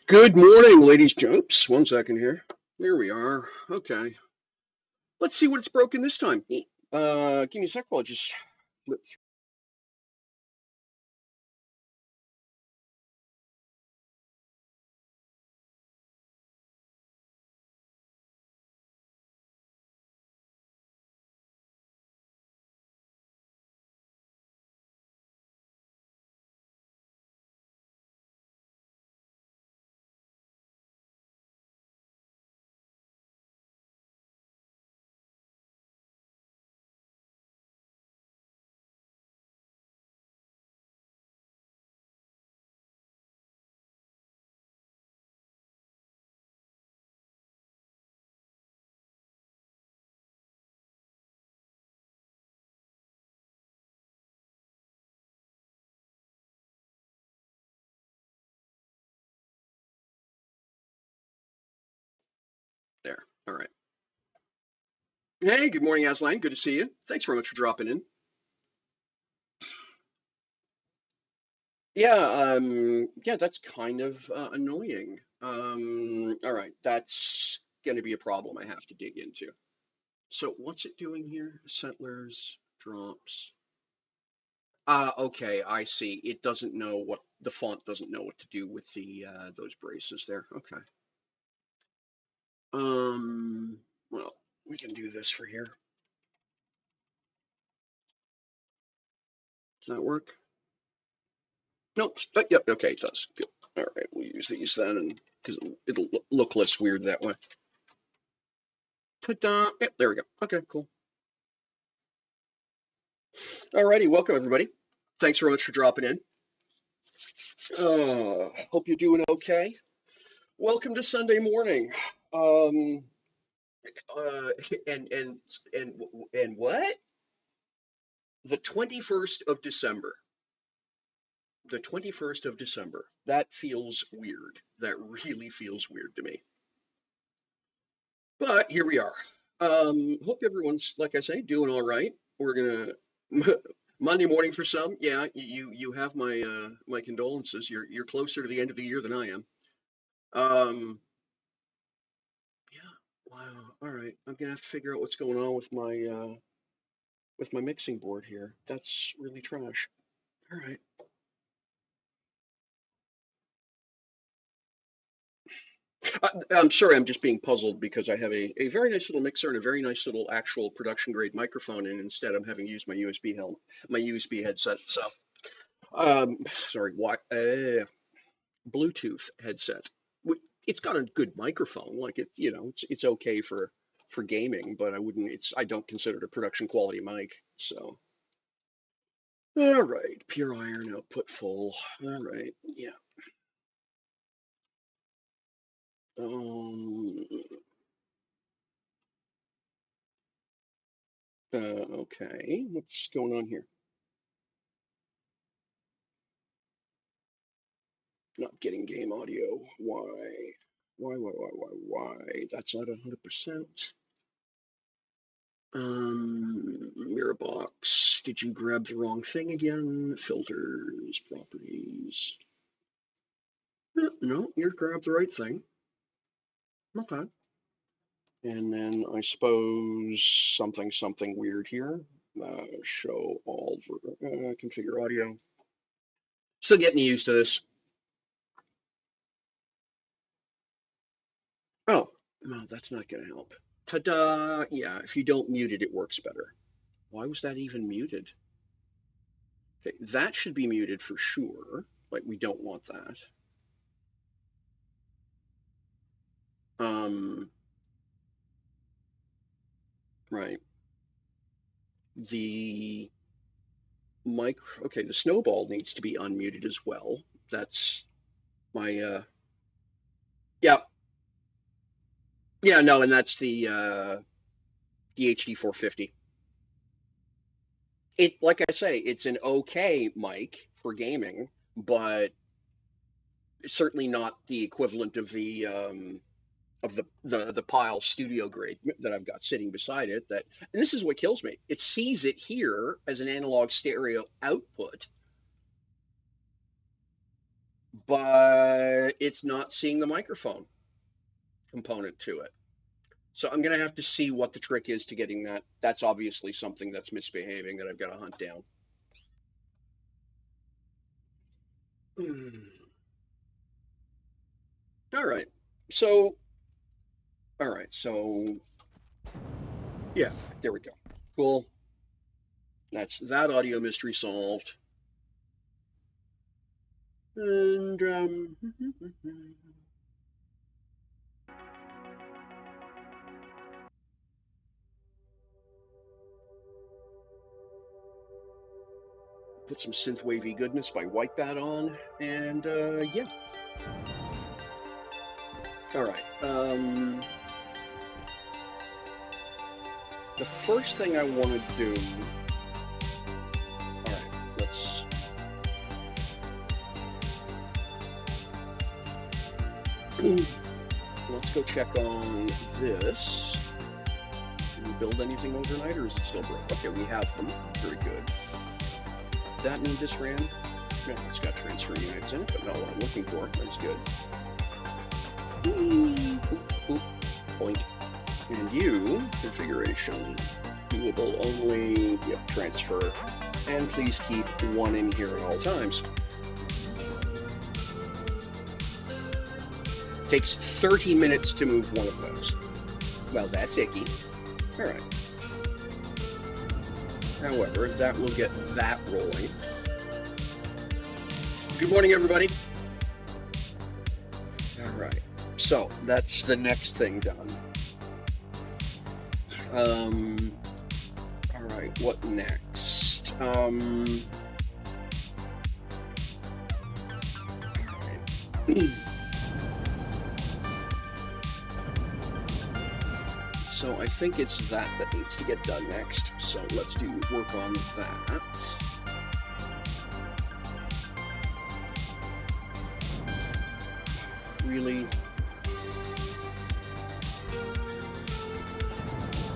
Good morning, ladies gents. One second here. There we are. Okay. Let's see what it's broken this time. Give me a sec while I just flip through. There. All right. Hey, good morning, Aslan. Good to see you. Thanks very much for dropping in. Yeah, that's kind of annoying. All right, that's going to be a problem I have to dig into. So, what's it doing here? Settlers, drops. Okay, I see. It doesn't know what the font doesn't know what to do with the those braces there. Okay. Well, we can do this for here. Does that work? Nope. Yep. Okay, it does. Good. All right, we'll use these then, and because it'll look less weird that way. Ta-da! Yep, there we go. Okay, cool. Alrighty, welcome everybody. Thanks very much for dropping in. Hope you're doing okay. Welcome to Sunday morning. Um, uh, and and and and what? The 21st of December. The 21st of December. That feels weird. That really feels weird to me. But here we are. Hope everyone's, like I say, doing all right. We're gonna Monday morning for some. Yeah, you have my my condolences. You're closer to the end of the year than I am. Um, yeah. Wow. All right. I'm gonna have to figure out what's going on with my mixing board here. That's really trash. All right. I'm sorry, I'm just being puzzled because I have a very nice little mixer and a very nice little actual production grade microphone, and instead I'm having to use my USB headset. So, sorry, what? Bluetooth headset. It's got a good microphone, like it's okay for gaming, but I don't consider it a production quality mic. So, all right, pure iron output full. All right, yeah. Um, okay, what's going on here? Not getting game audio. Why? Why? That's not 100%. Mirrorbox. Did you grab the wrong thing again? Filters, properties. No, you grabbed the right thing. Okay. And then I suppose something weird here. Show all configure audio. Still getting used to this. Oh, no, that's not going to help. Ta-da! Yeah, if you don't mute it, it works better. Why was that even muted? Okay, that should be muted for sure. Like, we don't want that. Um, right. The okay, the snowball needs to be unmuted as well. That's my, yeah, yeah, no, and that's the, DHD 450. Like I say, it's an okay mic for gaming, but certainly not the equivalent of the Pile Studio grade that I've got sitting beside it. And this is what kills me. It sees it here as an analog stereo output, but it's not seeing the microphone component to it. So I'm gonna have to see what the trick is to getting that. That's obviously something that's misbehaving that I've got to hunt down. All right. So, all right. So, yeah, there we go. Cool. That's that audio mystery solved. And put some synthwavy goodness by Whitebat on, and yeah. All right. The first thing I want to do. All right. Let's go check on this. Did we build anything overnight, or is it still broke? Okay, we have them. Very good. That mean this ran? No, it's got transfer units in it, but not what I'm looking for. That's good. Point. And you, configuration, doable only, yep, transfer. And please keep one in here at all times. Takes 30 minutes to move one of those. Well, that's icky. All right. However, that will get that rolling. Good morning, everybody. All right. So that's the next thing done. All right. What next? All right. So I think it's that needs to get done next. So let's do work on that. Really?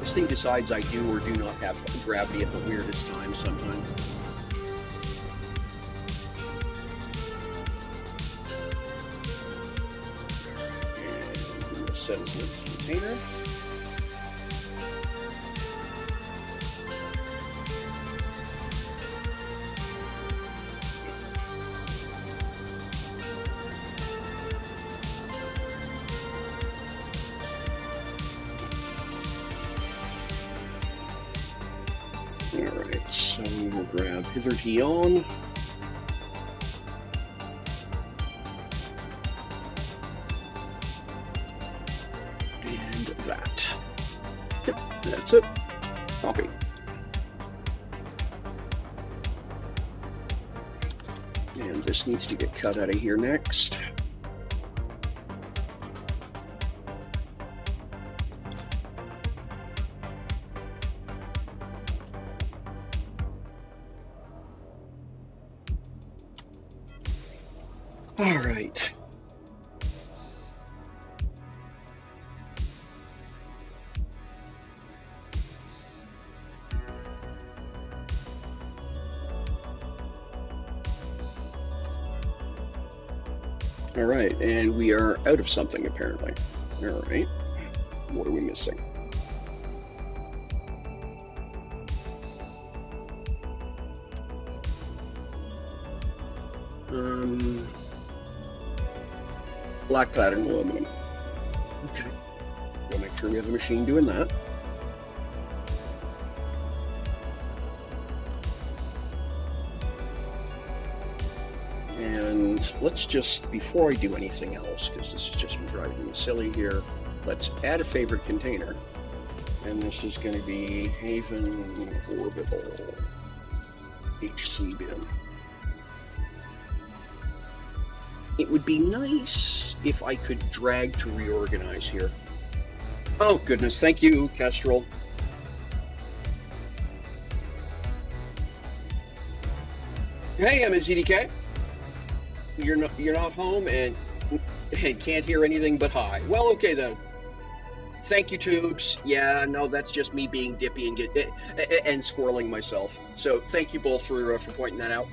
This thing decides I do or do not have gravity at the weirdest time sometimes. And we'll set as a container. Alright, so we'll grab hitherto on. And that. Yep, that's it. Copy. And this needs to get cut out of here next. All right. All right, and we are out of something apparently. All right, what are we missing? Black pattern aluminum. Okay. We'll make sure we have a machine doing that. And let's just, before I do anything else, because this is just me driving me silly here, let's add a favorite container. And this is going to be Haven Orbital HC bin. It would be nice if I could drag to reorganize here. Oh goodness, thank you, Kestrel. Hey, I'm at ZDK. You're not home and can't hear anything but hi. Well, okay then. Thank you, Tubes. Yeah, no, that's just me being dippy and squirreling myself. So thank you both for pointing that out.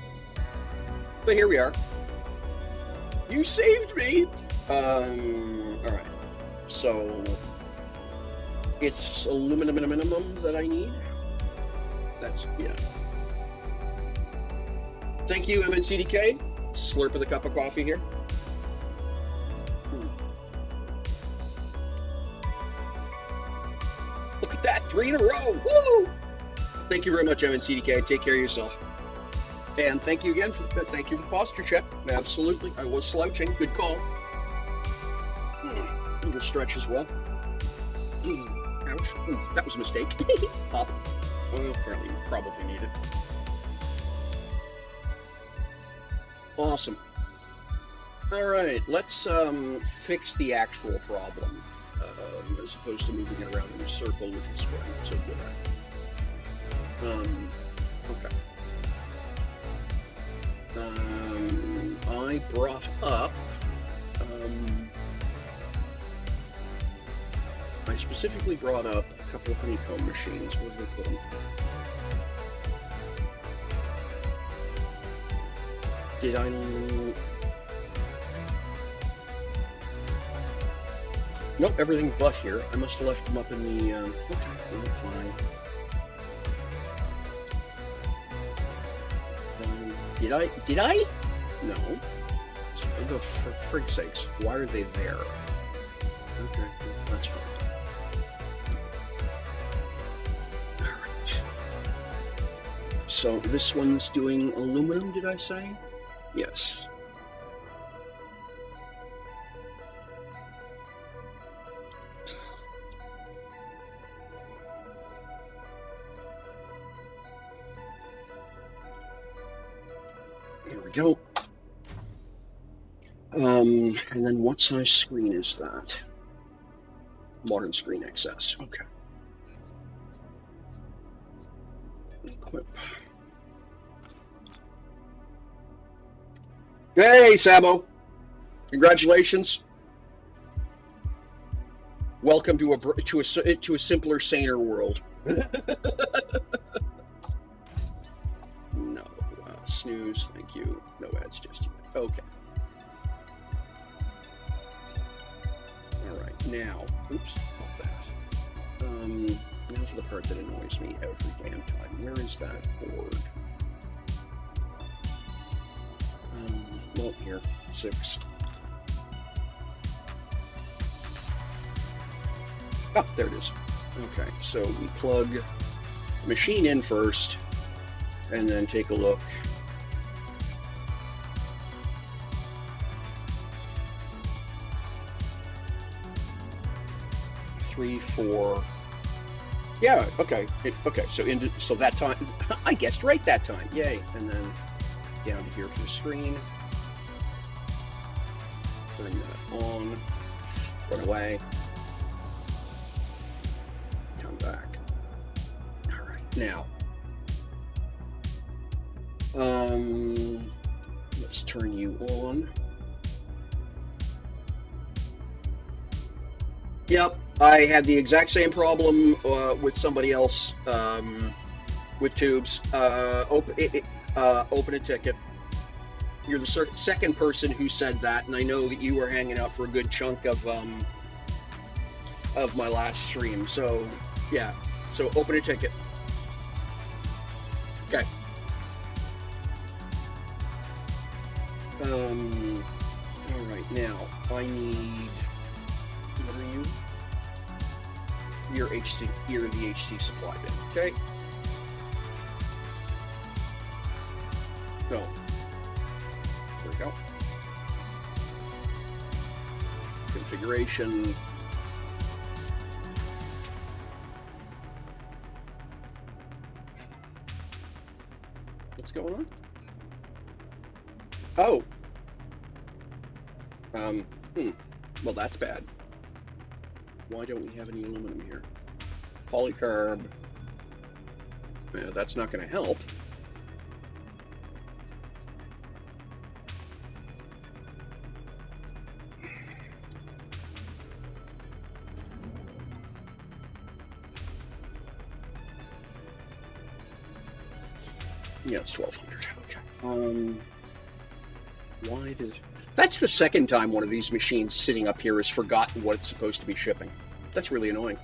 But here we are. You saved me! Alright. So, it's aluminum minimum that I need. That's, yeah. Thank you, MNCDK. Slurp of the cup of coffee here. Look at that, 3 in a row. Woo! Thank you very much, MNCDK. Take care of yourself. And thank you again thank you for the posture check. Absolutely. I was slouching. Good call. Little stretch as well. Ouch. Ooh, that was a mistake. Up. Oh, probably needed. Awesome. All right, let's fix the actual problem as opposed to moving it around in a circle, which is what I'm so good at. Okay. I brought up. I specifically brought up a couple of honeycomb machines. Where did I put them? Did I? Nope, everything but here. I must have left them up in the. Okay, fine. Did I? No. For the frig's sakes, why are they there? Okay, that's fine. Alright. So this one's doing aluminum, did I say? Yes. Here we go. And then what size screen is that? Modern Screen XS. Okay. Equip. Hey, Sabo. Congratulations. Welcome to a simpler, saner world. No. Snooze. Thank you. No ads just yet. Okay. Alright, now, oops, not that. Now for the part that annoys me every damn time. Where is that board? Well, here, 6. Oh, there it is. Okay, so we plug the machine in first, and then take a look. Three, 4. Yeah, okay. Okay, so that time, I guessed right that time. Yay. And then down to here for the screen. Turn that on. Run away. Come back. All right, now. Let's turn you on. Yep. I had the exact same problem with somebody else with tubes. Open a ticket. You're the second person who said that, and I know that you were hanging out for a good chunk of my last stream. So yeah, so open a ticket. Okay. All right, now I need. What are you? You're the HC supply bin. Okay. No. There we go. Configuration. What's going on? Oh. Well, that's bad. Why don't we have any aluminum here? Polycarb. Yeah, that's not going to help. Yeah, it's 1200. Okay. Why did... That's the second time one of these machines sitting up here has forgotten what it's supposed to be shipping. That's really annoying.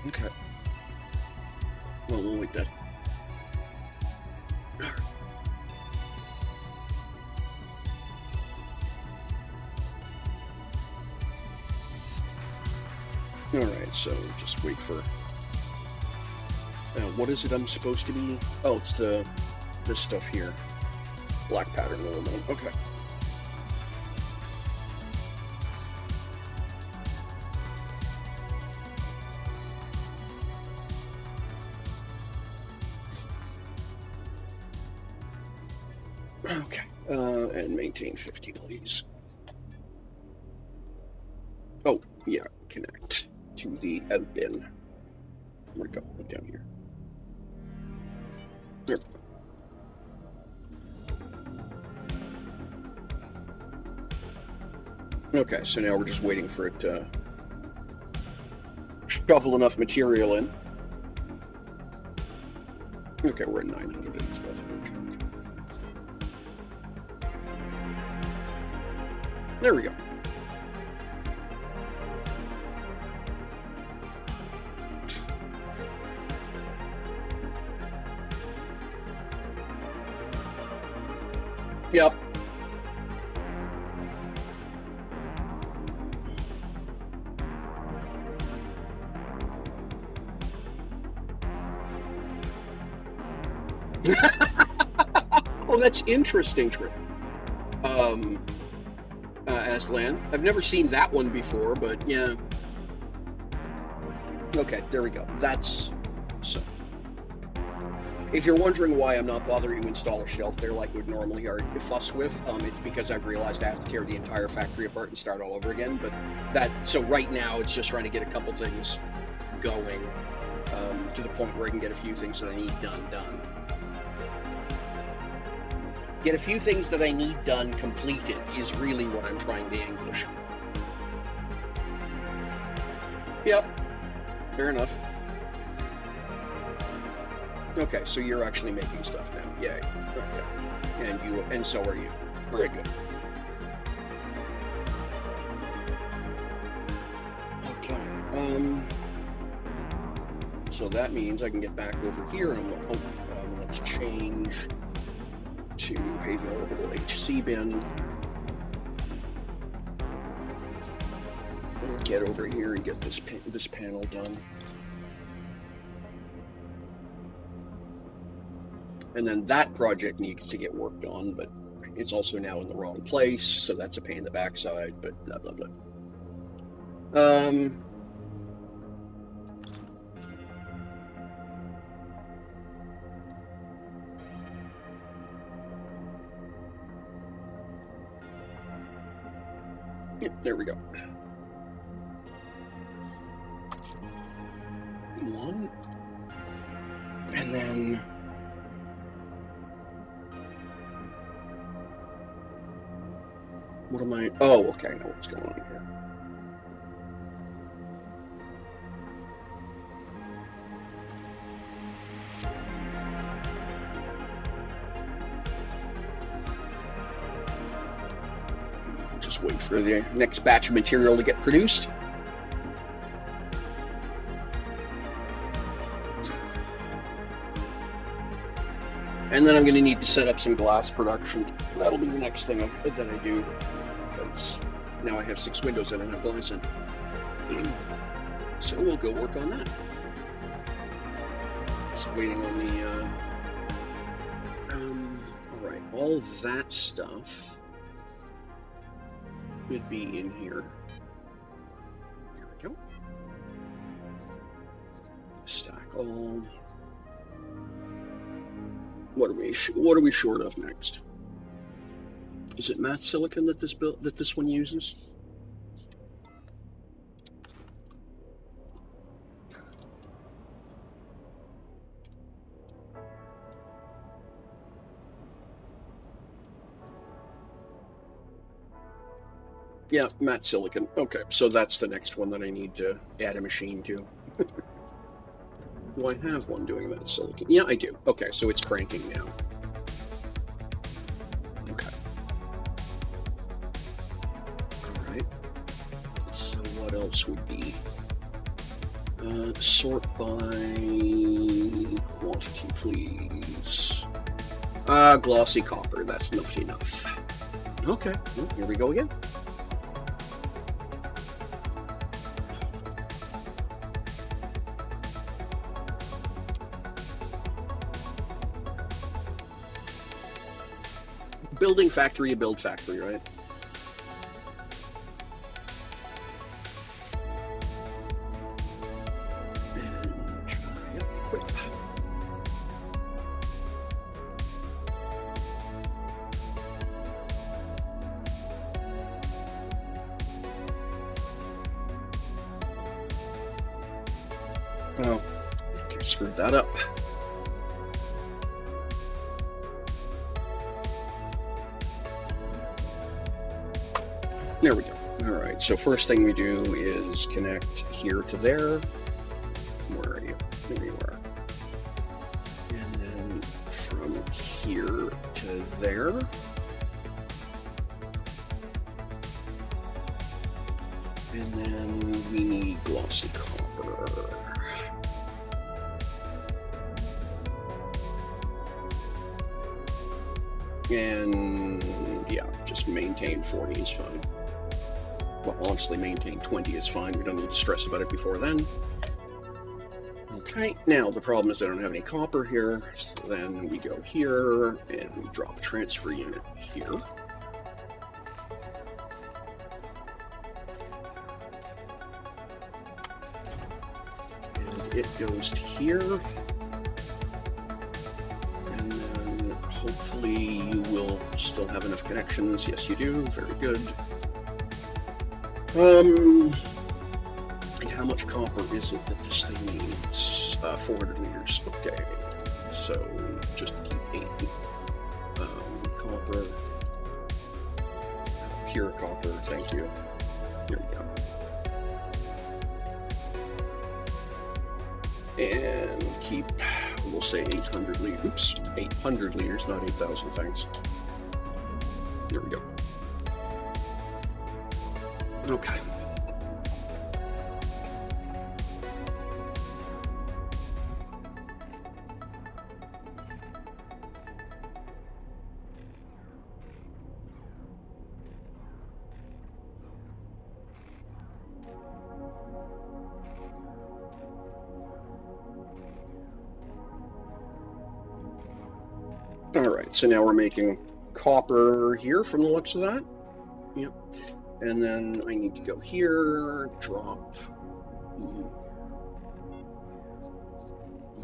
Okay. Well, we'll wait that. Alright, so just wait for... what is it I'm supposed to be? Oh, it's this stuff here. Black pattern aluminum. Okay. Okay. And maintain 50, please. Oh, yeah, connect to the out bin. Where'd it go? Look down here. There. Okay, so now we're just waiting for it to shovel enough material in. Okay, we're at 900 and stuff. There we go. Yep. Oh, that's interesting, Trip. Aslan. I've never seen that one before, but yeah. Okay, there we go. That's so. If you're wondering why I'm not bothering to install a shelf there like we'd normally fuss with, it's because I've realized I have to tear the entire factory apart and start all over again. But so right now it's just trying to get a couple things going to the point where I can get a few things that I need done. Get a few things that I need done completed is really what I'm trying to accomplish. Yep, fair enough. Okay, so you're actually making stuff now. Yay. Okay. And so are you. Very good. Okay. So that means I can get back over here and let's change to Haven Orbital HC bin. And get over here and get this panel done. And then that project needs to get worked on, but it's also now in the wrong place, so that's a pain in the backside, but blah, blah, blah. Yep, there we go. One. And then... What am I? Oh, okay, I know what's going on here. Just wait for the next batch of material to get produced. And then I'm going to need to set up some glass production. That'll be the next thing that I do, because now I have 6 windows I don't have glass in. So we'll go work on that. Just waiting on the, alright, all that stuff would be in here. Here we go. Stack all. What are we short of next? Is it matte silicon that this one uses? Yeah, matte silicon. Okay, so that's the next one that I need to add a machine to. Do I have one doing that silicon? Yeah, I do. Okay, so it's cranking now. Okay. All right. So what else would be? Sort by quantity, please. Glossy copper. That's not enough. Okay. Well, here we go again. Building factory, you build factory, right? And try equip. Oh, okay, screwed that up. There we go. All right, so first thing we do is connect here to there. Where are you? There you are. And then from here to there. And then we need glossy copper. And yeah, just maintain 40 is fine. Well, honestly, maintain 20 is fine. We don't need to stress about it before then. Okay, now the problem is I don't have any copper here, so then we go here and we drop a transfer unit here. And it goes to here. And then hopefully you will still have enough connections. Yes, you do. Very good. And how much copper is it that this thing needs? 400 liters. Okay, so just keep 8. Copper. Pure copper, thank you. Here we go. And keep, we'll say 800 liters. Oops, 800 liters, not 8,000, thanks. There we go. Okay. All right, so now we're making copper here from the looks of that. Yep. And then I need to go here, drop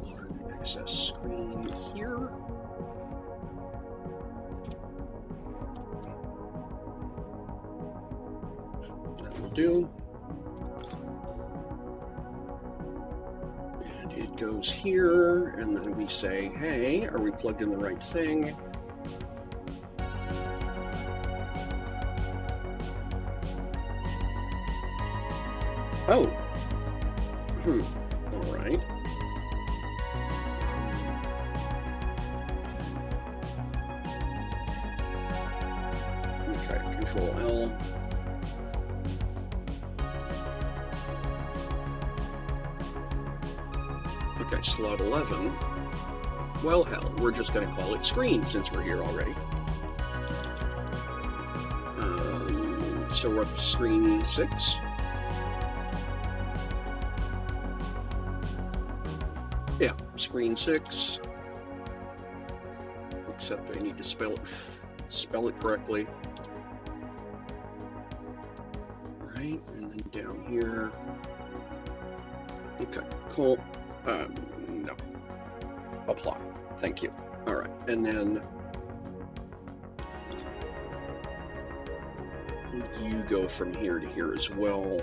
modern access screen here. That will do. And it goes here, and then we say, hey, are we plugged in the right thing? Oh. All right. Okay, Control L. Okay, slot 11. Well, hell, we're just going to call it screen since we're here already. So we're up to screen 6. Yeah, screen 6. Except I need to spell it correctly. Right, and then down here. Okay, cool. No. Apply. Thank you. All right, and then you go from here to here as well.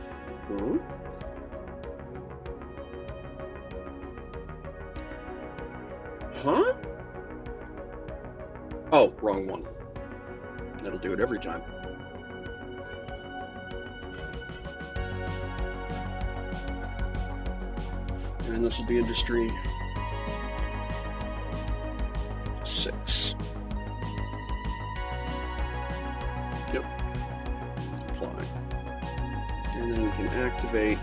Huh? Oh, wrong one. That'll do it every time. And this will be industry 6. Yep. Apply. And then we can activate.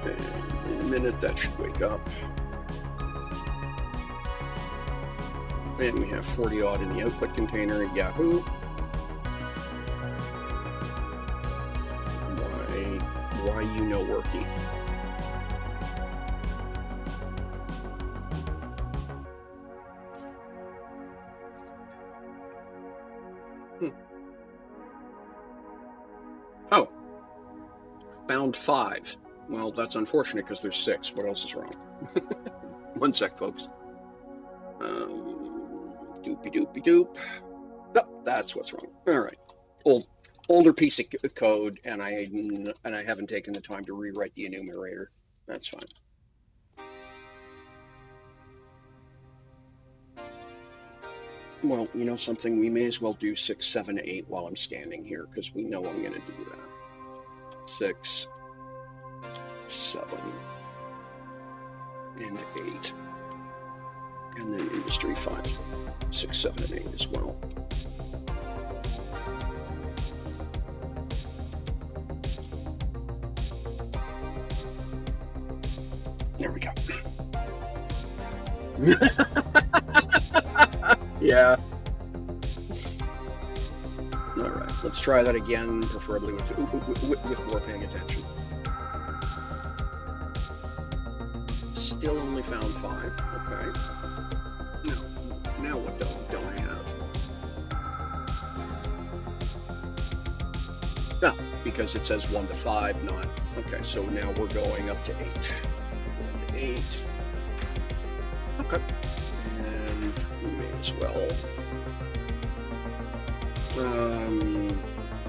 And in a minute, that should wake up. And we have 40 odd in the output container. Yahoo. Why you know worky. Oh, found 5. Well, that's unfortunate because there's 6. What else is wrong? One sec, folks. Doopy doopy doop. Oh, that's what's wrong. All right. Older piece of code, and I haven't taken the time to rewrite the enumerator. That's fine. Well, you know something? We may as well do 6, 7, 8 while I'm standing here because we know I'm going to do that. 6, 7, and 8. And then industry 5, 6, 7, and 8 as well. There we go. Yeah. All right, let's try that again, preferably with more paying attention. Still only found 5. Okay. Now what don't I have? No, because it says 1 to 5, not. Okay, so now we're going up to 8. 1 to 8. Okay. And we may as well.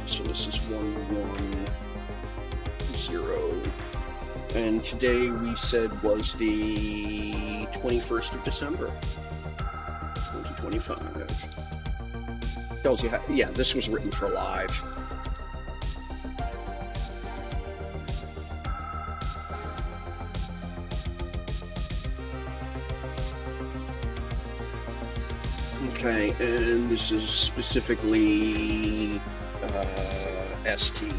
So this is 1, 1, 0. And today we said was the 21st of December, 2025. Tells you how, yeah, this was written for live. Okay, and this is specifically ST.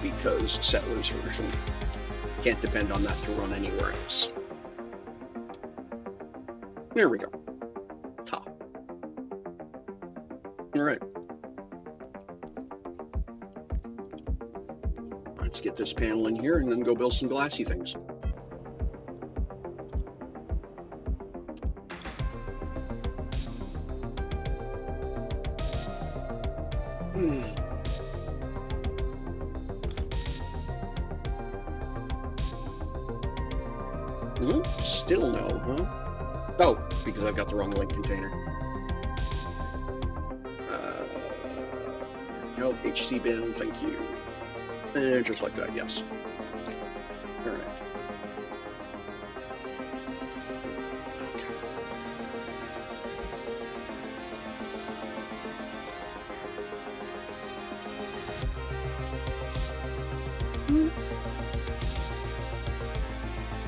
Because Settlers version can't depend on that to run anywhere else. There we go. Top. All right. Let's get this panel in here and then go build some glassy things. Still no, huh? Oh, because I've got the wrong link container. Nope, HC bin, thank you. And just like that, yes. All right.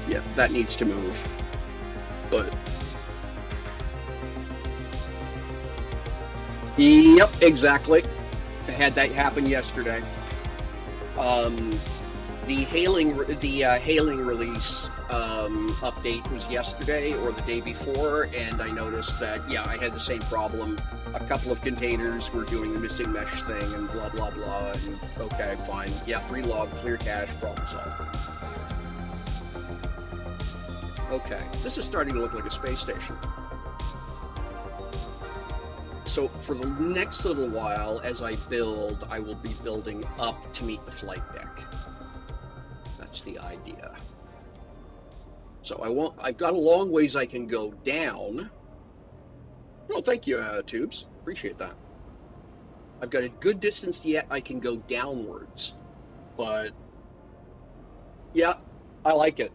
Yeah, that needs to move. But yep, exactly. I had that happen yesterday. The hailing release update was yesterday or the day before, and I noticed that yeah, I had the same problem. A couple of containers were doing the missing mesh thing and blah blah blah. And okay, fine. Yeah, relog, clear cache, problem solved. Okay, this is starting to look like a space station. So for the next little while, as I build, I will be building up to meet the flight deck. That's the idea. So I've got a long ways I can go down. Well, thank you, Tubes. Appreciate that. I've got a good distance yet I can go downwards, but yeah, I like it.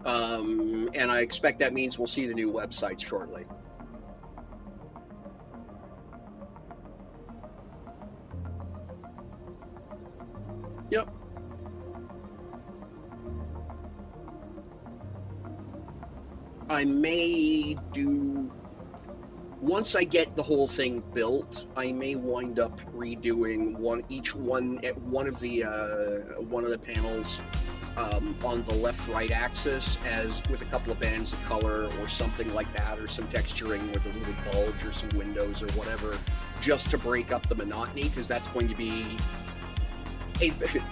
And I expect that means we'll see the new website shortly. Yep. I may do, once I get the whole thing built, I may wind up redoing one of the panels on the left-right axis, as with a couple of bands of color or something like that, or some texturing with a little bulge or some windows or whatever, just to break up the monotony, because that's going to be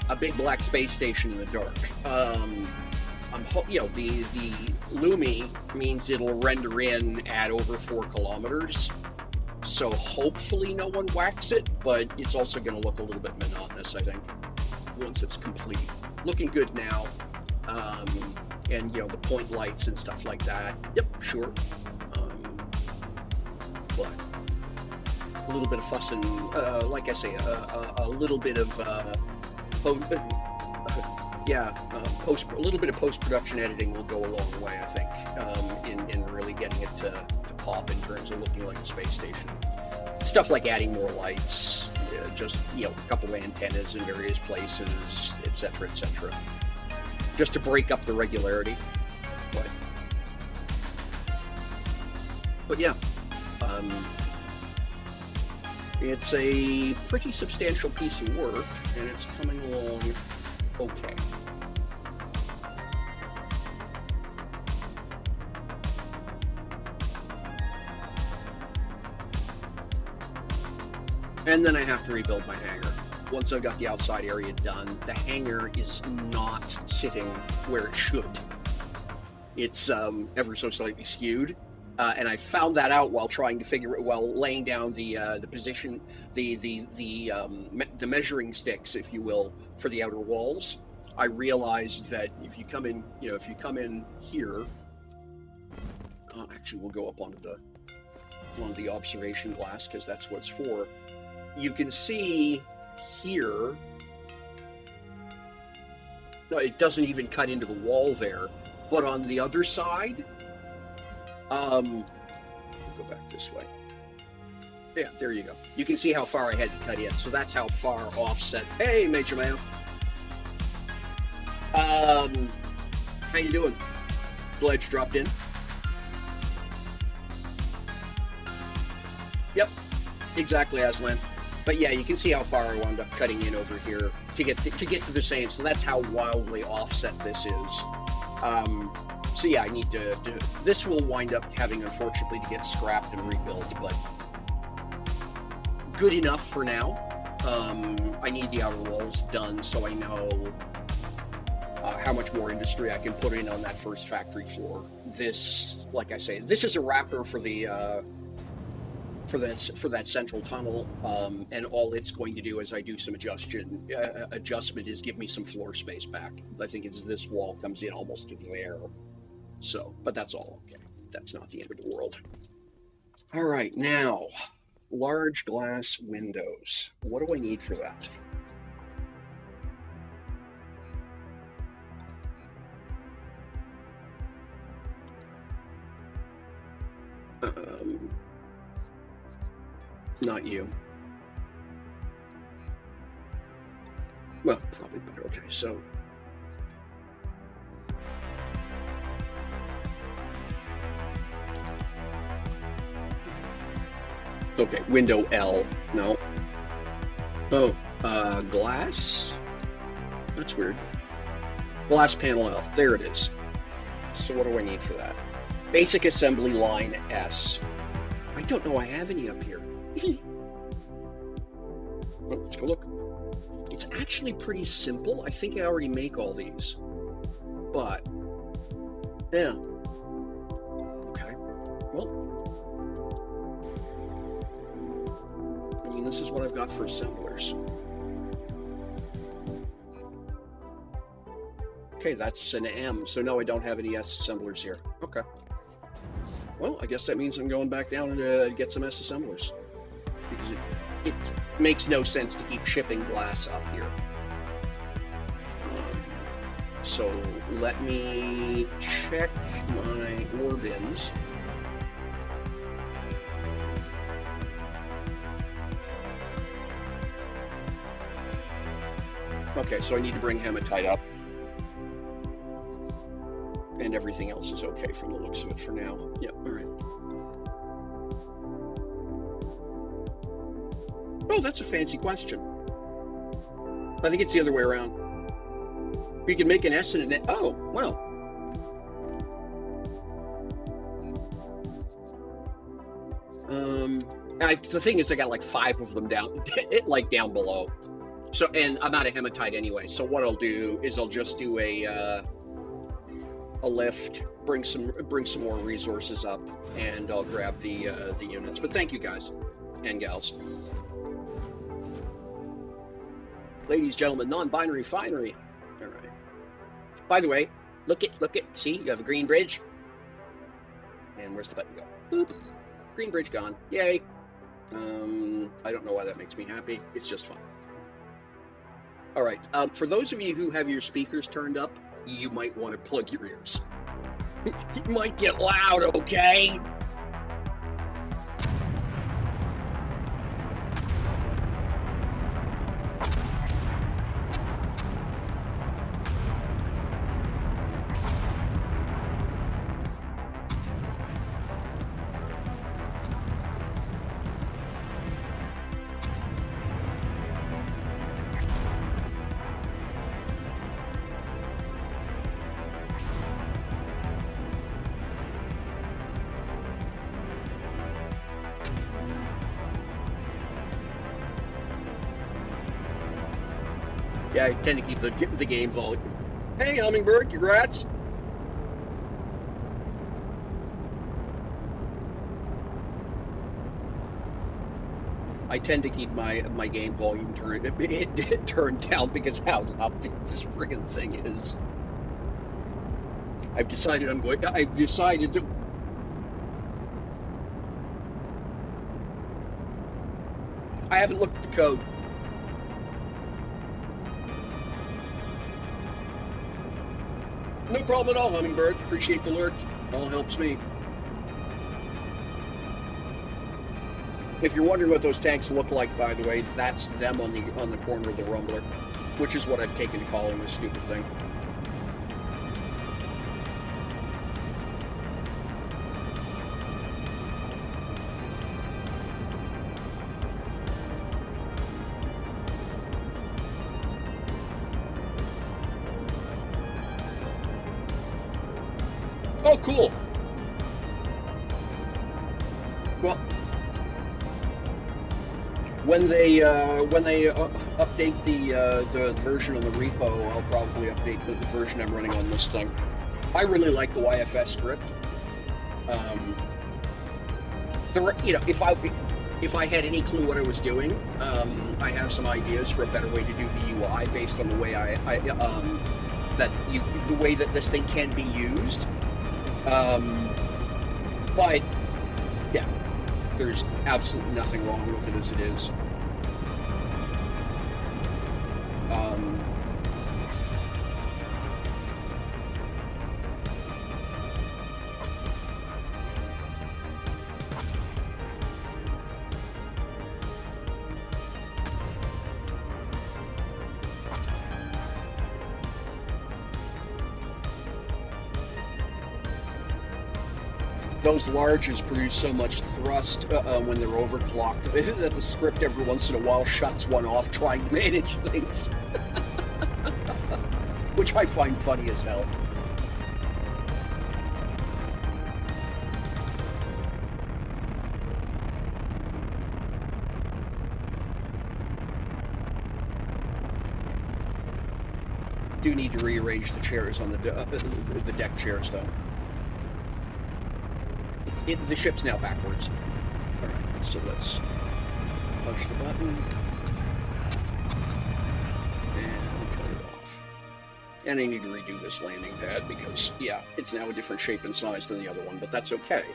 a big black space station in the dark. The Lumi means it'll render in at over 4 kilometers, so hopefully no one whacks it, but it's also going to look a little bit monotonous, I think, once it's complete. Looking good now, and the point lights and stuff like that. Yep, sure. But a little bit of fuss and, like I say, a little bit of a little bit of post-production editing will go a long way, I think, in really getting it to pop in terms of looking like a space station. Stuff like adding more lights, just a couple of antennas in various places, etc., just to break up the regularity. But yeah, it's a pretty substantial piece of work, and it's coming along okay. And then I have to rebuild my hangar. Once I've got the outside area done, the hangar is not sitting where it should. It's ever so slightly skewed, and I found that out while laying down the position, the measuring sticks, if you will, for the outer walls. I realized that if you come in here, actually we'll go up onto the observation glass, because that's what it's for. You can see here, it doesn't even cut into the wall there, but on the other side, we'll go back this way. Yeah, there you go. You can see how far I had to cut in, so that's how far offset. Hey, Major Man. How you doing? Glad you dropped in. Yep, exactly, Aslan. But yeah, you can see how far I wound up cutting in over here to get to the same. So that's how wildly offset this is. So yeah, I need to do. This will wind up having, unfortunately, to get scrapped and rebuilt, but good enough for now. I need the outer walls done so I know how much more industry I can put in on that first factory floor. This, like I say, this is a wrapper for the for that central tunnel, and all it's going to do as I do some adjustment is give me some floor space back. I think it's this wall comes in almost to there, so, but that's all okay. That's not the end of the world. All right, now, large glass windows. What do I need for that? Not you. Well, probably better. Okay, so okay, window L. No. Oh, glass? That's weird. Glass panel L. There it is. So what do I need for that? Basic assembly line S. I don't know I have any up here. Well, let's go look. It's actually pretty simple. I think I already make all these. But, yeah. Okay. Well, I mean, this is what I've got for assemblers. Okay, that's an M, so no, I don't have any S assemblers here. Okay. Well, I guess that means I'm going back down to get some S assemblers. Because it makes no sense to keep shipping glass up here. So let me check my ore bins. Okay, so I need to bring hematite up. And everything else is okay from the looks of it for now. Yep, all right. Oh, that's a fancy question. I think it's the other way around. We can make an S and an A. Oh, well. The thing is, I got like 5 of them down, down below. So, and I'm out of hematite anyway. So what I'll do is I'll just do a lift, bring some more resources up, and I'll grab the units. But thank you guys and gals, ladies, gentlemen, non-binary finery. All right. By the way, look it. See, you have a green bridge. And where's the button go? Boop. Green bridge gone. Yay. I don't know why that makes me happy. It's just fun. All right. For those of you who have your speakers turned up, you might want to plug your ears. It might get loud, okay? Yeah, I tend to keep the game volume. Hey, Hummingbird, congrats. I tend to keep my game volume turned down because how loud this friggin' thing is. I've decided that I haven't looked at the code. No problem at all, Hummingbird. Appreciate the lurk. All helps me. If you're wondering what those tanks look like, by the way, that's them on the corner of the Rumbler, which is what I've taken to calling this stupid thing. Oh, cool. Well, when they update the version on the repo, I'll probably update the version I'm running on this thing. I really like the YFS script. If I had any clue what I was doing, I have some ideas for a better way to do the UI based on the way the way that this thing can be used. But yeah, there's absolutely nothing wrong with it as it is. Those larges produce so much thrust when they're overclocked that the script every once in a while shuts one off trying to manage things. Which I find funny as hell. Do need to rearrange the chairs on the deck chairs though. The ship's now backwards. Alright, so let's push the button and turn it off. And I need to redo this landing pad because, yeah, it's now a different shape and size than the other one, but that's okay.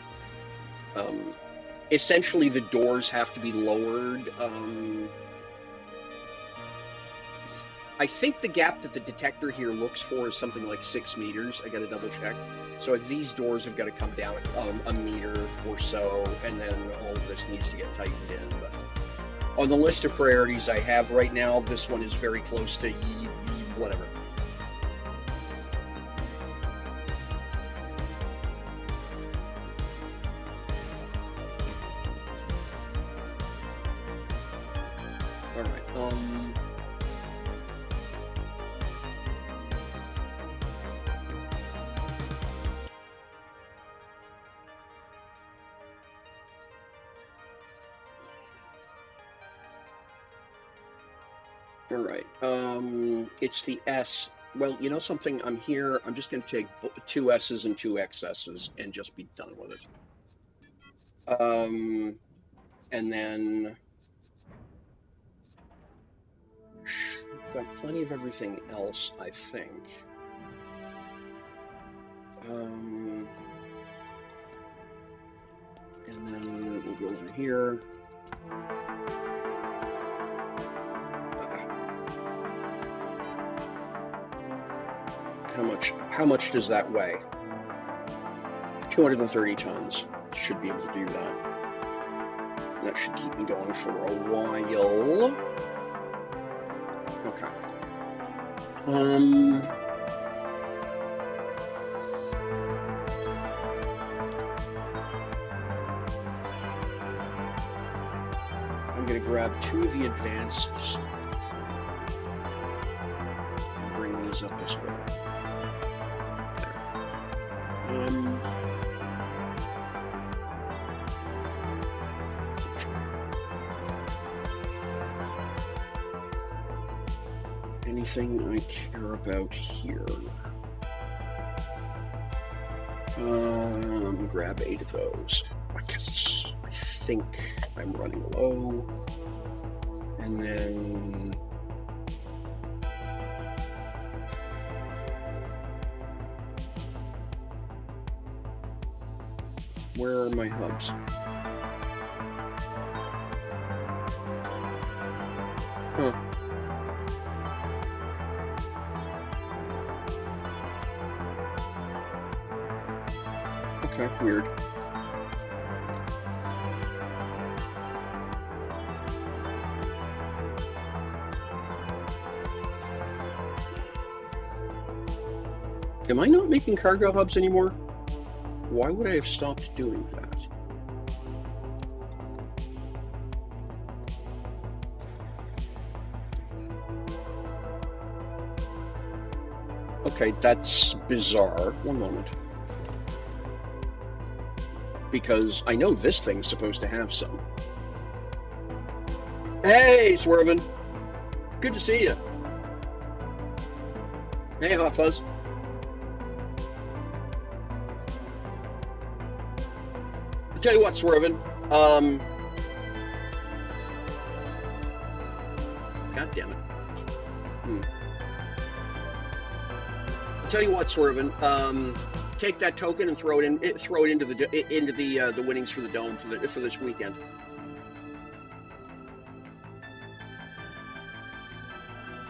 Essentially, the doors have to be lowered. I think the gap that the detector here looks for is something like 6 meters. I gotta double check. So these doors have got to come down a meter or so, and then all of this needs to get tightened in. But On the list of priorities I have right now, this one is very close to whatever. All right. All right. It's the S. Well, you know something? I'm here. I'm just going to take two S's and two XS's and just be done with it. And then got plenty of everything else, I think. And then we'll go over here. How much does that weigh? 230 tons. Should be able to do that. That should keep me going for a while. Okay. I'm gonna grab two of the advanceds and bring these up as well. Anything I care about here? Grab 8 of those. I think I'm running low. And then where are my hubs? Huh. Okay, weird. Am I not making cargo hubs anymore? Why would I have stopped doing that? Okay, that's bizarre. One moment. Because I know this thing's supposed to have some. Hey, Swervin! Good to see you. Hey, Hot Fuzz. I'll tell you what, Swervin. God damn it. I'll tell you what, Swervin. Take that token and throw it into the winnings for the dome for this weekend.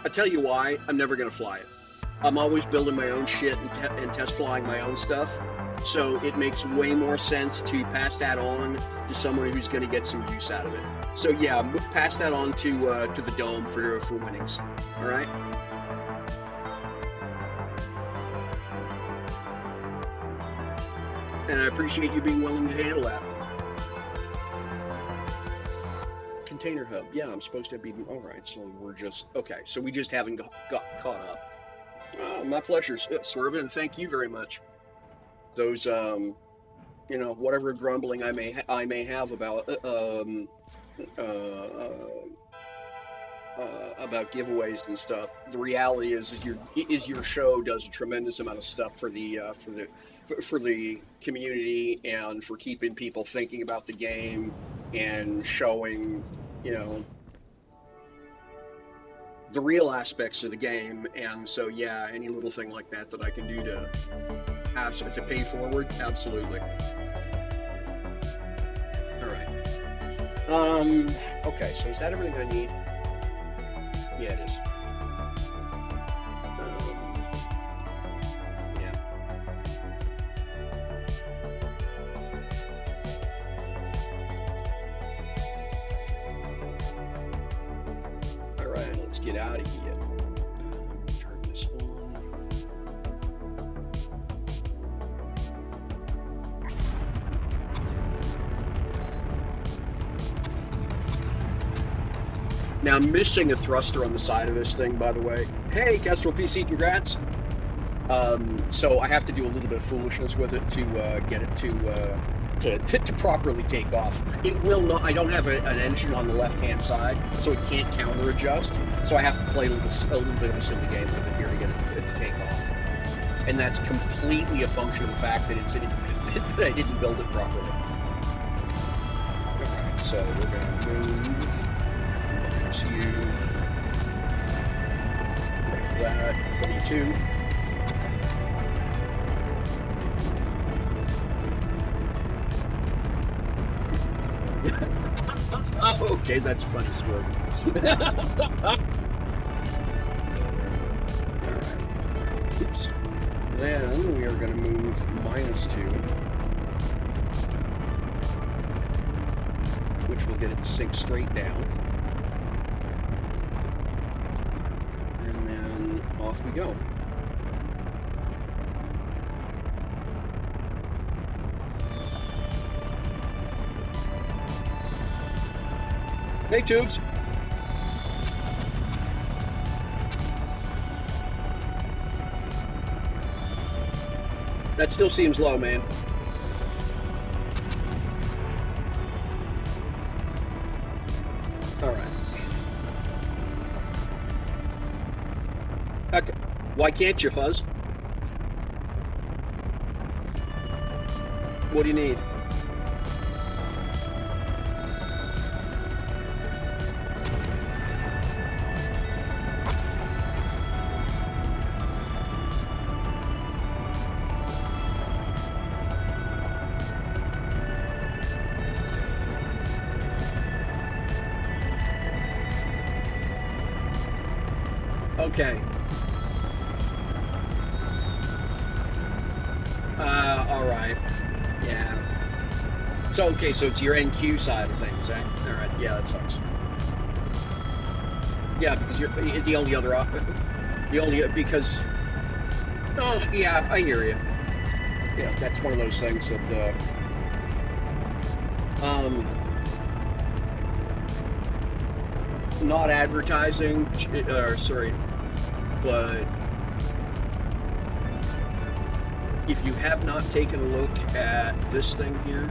I'll tell you why. I'm never gonna fly it. I'm always building my own shit and test flying my own stuff. So it makes way more sense to pass that on to someone who's going to get some use out of it. So yeah, pass that on to the dome for winnings. All right. And I appreciate you being willing to handle that. Container hub. Yeah, I'm supposed to be. All right. So we're just okay. So we just haven't got caught up. Oh, my pleasure, Swervin, and thank you very much. Those, you know, whatever grumbling I may have about giveaways and stuff. The reality is your show does a tremendous amount of stuff for the community and for keeping people thinking about the game and showing, you know, the real aspects of the game. And so yeah, any little thing like that I can do to pay forward, absolutely. All right. Okay, so is that everything I need? Yeah, it is. Yeah. get out of here. Turn this on. Now I'm missing a thruster on the side of this thing, by the way. Hey, Kestrel PC, congrats. So I have to do a little bit of foolishness with it to get it to properly take off. It will not. I don't have an engine on the left-hand side, so it can't counter adjust. So I have to play a little bit of a silly game with it here to get it to take off. And that's completely a function of the fact that that I didn't build it properly. Okay, so we're gonna move. Minus you. Like that. 22. Oh, okay, that's funny, Sword. Alright. Oops. Then we are going to move -2, which will get it to sink straight down. And then off we go. Hey, Tubes. That still seems low, man. All right. Okay. Why can't you, Fuzz? What do you need? Okay. All right. Yeah. So, okay, so it's your NQ side of things, eh? All right. Yeah, that sucks. Yeah, because you're the only other because. Oh, yeah, I hear you. Yeah, that's one of those things that. Not advertising, or sorry, but if you have not taken a look at this thing here,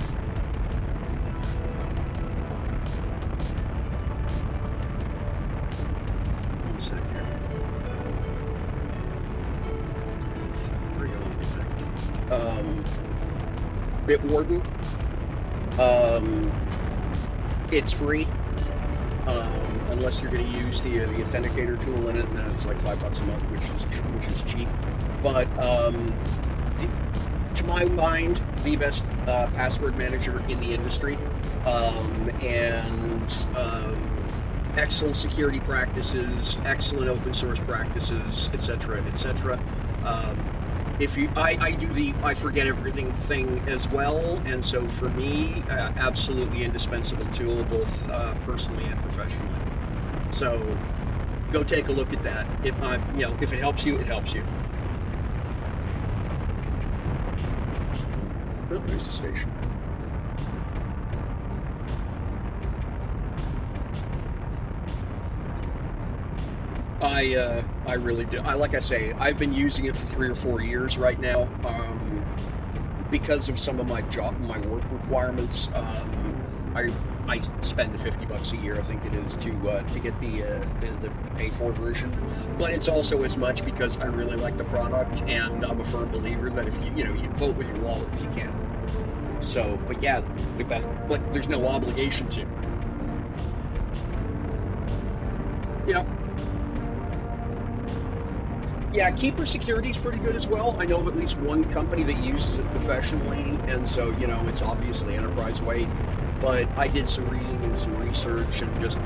one sec here. Bring it off a second. Bitwarden. It's free. Unless you're going to use the authenticator tool in it, and then it's like $5 a month, which is cheap. But to my mind, the best password manager in the industry, and excellent security practices, excellent open source practices, etc., etc. I do the I forget everything thing as well, and so for me, absolutely indispensable tool, both personally and professionally. So go take a look at that. If it helps you, it helps you. Oh, there's the station. I really do. Like I say, I've been using it for 3 or 4 years right now. Because of some of my work requirements, I spend the $50 a year, I think it is, to get the pay for version. But it's also as much because I really like the product, and I'm a firm believer that if you vote with your wallet if you can. So, but yeah, but there's no obligation to. Yeah. Yeah, Keeper Security is pretty good as well. I know of at least one company that uses it professionally, and so, it's obviously enterprise weight. But I did some reading and some research and just,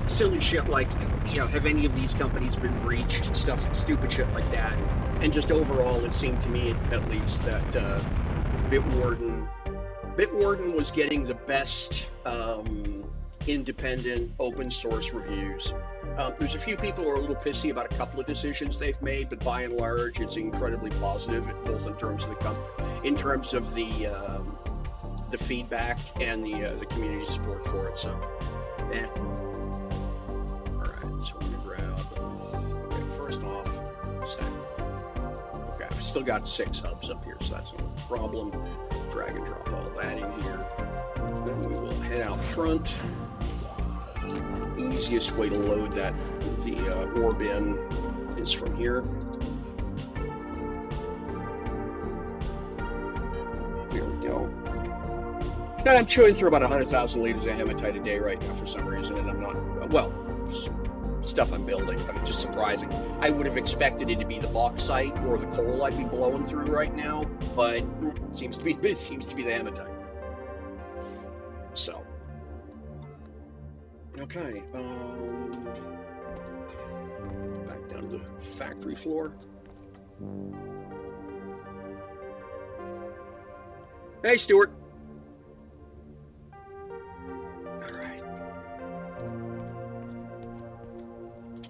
silly shit like, have any of these companies been breached? Stupid shit like that. And just overall, it seemed to me, at least, that Bitwarden was getting the best independent, open source reviews. There's a few people who are a little pissy about a couple of decisions they've made, but by and large, it's incredibly positive, both in terms of the feedback and the community support for it. So, eh. All right, so I'm gonna grab. Okay, first off, stack. Okay, I've still got 6 hubs up here, so that's no problem. Drag and drop all that in here. Then we will head out front. Easiest way to load the ore bin is from here. Here we go. Now I'm chewing through about 100,000 liters of hematite a day right now for some reason, and I'm not, well, stuff I'm building, but it's just surprising. I would have expected it to be the bauxite or the coal I'd be blowing through right now, but it seems to be the hematite. So, okay, back down to the factory floor. Hey, Stuart.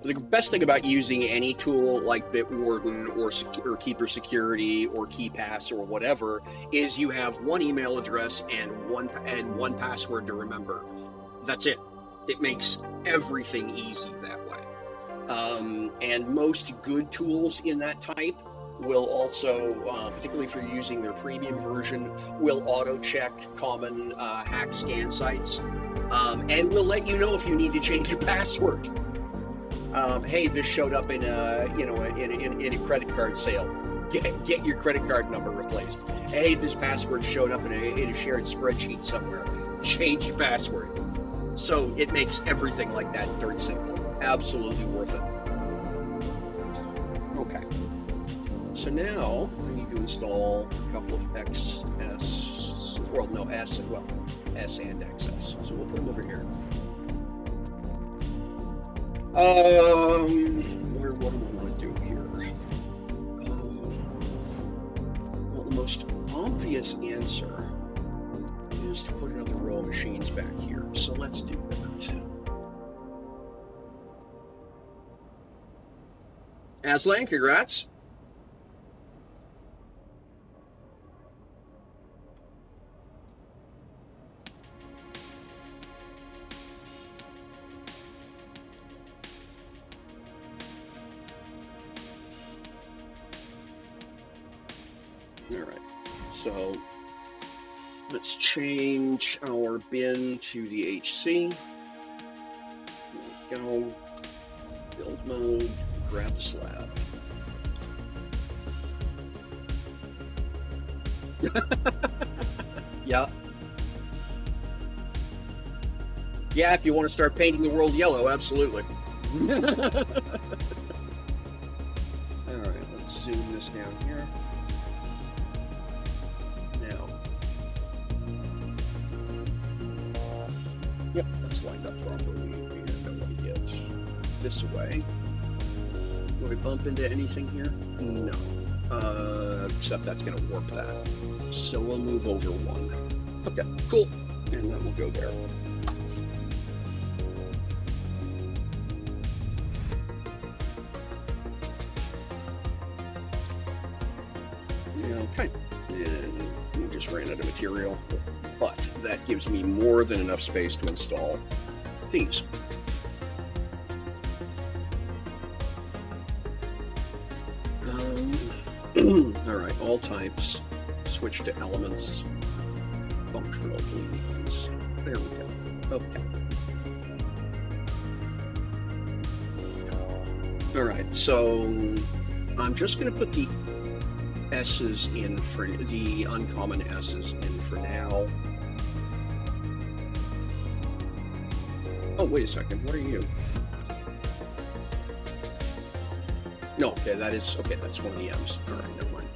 The best thing about using any tool like Bitwarden or Keeper Security or KeePass or whatever is you have one email address and one password to remember. That's it. It makes everything easy that way. And most good tools in that type will also, particularly if you're using their premium version, will auto-check common hack scan sites and will let you know if you need to change your password. Hey, this showed up in a credit card sale. Get your credit card number replaced. Hey, this password showed up in a shared spreadsheet somewhere. Change your password. So it makes everything like that dirt simple. Absolutely worth it. Okay. So now I need to install a couple of S and XS. So we'll put them over here. What do we want to do here? Well, the most obvious answer is to put another row of machines back here. So let's do that. Aslan, congrats. Alright, so let's change our bin to the HC. There we go. Build mode, grab the slab. Yeah. Yeah, if you want to start painting the world yellow, absolutely. Alright, let's zoom this down here. Yep, that's lined up properly. And I want to get this away. Do I bump into anything here? No. Except that's going to warp that. So we'll move over 1. Okay, cool. And then we'll go there. Okay. And we just ran out of material. But that gives me more than enough space to install these. All right, all types, switch to elements, functional please. There we go. Okay. All right, so I'm just going to put the S's in for the uncommon S's in for now. Oh, wait a second. What are you? No, okay, that is okay. That's one of the M's. All right, never mind.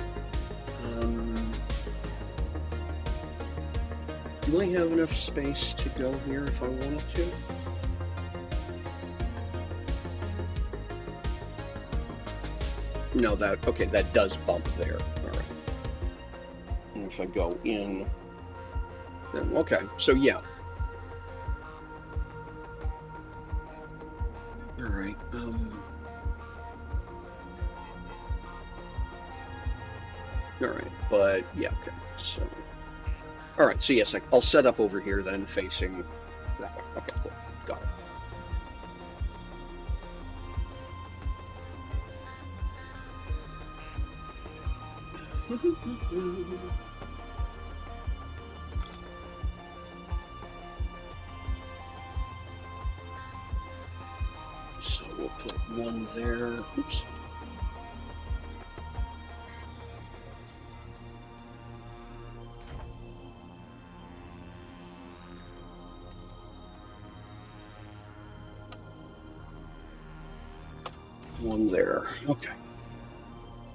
Do I have enough space to go here if I wanted to? No, that okay. That does bump there. All right. And if I go in, then okay. So yeah. All right. All right. But yeah. Okay. So. All right. So yes, I'll set up over here then, facing that way. Okay. Cool. Got it. So we'll put one there. Oops. One there. Okay.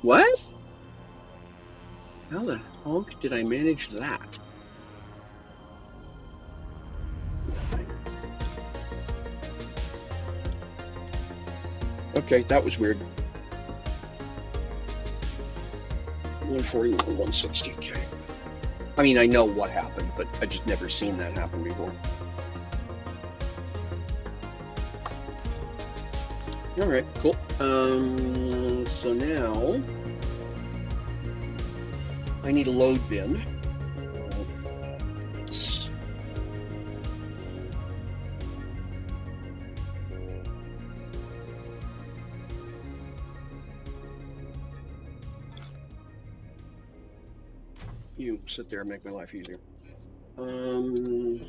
What? How the honk did I manage that? Okay, that was weird. 141, 160. Okay. I mean, I know what happened, but I just never seen that happen before. All right, cool. So now I need a load bin. You sit there and make my life easier. And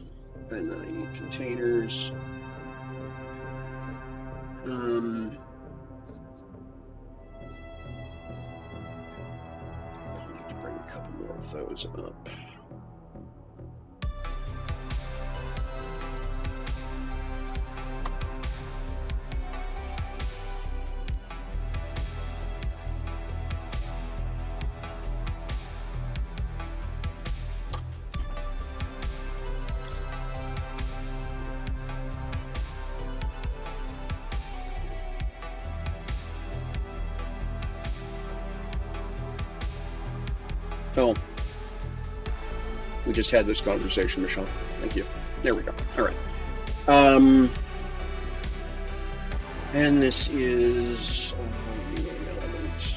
then I need containers. I need to bring a couple more of those up. Oh, we just had this conversation, Michelle. Thank you. There we go. All right. And this is elements.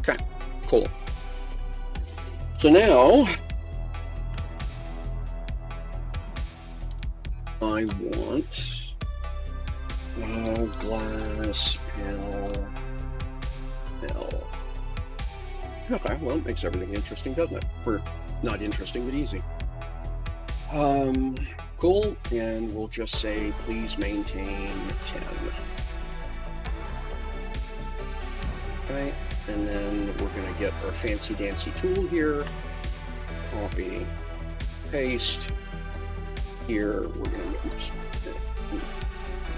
Okay, cool. So now I want glass panel L. Okay, well, it makes everything interesting, doesn't it? Or not interesting, but easy. Cool, and we'll just say, please maintain 10. Right, and then we're gonna get our fancy dancy tool here. Copy, paste. Here, we're gonna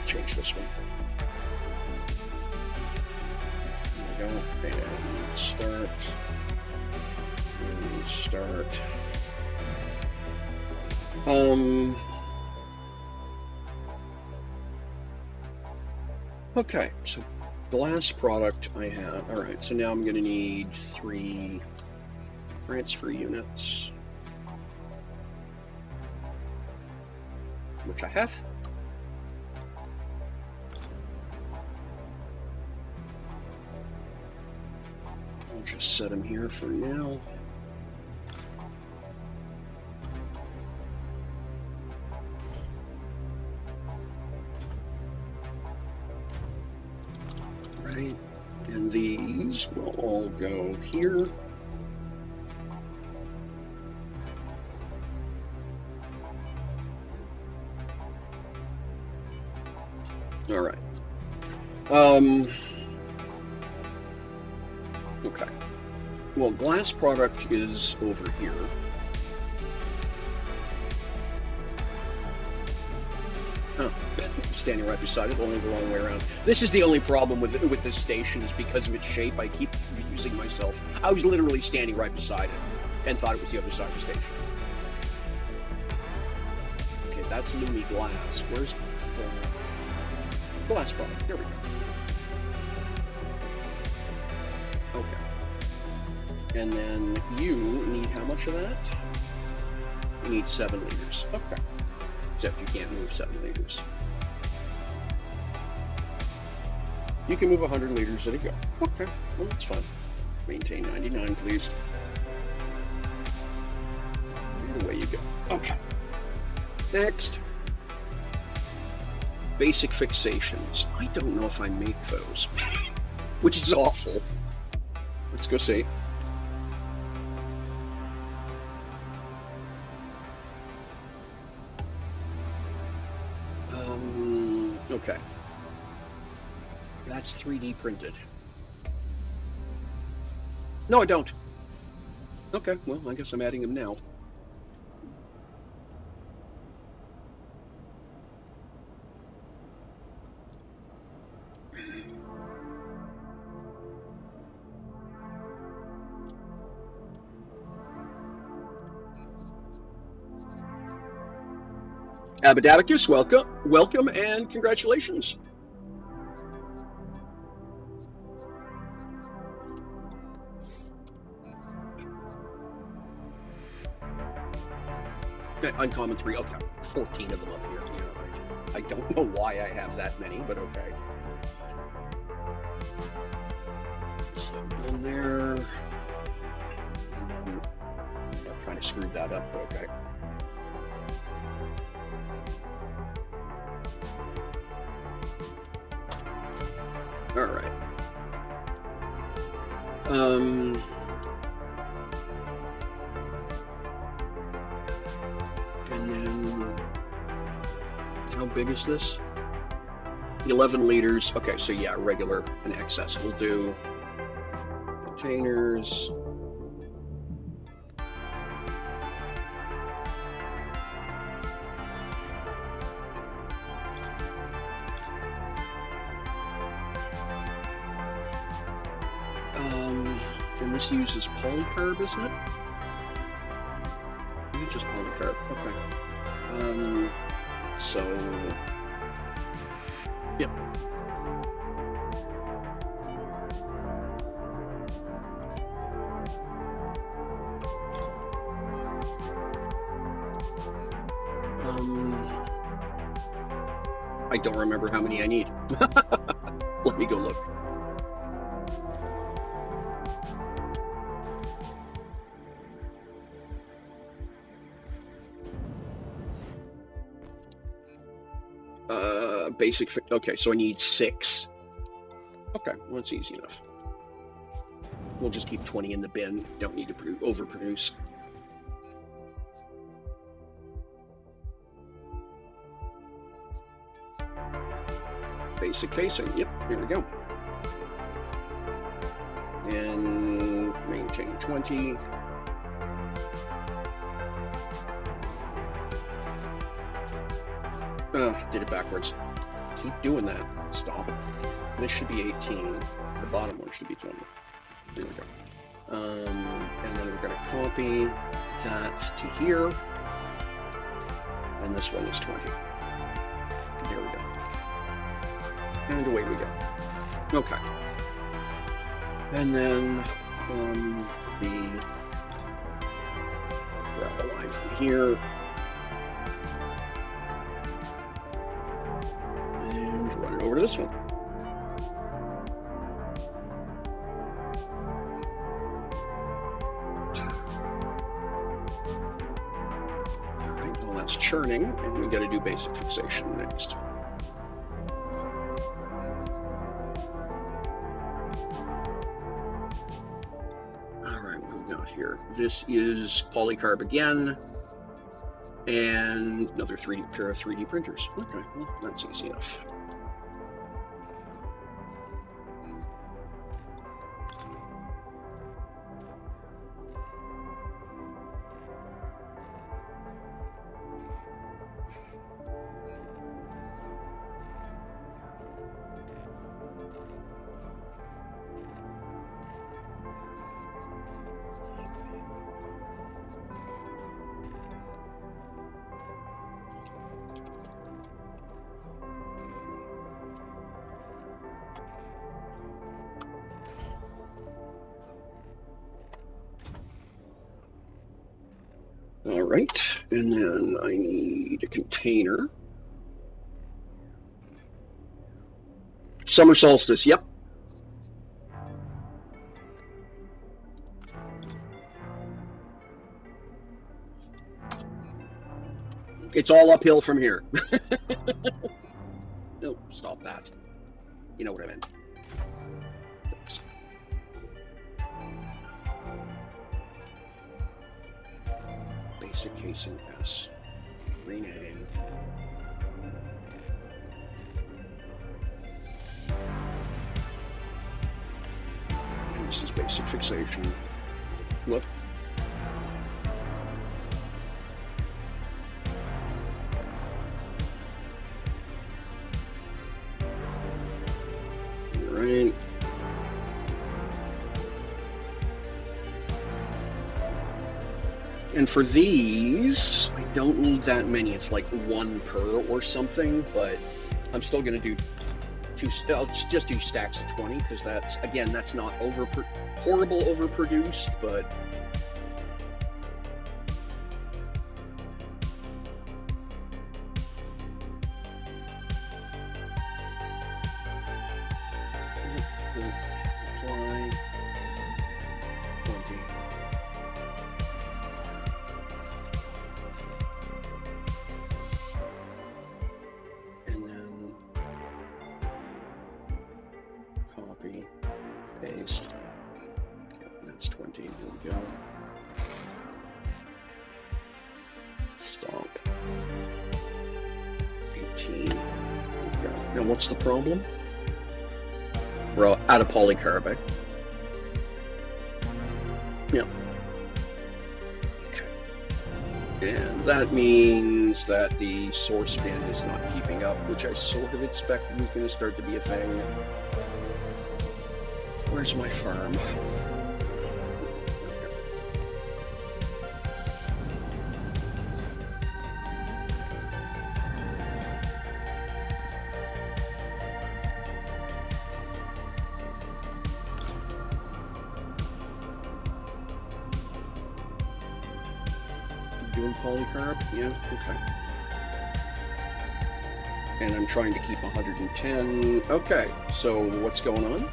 change this one. There we go, and start. And start. Okay, so glass product I have. All right, so now I'm going to need 3 transfer units, which I have. I'll just set them here for now. Right, and these will all go here. All right. Okay. Well, glass product is over here. Huh. Standing right beside it, only the wrong way around. This is the only problem with this station, is because of its shape. I keep confusing myself. I was literally standing right beside it. and thought it was the other side of the station. Okay, that's Lumi Glass. Where's the glass product? There we go. Okay. And then you need how much of that? You need 7 liters. Okay. Except you can't move 7 liters. You can move 100 liters at a go. Okay, well that's fine. Maintain 99, please. And away you go. Okay. Next. Basic fixations. I don't know if I make those, which is awful. Let's go see. Okay. That's 3D printed. No, I don't. Okay, well, I guess I'm adding them now. Abadabacus, welcome, and congratulations. Uncommon 3, okay. 14 of them up here. Yeah, right. I don't know why I have that many, but okay. So in there. I kind of screwed that up, okay. All right. And then, how big is this? 11 liters. Okay, so yeah, regular and excess will do. Containers. And this uses polycarb, isn't it? Just polycarb. Okay. So, yep. I don't remember how many I need. Let me go look. Basic, okay, so I need 6. Okay, well that's easy enough. We'll just keep 20 in the bin. Don't need to overproduce. Basic casing, yep, here we go. And maintain 20. Did it backwards. Keep doing that. Stop. This should be 18. The bottom one should be 20. There we go. And then we're going to copy that to here. And this one is 20. There we go. And away we go. Okay. And then grab a line from here. And run it over to this one. Alright, well that's churning, and we gotta do basic fixation next. Here. This is polycarb again, and another pair of 3D printers. Okay, well, that's easy enough. All right, and then I need a container. Summer solstice, yep. It's all uphill from here. No, stop that. You know what I meant. Thanks. Basic casing S. Rename. And this is basic fixation. Whoop. Right. And for these, I don't need that many. It's like one per or something, but I'm still going to do I'll just do stacks of 20 because that's, again, that's not horrible overproduced, but apply 20. And then copy, paste. That's 20. There we go. Stop. 18. There we go. Now what's the problem? We're out of polycarbonate. Yeah. Okay. And that means that the source bin is not keeping up, which I sort of expect was going to start to be a thing. Where's my farm? Doing polycarb? Yeah, okay. And I'm trying to keep 110. Okay, so what's going on?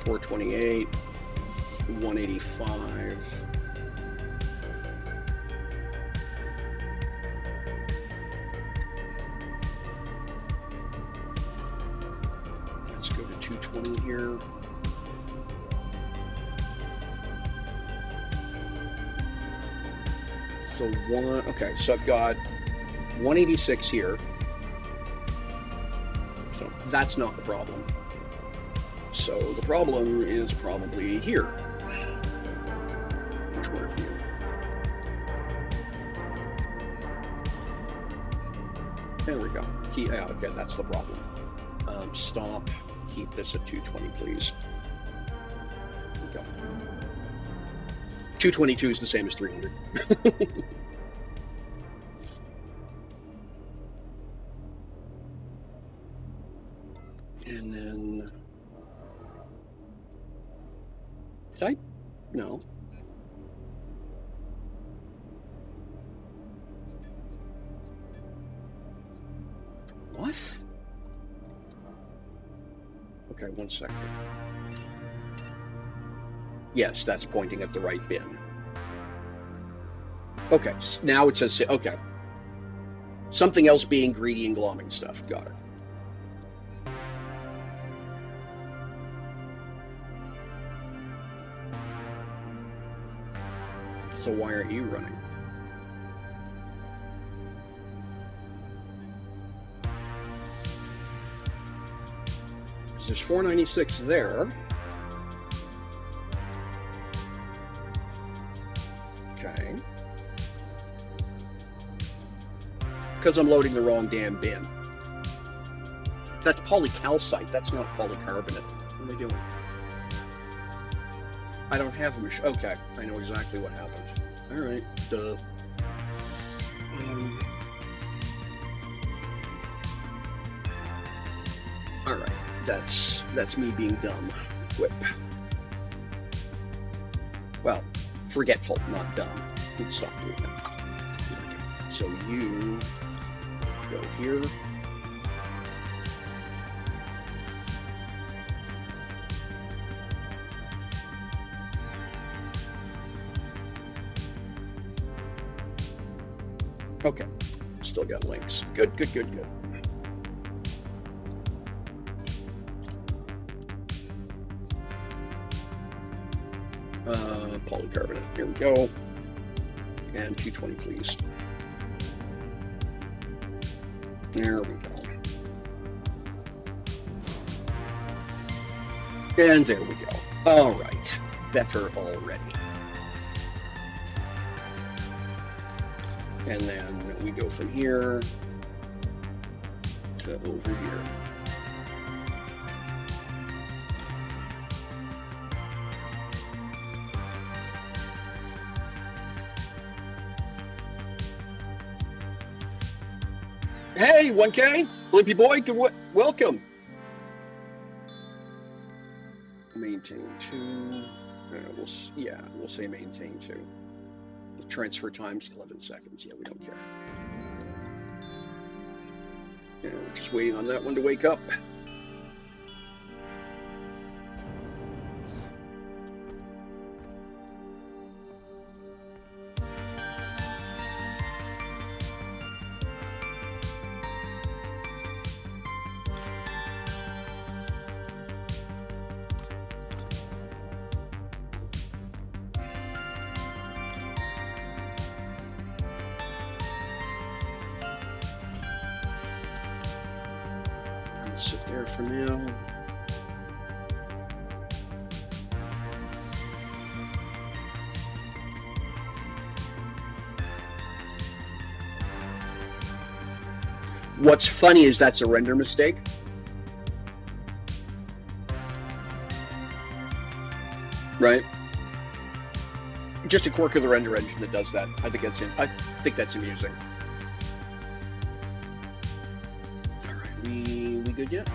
428, 185. Let's go to 220 here. So okay, so I've got 186 here. So that's not the problem. So the problem is probably here. Which one of you? There we go. Yeah, okay, that's the problem. Stop. Keep this at 220, please. There we go. 222 is the same as 300. And then, did I? No. What? Okay, 1 second. Yes, that's pointing at the right bin. Okay, now it says, okay. Something else being greedy and glomming stuff. Got it. So why aren't you running? So there's 496 there. Okay. Because I'm loading the wrong damn bin. That's polycalcite, that's not polycarbonate. What am I doing? I don't have a machine. Okay, I know exactly what happened. Alright, duh. Alright, that's me being dumb. Whip. Well, forgetful, not dumb. Let's stop doing that. So you go here. Okay, still got links. Good, good, good, good. Polycarbonate, here we go. And 220, please. There we go. And there we go. All right, better already. And then we go from here to over here. Hey, 1K, Blimpy Boy, welcome. Maintain 2. We'll say maintain 2. The transfer time's 11 seconds. Yeah, we don't care. Yeah, we're just waiting on that one to wake up. Sit there for now. What's funny is that's a render mistake. Right? Just a quirk of the render engine that does that. I think that's amusing. All right, we good yet?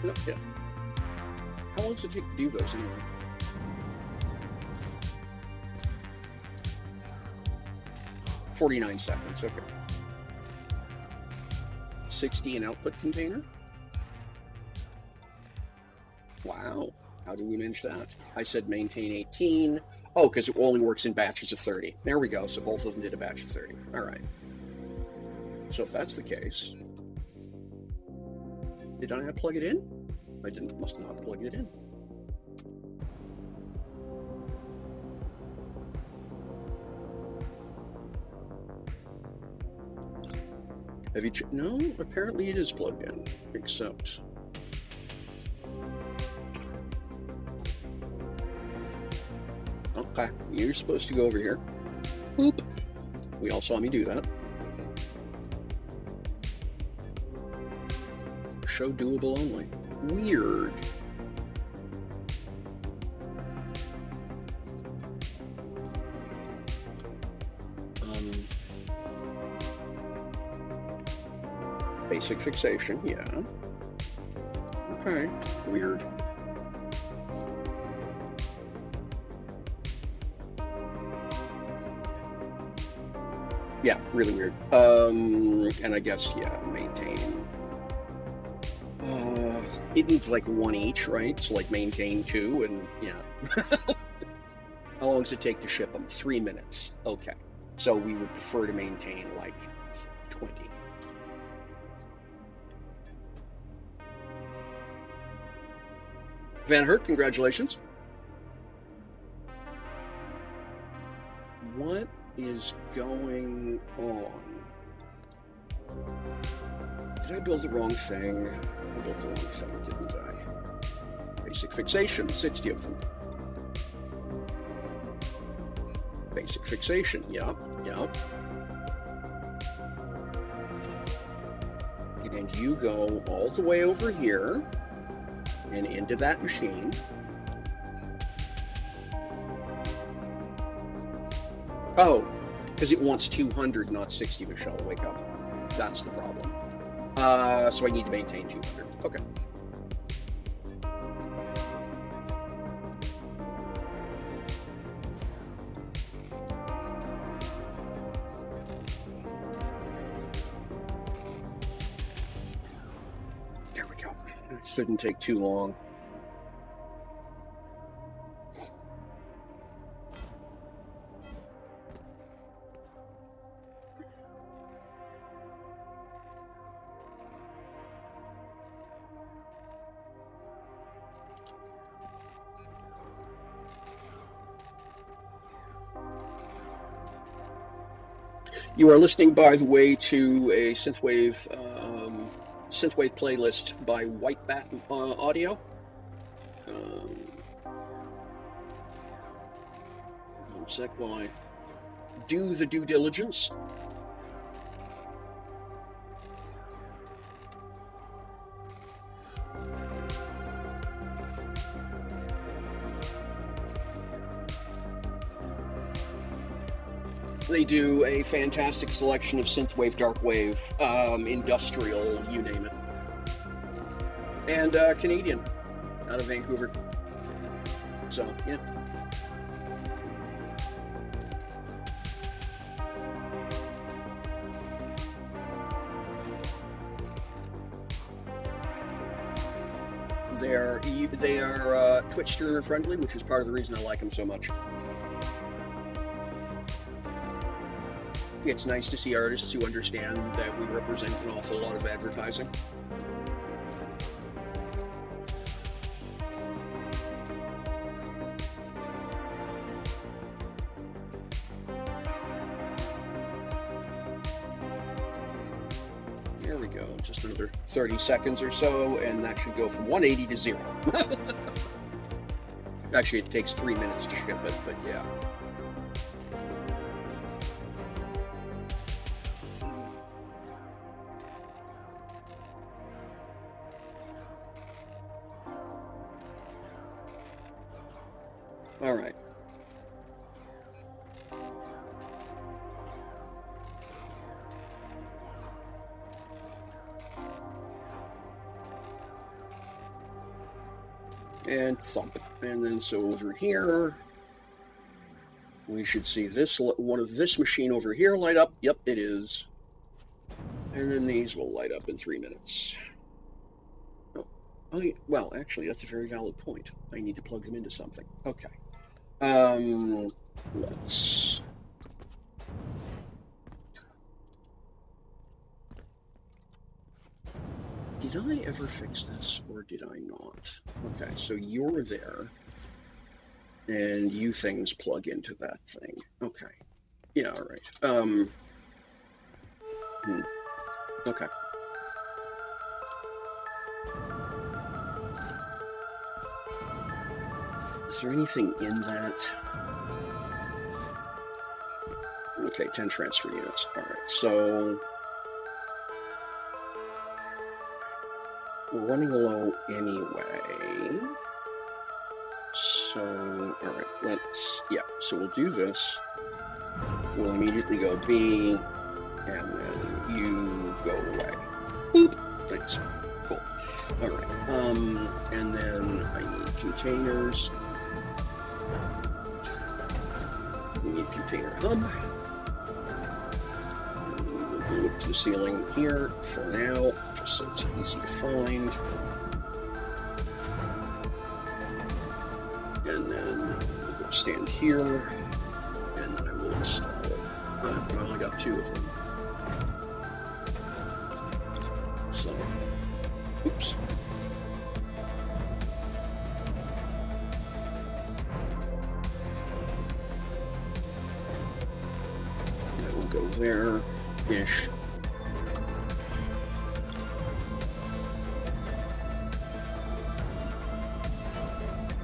Not yet. How long does it take to do those anyway? $49 seconds, okay. 60 an output container. Wow, how did we manage that? I said maintain 18. Oh, because it only works in batches of 30. There we go, so both of them did a batch of 30. All right. So if that's the case, did I not plug it in? I must not have plugged it in. Have you no, apparently it is plugged in, except okay, you're supposed to go over here. Boop. We all saw me do that. Show doable only. Weird. Basic fixation, yeah. Okay, weird. Yeah, really weird. And I guess, yeah, maintain. It needs like one each, right? So like maintain 2 and yeah. How long does it take to ship them? 3 minutes. Okay. So we would prefer to maintain like 20. Van Hurt, congratulations. What is going on? Did I build the wrong thing? I built the wrong thing, didn't I? Basic fixation, 60 of them. Basic fixation, yep, yep. And you go all the way over here and into that machine. Oh, because it wants 200, not 60, Michelle, wake up. That's the problem. So I need to maintain 200. Okay. Shouldn't take too long. You are listening, by the way, to a synthwave playlist by White Bat Audio. One sec while I do the due diligence. They do a fantastic selection of synthwave, darkwave, industrial, you name it. And Canadian, out of Vancouver. So, yeah. They are Twitch streamer friendly, which is part of the reason I like them so much. It's nice to see artists who understand that we represent an awful lot of advertising. There we go, just another 30 seconds or so, and that should go from 180 to 0. Actually, it takes 3 minutes to ship it, but yeah. All right. And thump. And then so over here, we should see this one of this machine over here light up. Yep, it is. And then these will light up in 3 minutes. Oh, well, actually, that's a very valid point. I need to plug them into something. Okay. Let's... Did I ever fix this, or did I not? Okay, so you're there, and you things plug into that thing. Okay. Yeah, all right. Okay. Is there anything in that? Okay, 10 transfer units. All right, so we're running low anyway. So, all right, so we'll do this. We'll immediately go B, and then you go away. Boop. Thanks. Cool. All right. And then I need containers. We need container hub. We'll look to the ceiling here for now, just so it's easy to find. And then we'll go stand here, and I will install. I only got 2 of them. So, oops. That will go there-ish.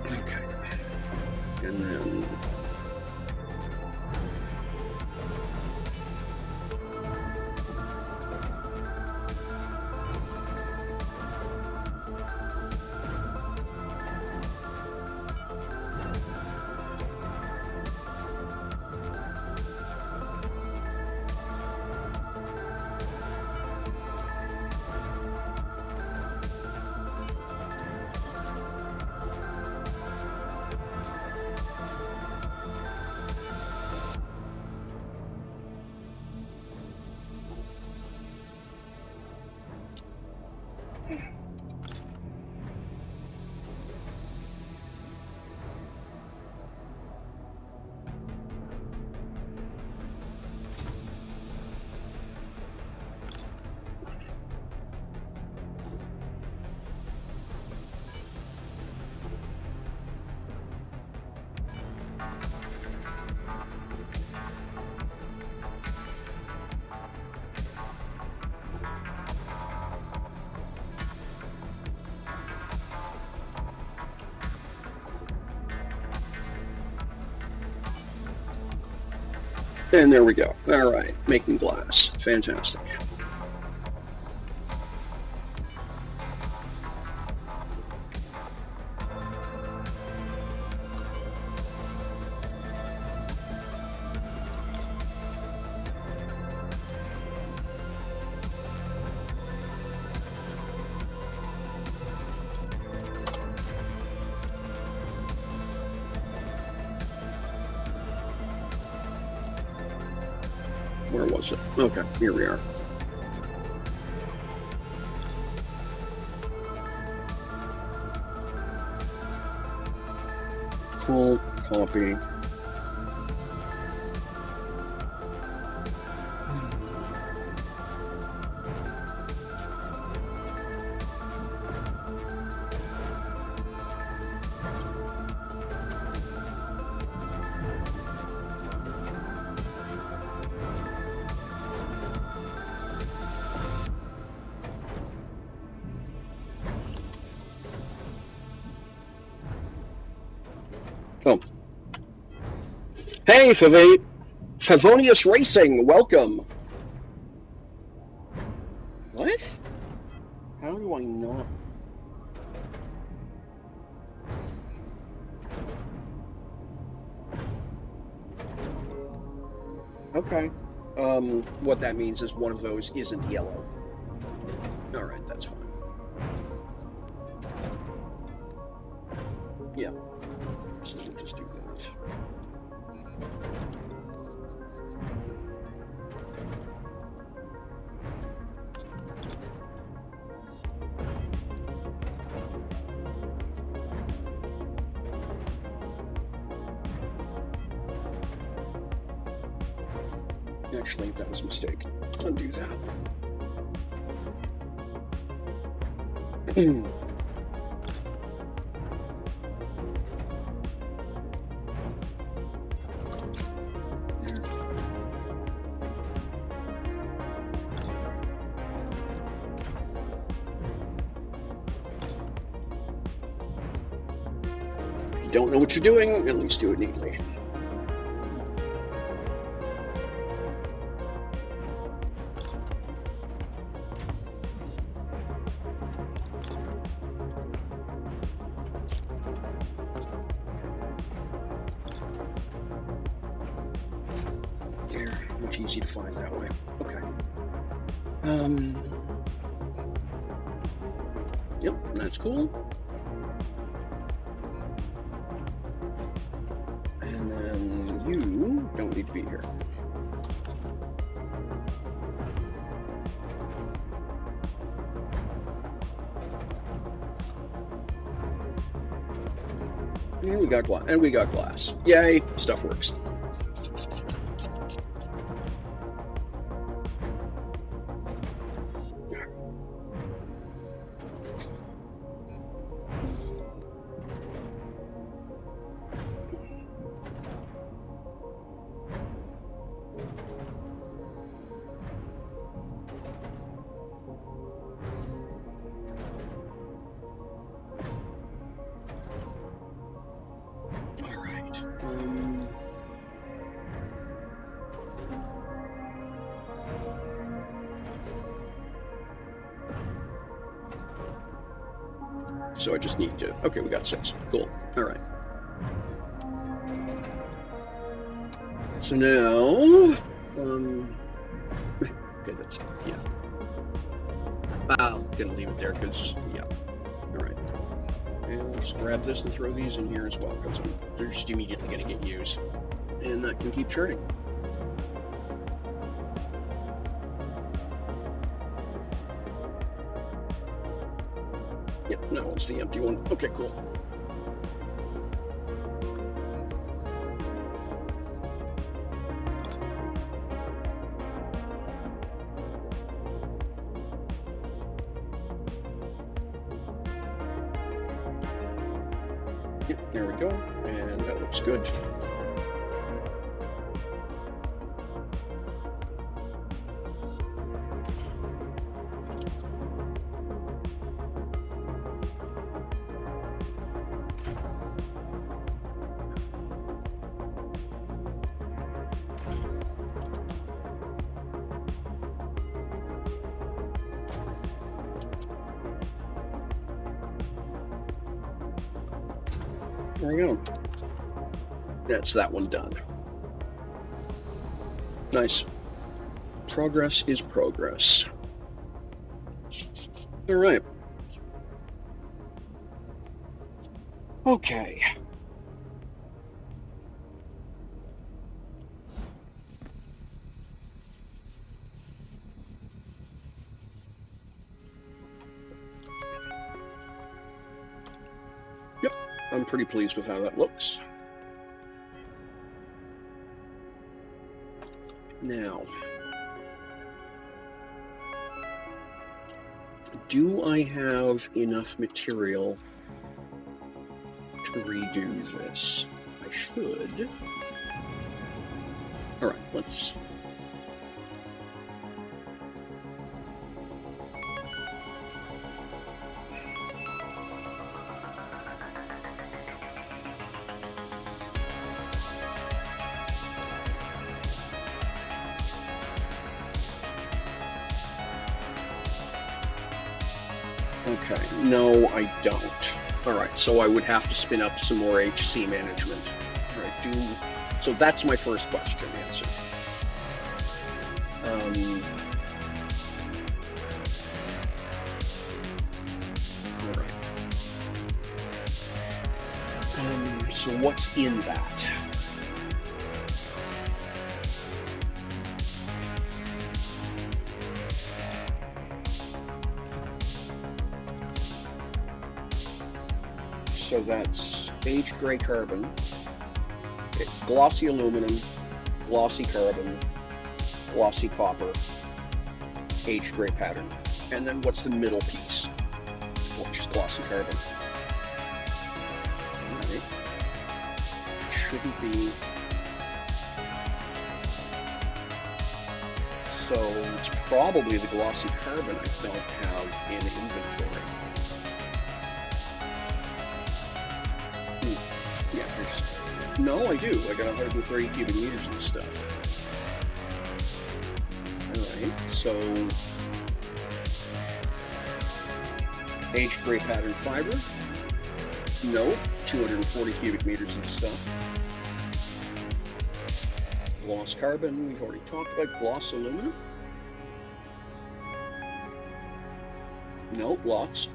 Okay. And then And there we go. All right, making glass. Fantastic. Where was it? Okay, here we are. Cool, copy. Oh, hey, Favonius Racing, welcome. What? How do I not? Okay. What that means is one of those isn't yellow. All right, that's fine. Yeah. So we'll just do that. Actually, that was a mistake. Undo that. If you don't know what you're doing, at least do it neatly. Much easier to find that way. Okay. Yep, that's cool. And then you don't need to be here. And we got glass. And we got glass. Yay, stuff works. So I just need to, okay, we got 6. Cool. All right. So now, okay, that's, yeah. I'm gonna leave it there because, yeah. All right. And we'll just grab this and throw these in here as well because they're just immediately gonna get used. And that can keep churning. Yep, no, it's the empty one. Okay, cool. Yep, there we go. And that looks good. There we go. That's that one done. Nice. Progress is progress. All right. Okay. Yep, I'm pretty pleased with how that looks. Now, do I have enough material to redo this? I should. All right, let's. Okay, no, I don't. All right, so I would have to spin up some more HC management. All right, so that's my first question answered. All right. So what's in that? So that's aged gray carbon, it's glossy aluminum, glossy carbon, glossy copper, aged gray pattern. And then what's the middle piece? Which is glossy carbon. All right. It shouldn't be. So it's probably the glossy carbon I don't have in inventory. Yeah, there's. No, I do. I got 130 cubic meters of stuff. Alright, so. Aged gray pattern fiber. No, 240 cubic meters of stuff. Gloss carbon, we've already talked about. Gloss aluminum. No, lots.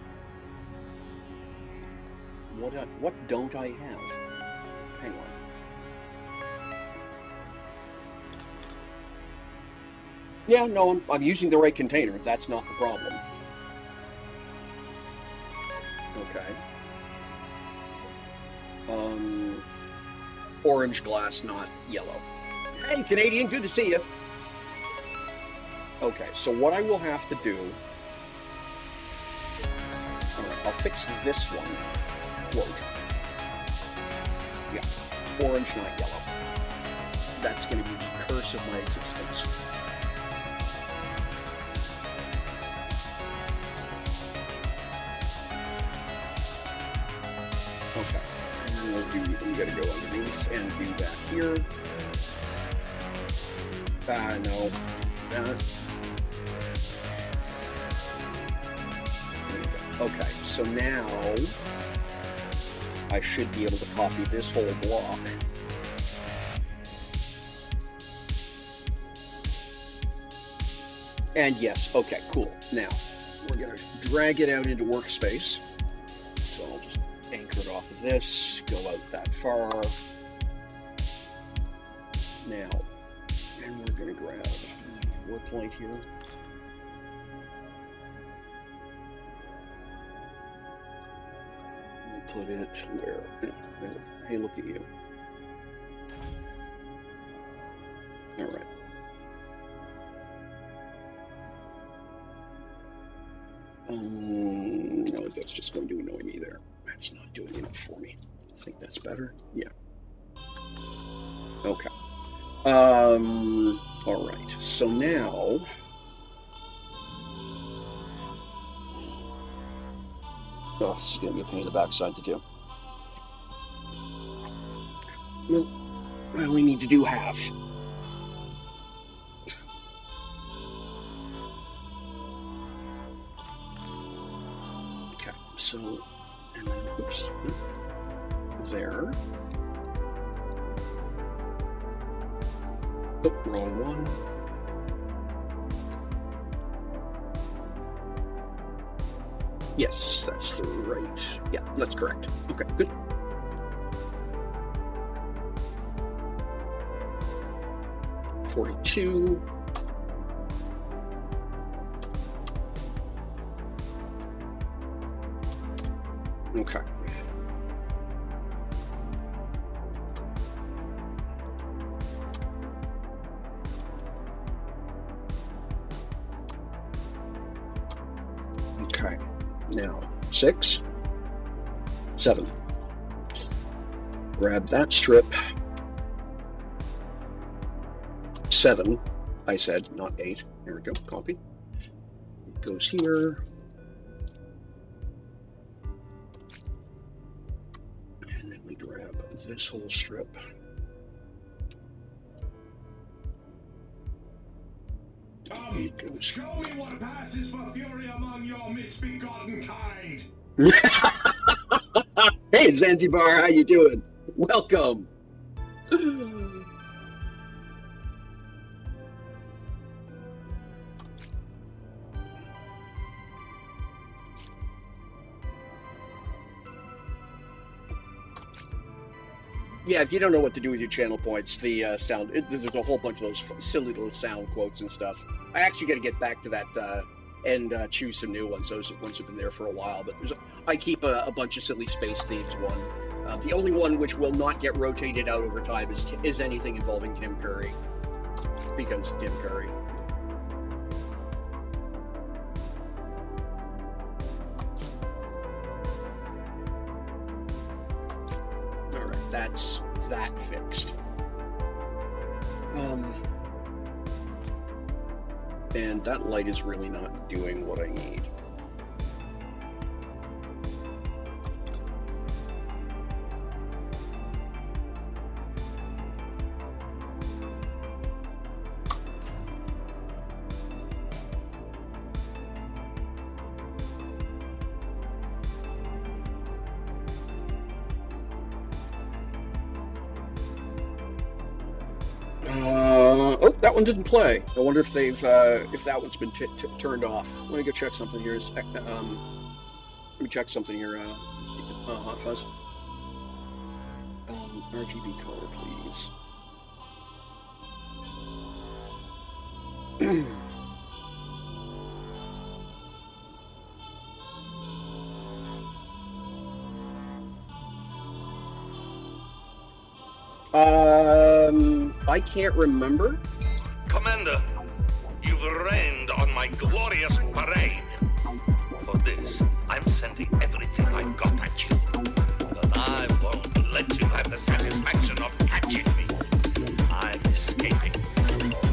What don't I have? Hang on. Yeah, no, I'm using the right container. That's not the problem. Okay. Orange glass, not yellow. Hey, Canadian, good to see you. Okay, so what I will have to do... Alright, I'll fix this one. Quote. Yeah, orange, not yellow. That's going to be the curse of my existence. Okay, and we got to go underneath and do that here. No. Okay, so now I should be able to copy this whole block. And yes, okay, cool. Now, we're going to drag it out into workspace. So I'll just anchor it off of this, go out that far. Now, and we're going to grab the work light here. We'll put it where? Hey, look at you. All right. No, that's just going to annoy me there. That's not doing enough for me. I think that's better. Yeah. Okay. All right. So now, oh, this is going to be a pain in the backside to do. Nope. I only need to do half. Okay. So, and then, oops. there. Oh, wrong one. Yes, that's the right. Yeah, that's correct. Okay, good. $42. Okay. Okay. Now, 6, 7. Grab that strip. 7, I said, not 8. Here we go, copy. It goes here. And then we grab this whole strip. It goes. Show me what passes for fury among your misbegotten kind. Hey, Zanzibar, how you doing? Welcome. Yeah, if you don't know what to do with your channel points, the there's a whole bunch of those silly little sound quotes and stuff. I actually got to get back to that and choose some new ones. Those ones have been there for a while, but I keep a bunch of silly space themes one. The only one which will not get rotated out over time is anything involving Tim Curry, because Tim Curry. All right, that's that fixed. And that light is really not doing what I need. Oh, that one didn't play. I wonder if they've if that one's been turned off. Let me go check something here. Let me check something here. Hot Fuzz. RGB color, please. I can't remember. Commander, you've rained on my glorious parade. For this, I'm sending everything I've got at you. But I won't let you have the satisfaction of catching me. I'm escaping to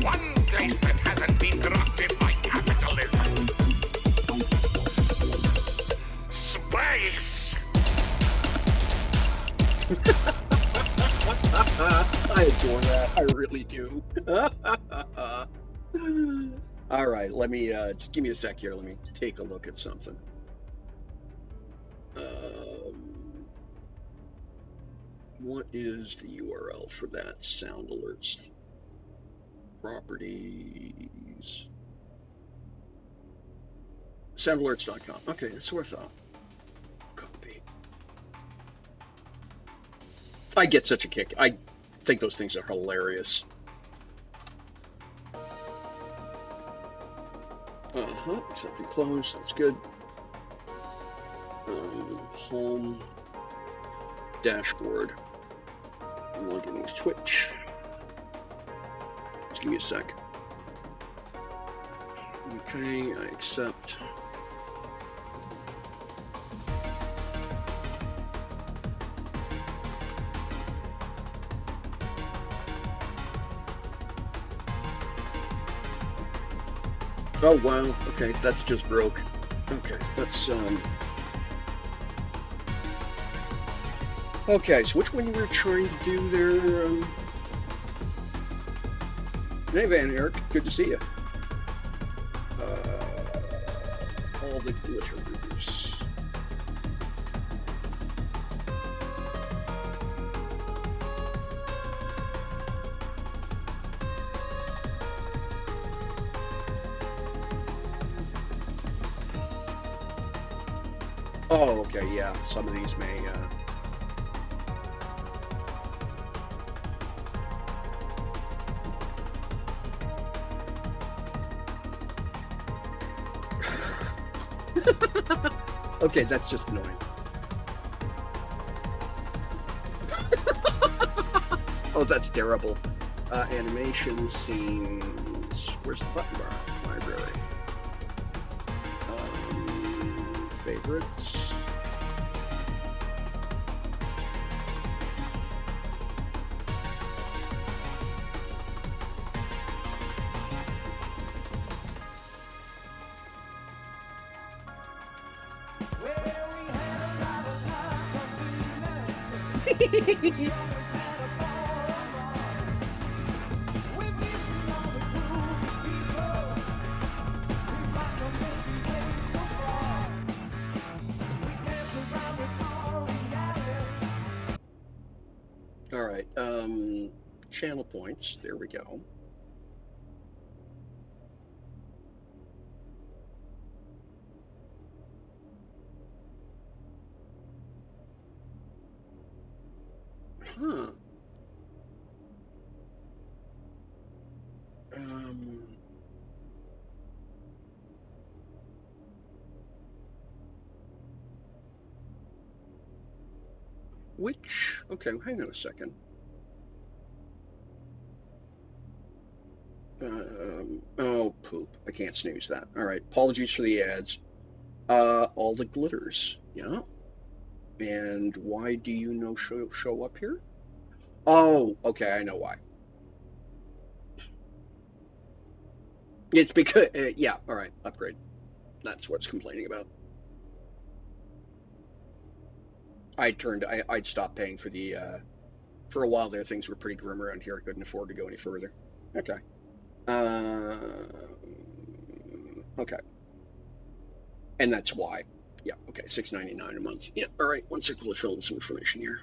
one place that hasn't been corrupted by capitalism. Space! I adore that. I really do. All right, let me just give me a sec here. Let me take a look at something. What is the URL for that sound alerts? Properties. Soundalerts.com. Okay, that's what I thought. Copy. I get such a kick. I think those things are hilarious. Accept and close. That's good. Home dashboard. Log in with Twitch. Just give me a sec. Okay, I accept. Oh wow, okay, that's just broke. Okay, let's okay, so which one you were trying to do there? Hey Van Eric, good to see you. All the glitch reviews. Oh, okay, yeah. Some of these may. Okay, that's just annoying. Oh, that's terrible. Animation scenes. Where's the button bar? Library. Favorites. All right. Channel points. There we go. Huh. Um, which? Okay, hang on a second. Oh, poop. I can't snooze that. All right. Apologies for the ads. All the glitters. Yeah. And why do you no show up here? Oh, okay. I know why. It's because, yeah. All right. Upgrade. That's what's complaining about. I'd stopped paying for the, for a while there, things were pretty grim around here. I couldn't afford to go any further. Okay. Uh, okay. And that's why. Yeah. Okay. 6.99 a month. Yeah. All right. One sec. We'll fill in some information here.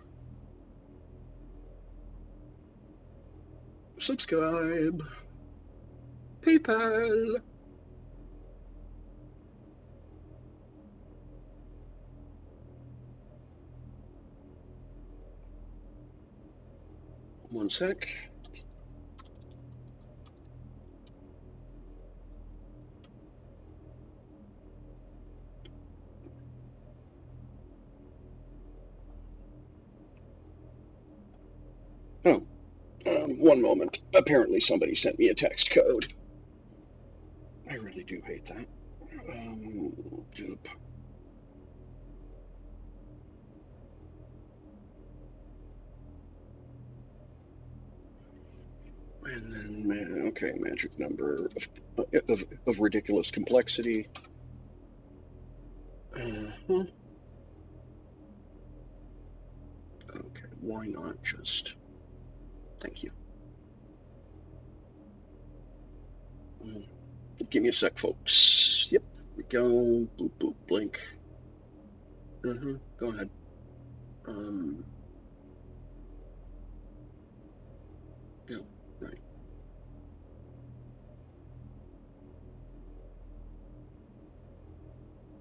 Subscribe. PayPal. One sec. Oh, one moment. Apparently somebody sent me a text code. I really do hate that. Dupe. And then, okay, magic number of ridiculous complexity. Uh-huh. Okay, why not just? Thank you. Mm, Give me a sec, folks. Yep, there we go. Boop, boop, blink. Go ahead. Um, no, right.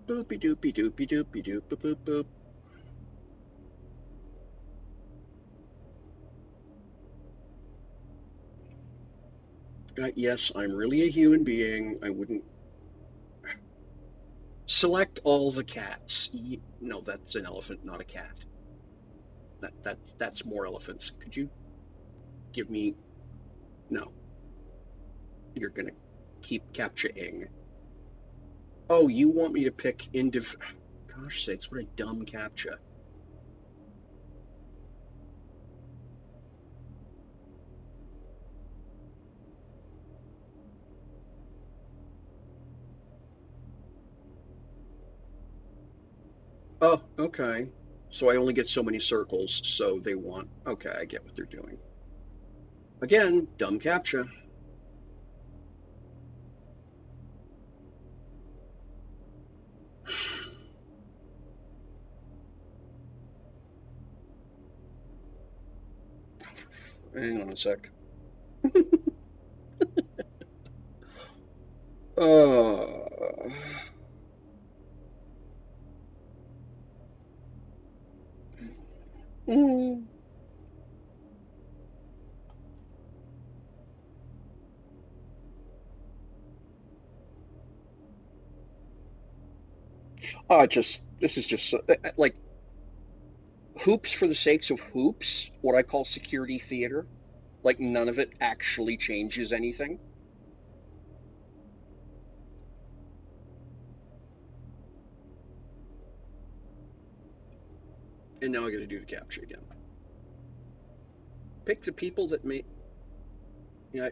Boopy doopy doopy doopy doop boop boop boop. Yes, I'm really a human being. I wouldn't select all the cats. No, that's an elephant, not a cat. That's more elephants. Could you give me? No, you're gonna keep capturing. Oh, you want me to pick Gosh sakes, what a dumb captcha. Oh, okay. So I only get so many circles, so they want. Okay, I get what they're doing. Again, dumb captcha. Hang on a sec. Uh, This is just like hoops for the sakes of hoops, what I call security theater. Like none of it actually changes anything. And now I got to do the capture again. Pick the people that may. Yeah.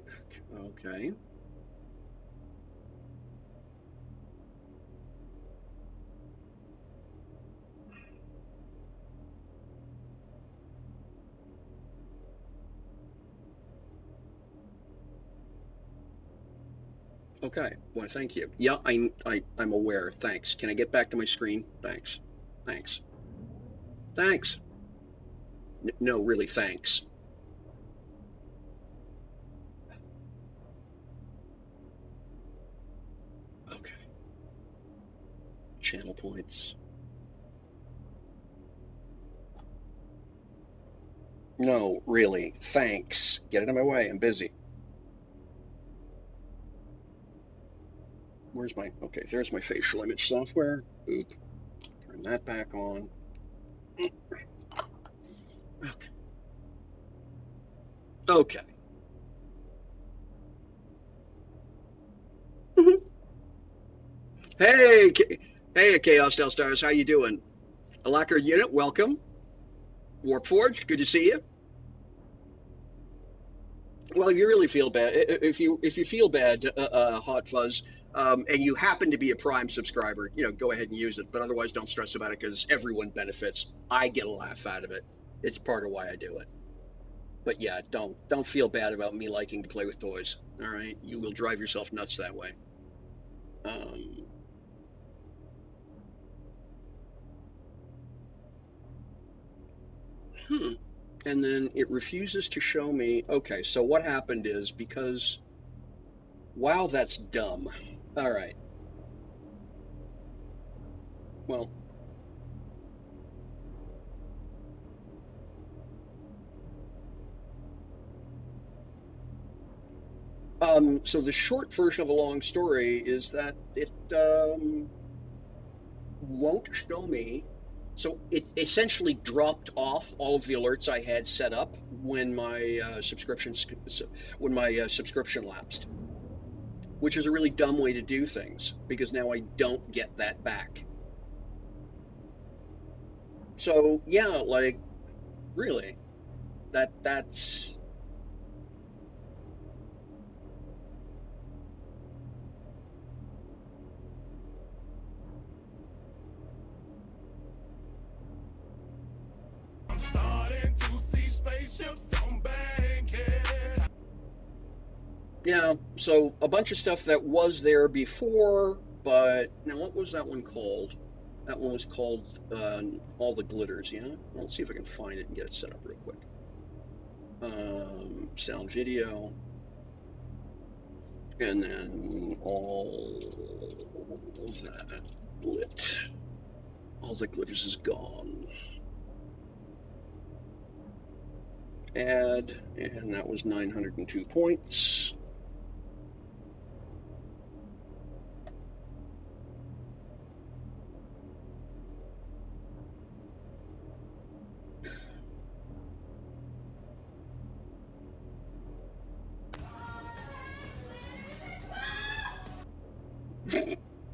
Okay. Okay. Well, thank you. Yeah, I'm aware. Thanks. Can I get back to my screen? Thanks. Thanks. Thanks. No, really, thanks. Okay. Channel points. No, really, thanks. Get it out of my way. I'm busy. Where's my, okay, there's my facial image software. Oop. Turn that back on. Okay. Okay. Hey, hey, Chaos Del Stars, how you doing? Alacker Unit, welcome. Warp Forge, good to see you. Well, if you really feel bad, if you feel bad, Hot Fuzz, and you happen to be a Prime subscriber, go ahead and use it. But otherwise, don't stress about it because everyone benefits. I get a laugh out of it. It's part of why I do it. But yeah, don't feel bad about me liking to play with toys. All right, you will drive yourself nuts that way. Um, hmm. And then it refuses to show me. Okay, so what happened is because wow, that's dumb. All right. Well, so the short version of a long story is that it won't show me. So it essentially dropped off all of the alerts I had set up when my subscription lapsed, which is a really dumb way to do things because now I don't get that back. So yeah, like really, that's yeah. So a bunch of stuff that was there before, but now what was that one called? That one was called All the Glitters. Yeah. Let's see if I can find it and get it set up real quick. Sound video, and then all that lit. All the glitters is gone. Add, and that was 902 points.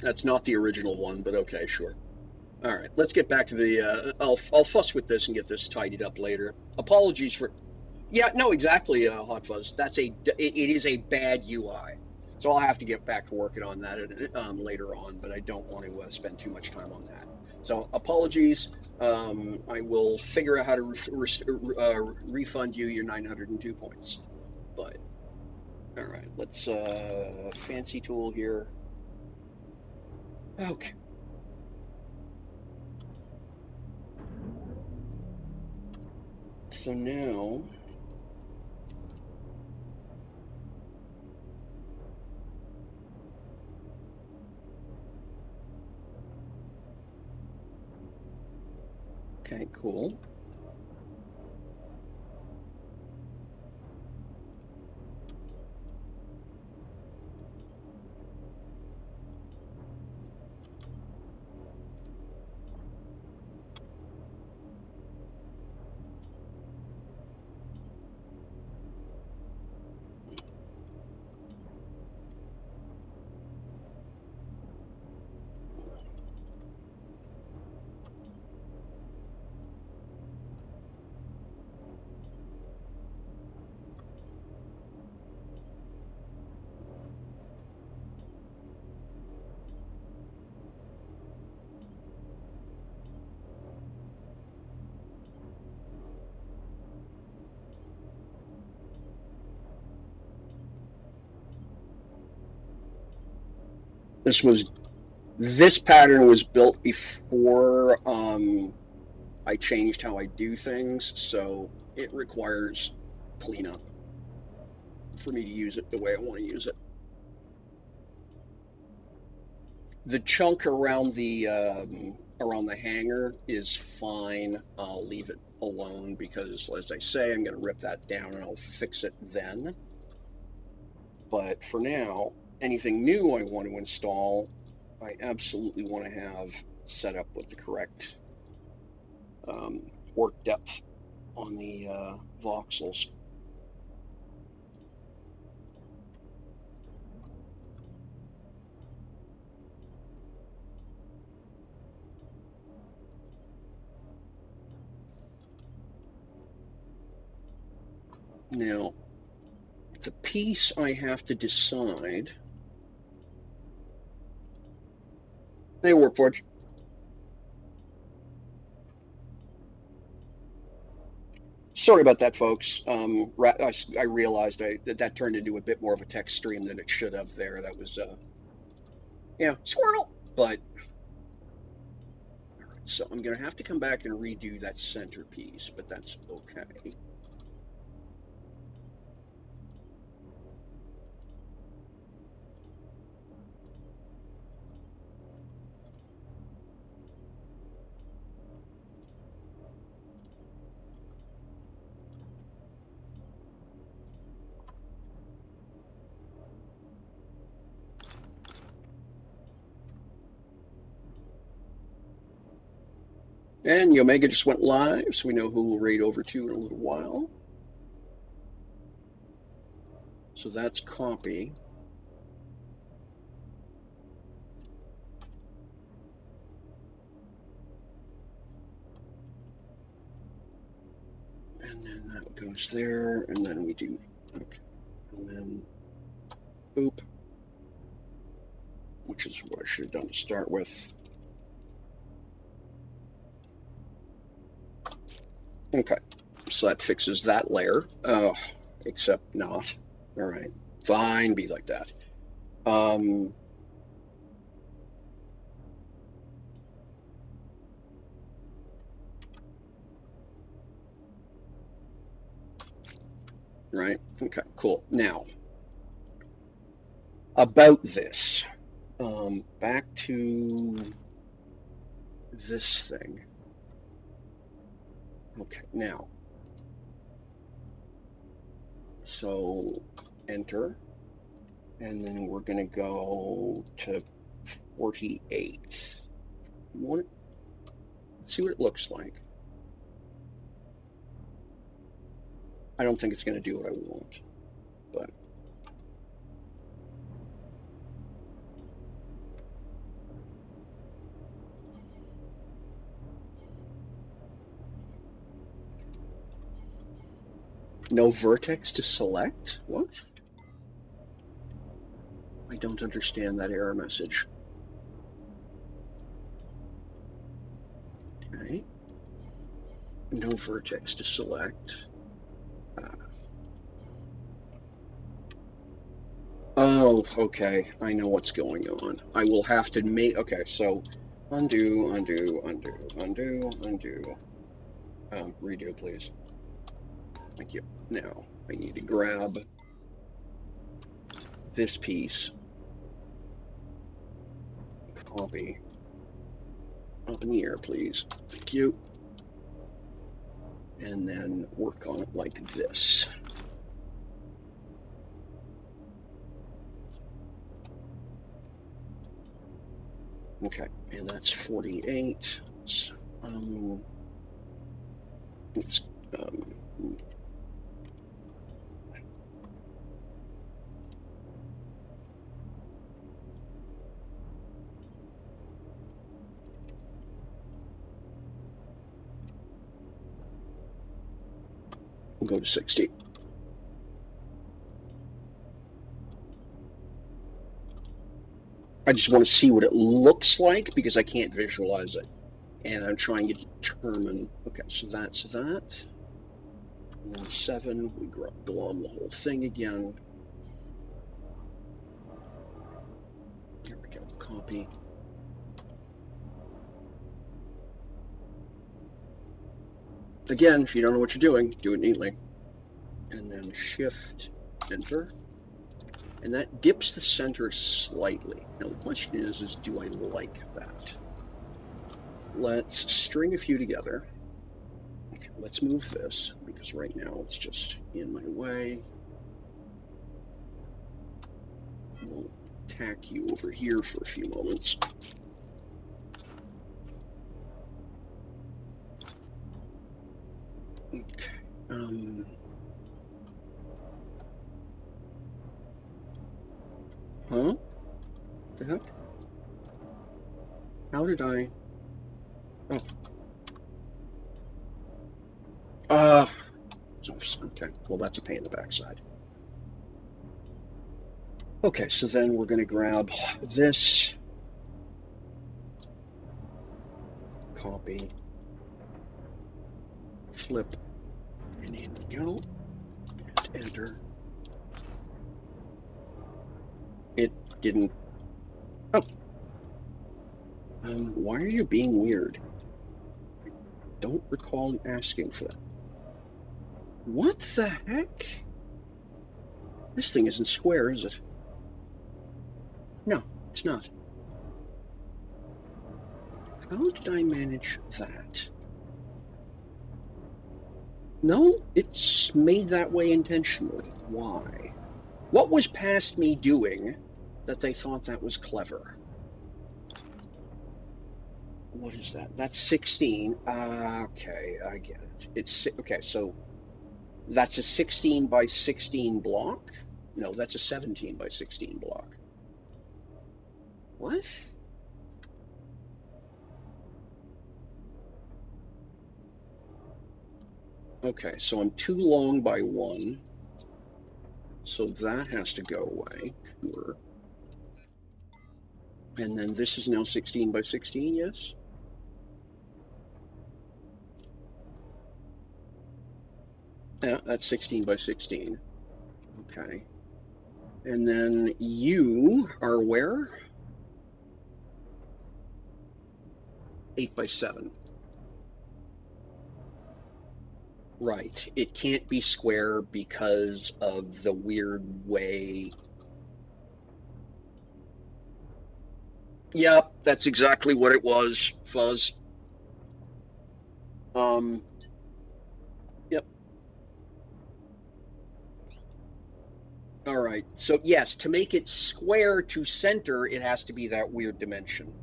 That's not the original one, but okay, sure. All right, let's get back to the. I'll fuss with this and get this tidied up later. Apologies for. Yeah, no, exactly, Hot Fuzz. It is a bad UI, so I'll have to get back to working on that later on. But I don't want to spend too much time on that. So apologies. I will figure out how to refund you your 902 points. But all right, let's fancy tool here. Okay. So now, okay, cool. This pattern was built before I changed how I do things, so it requires cleanup for me to use it the way I want to use it. The chunk around the hanger is fine. I'll leave it alone because, as I say, I'm going to rip that down and I'll fix it then. But for now, anything new I want to install, I absolutely want to have set up with the correct work depth on the voxels. Now, the piece I have to decide. Hey, Warforge. Sorry about that, folks. I realized that turned into a bit more of a text stream than it should have there. That was, yeah, squirrel. But, all right, so I'm going to have to come back and redo that centerpiece, but that's okay. And Yomega just went live, so we know who we'll raid over to in a little while. So that's copy. And then that goes there, and then we do, okay. And then, boop, which is what I should have done to start with. Okay, so that fixes that layer. Oh, except not. All right, fine, be like that. Right, okay, cool. Now, about this, back to this thing. Okay, now, so enter, and then we're going to go to 48. Let's see what it looks like. I don't think it's going to do what I want, but no vertex to select? What? I don't understand that error message. Okay. No vertex to select. Oh, okay. I know what's going on. I will have to make, okay, so undo, undo, undo, undo, undo. Redo, please. Thank you. Now, I need to grab this piece, copy, up in the air, please. Thank you. And then work on it like this. Okay, and that's 48. So, let's, we'll go to 60. I just want to see what it looks like because I can't visualize it. And I'm trying to determine, okay, so that's that. And then 7, we glom the whole thing again. There we go, copy. Again, if you don't know what you're doing, do it neatly. And then shift, enter. And that dips the center slightly. Now the question is do I like that? Let's string a few together. Okay, let's move this, because right now it's just in my way. We'll tack you over here for a few moments. Okay. Huh? The heck? How did I? Oh. Okay. Well, that's a pain in the backside. Okay, so then we're going to grab this, copy, flip, and here we go, and enter. It didn't. Oh. Why are you being weird? I don't recall asking for that. What the heck? This thing isn't square, is it? No, it's not. How did I manage that? No, it's made that way intentionally. Why? What was past me doing that they thought that was clever? What is that? That's 16. Okay, I get it. It's okay, so that's a 16 by 16 block? No, that's a 17 by 16 block. What? Okay, so I'm too long by 1. So that has to go away. Sure. And then this is now 16 by 16, yes? Yeah, that's 16 by 16. Okay. And then you are where? 8 by 7. Right. It can't be square because of the weird way. Yep, that's exactly what it was, Fuzz. Yep. All right. So yes, to make it square to center, it has to be that weird dimension.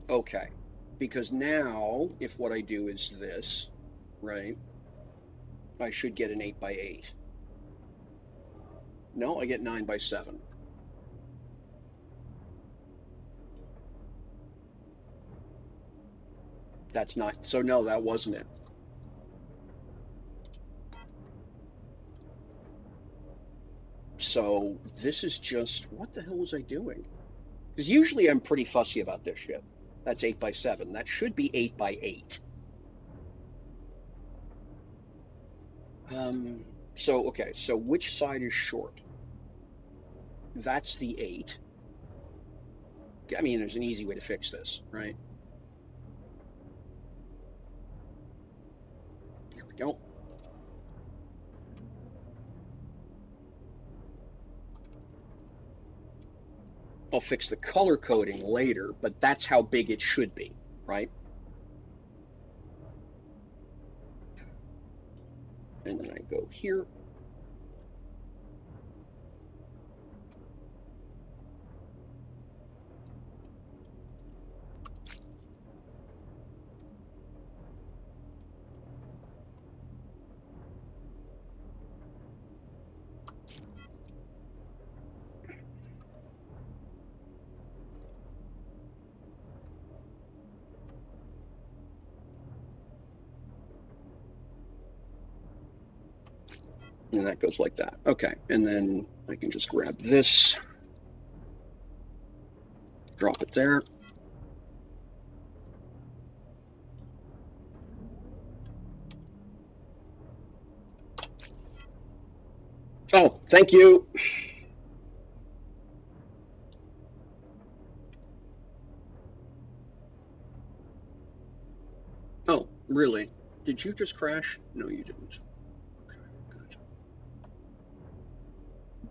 Okay. Because now, if what I do is this, right, I should get an 8 by 8. No, I get 9 by 7. That's not, so no, that wasn't it. So this is just, what the hell was I doing? Because usually I'm pretty fussy about this shit. That's 8 by 7. That should be 8 by 8. So, okay, so which side is short? That's the 8. I mean, there's an easy way to fix this, right? Here we go. I'll fix the color coding later, but that's how big it should be, right? And then I go here. And that goes like that. Okay, and then I can just grab this, drop it there. Oh, thank you. Really? Did you just crash? No, you didn't. Okay, good.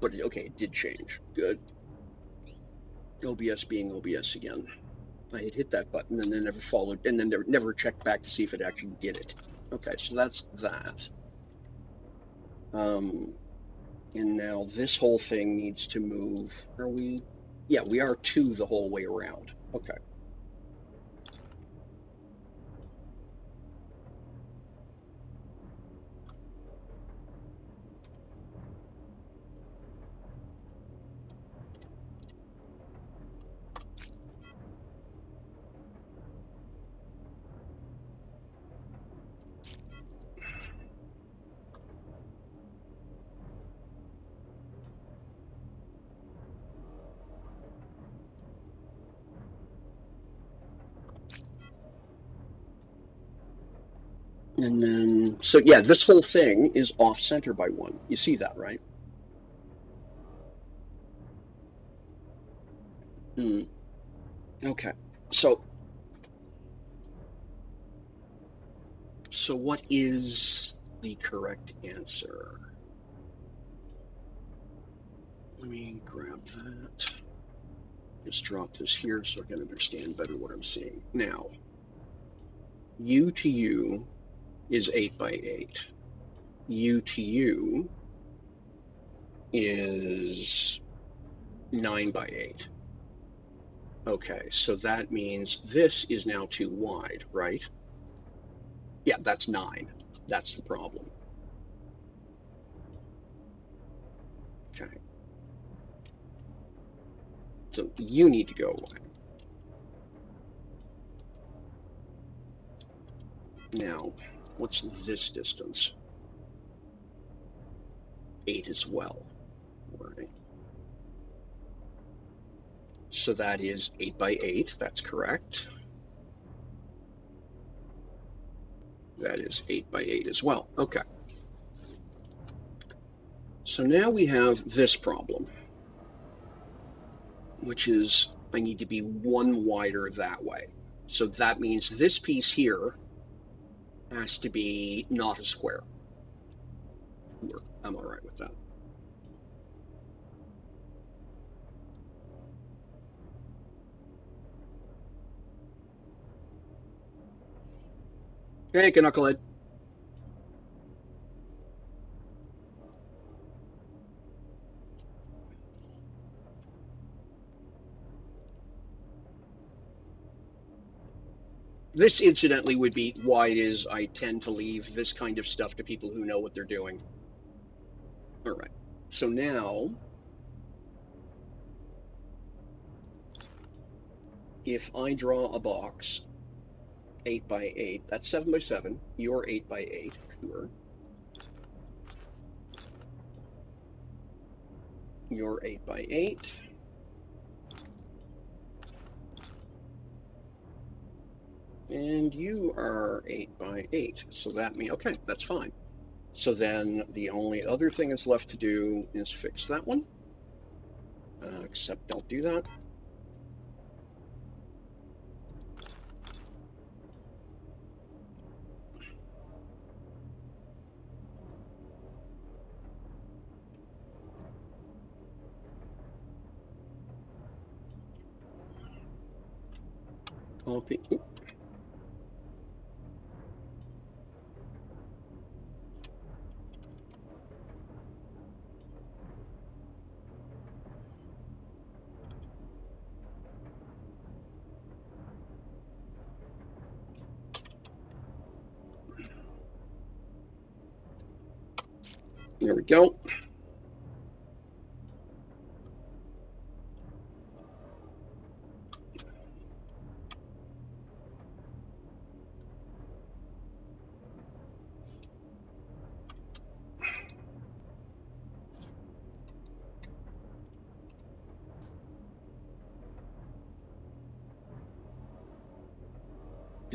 But okay, it did change. Good. OBS being OBS again. I had hit that button and then never followed, and then never checked back to see if it actually did it. Okay, so that's that. And now this whole thing needs to move. Are we? Yeah, we are 2 the whole way around. Okay. And then, so yeah, this whole thing is off center by 1. You see that, right? Mm. Okay. So what is the correct answer? Let me grab that. Just drop this here so I can understand better what I'm seeing. Now, U to U is 8 by 8. U to U is 9 by 8. Okay, so that means this is now too wide, right? Yeah, that's 9. That's the problem. Okay. So you need to go away. Now, what's this distance? 8 as well. All right. So that is 8 by 8. That's correct. That is 8 by 8 as well. Okay. So now we have this problem, which is I need to be 1 wider that way. So that means this piece here has to be not a square. I'm all right with that. Hey, Knucklehead. This, incidentally, would be why it is I tend to leave this kind of stuff to people who know what they're doing. All right. So now, if I draw a box 8 by 8, that's 7 by 7. You're 8 by 8, sure. You're 8 by 8. And you are 8 by 8. So that means, okay, that's fine. So then the only other thing that's left to do is fix that one. Except don't do that. Copy. There we go.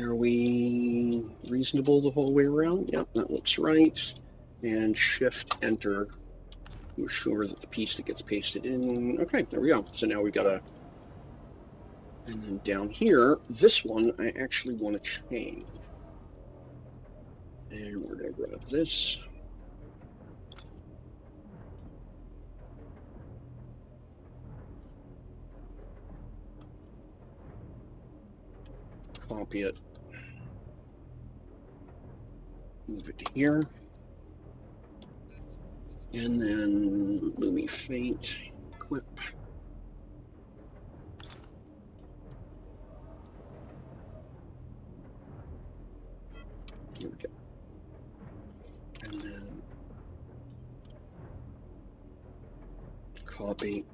Are we reasonable the whole way around? Yep, that looks right. And Shift Enter to assure that the piece that gets pasted in. Okay, there we go. So now we've got a. And then down here, this one I actually want to change. And we're going to grab this. Copy it. Move it to here. And then Lumi Faint, equip. Here we go. And then copy.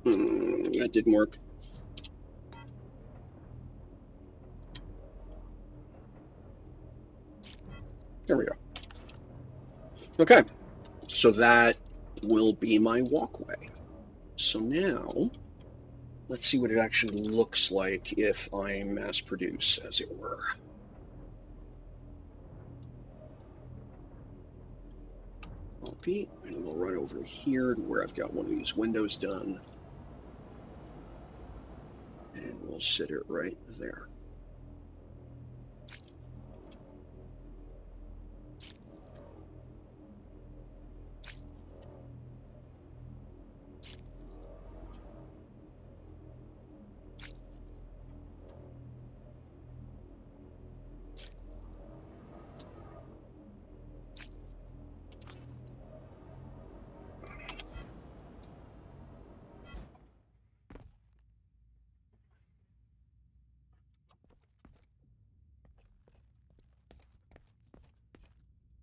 That didn't work. There we go. Okay, so that will be my walkway. So now, let's see what it actually looks like if I mass produce, as it were. Copy, and we'll run over here to where I've got one of these windows done. And we'll sit it right there.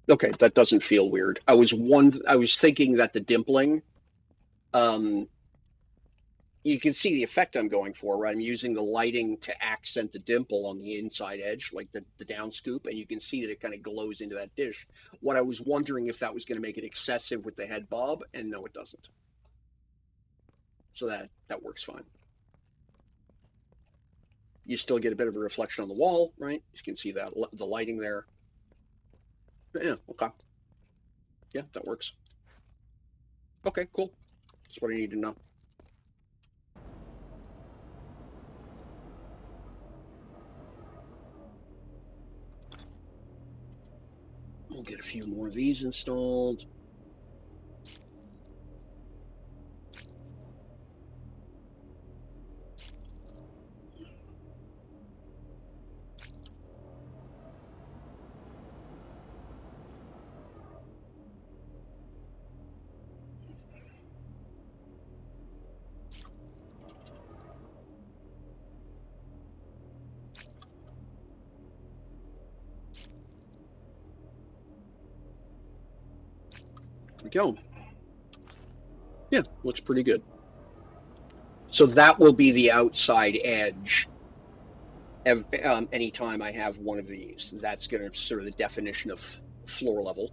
Okay, that doesn't feel weird. I was thinking that the dimpling, you can see the effect I'm going for, right? I'm using the lighting to accent the dimple on the inside edge, like the down scoop, and you can see that it kind of glows into that dish. What I was wondering if that was going to make it excessive with the head bob, and no, it doesn't. So that works fine. You still get a bit of a reflection on the wall, right? You can see that the lighting there. Yeah, okay. Yeah, that works. Okay, cool. That's what I need to know. We'll get a few more of these installed. We go. Yeah, looks pretty good. So that will be the outside edge. Anytime I have one of these, that's going to sort of the definition of floor level.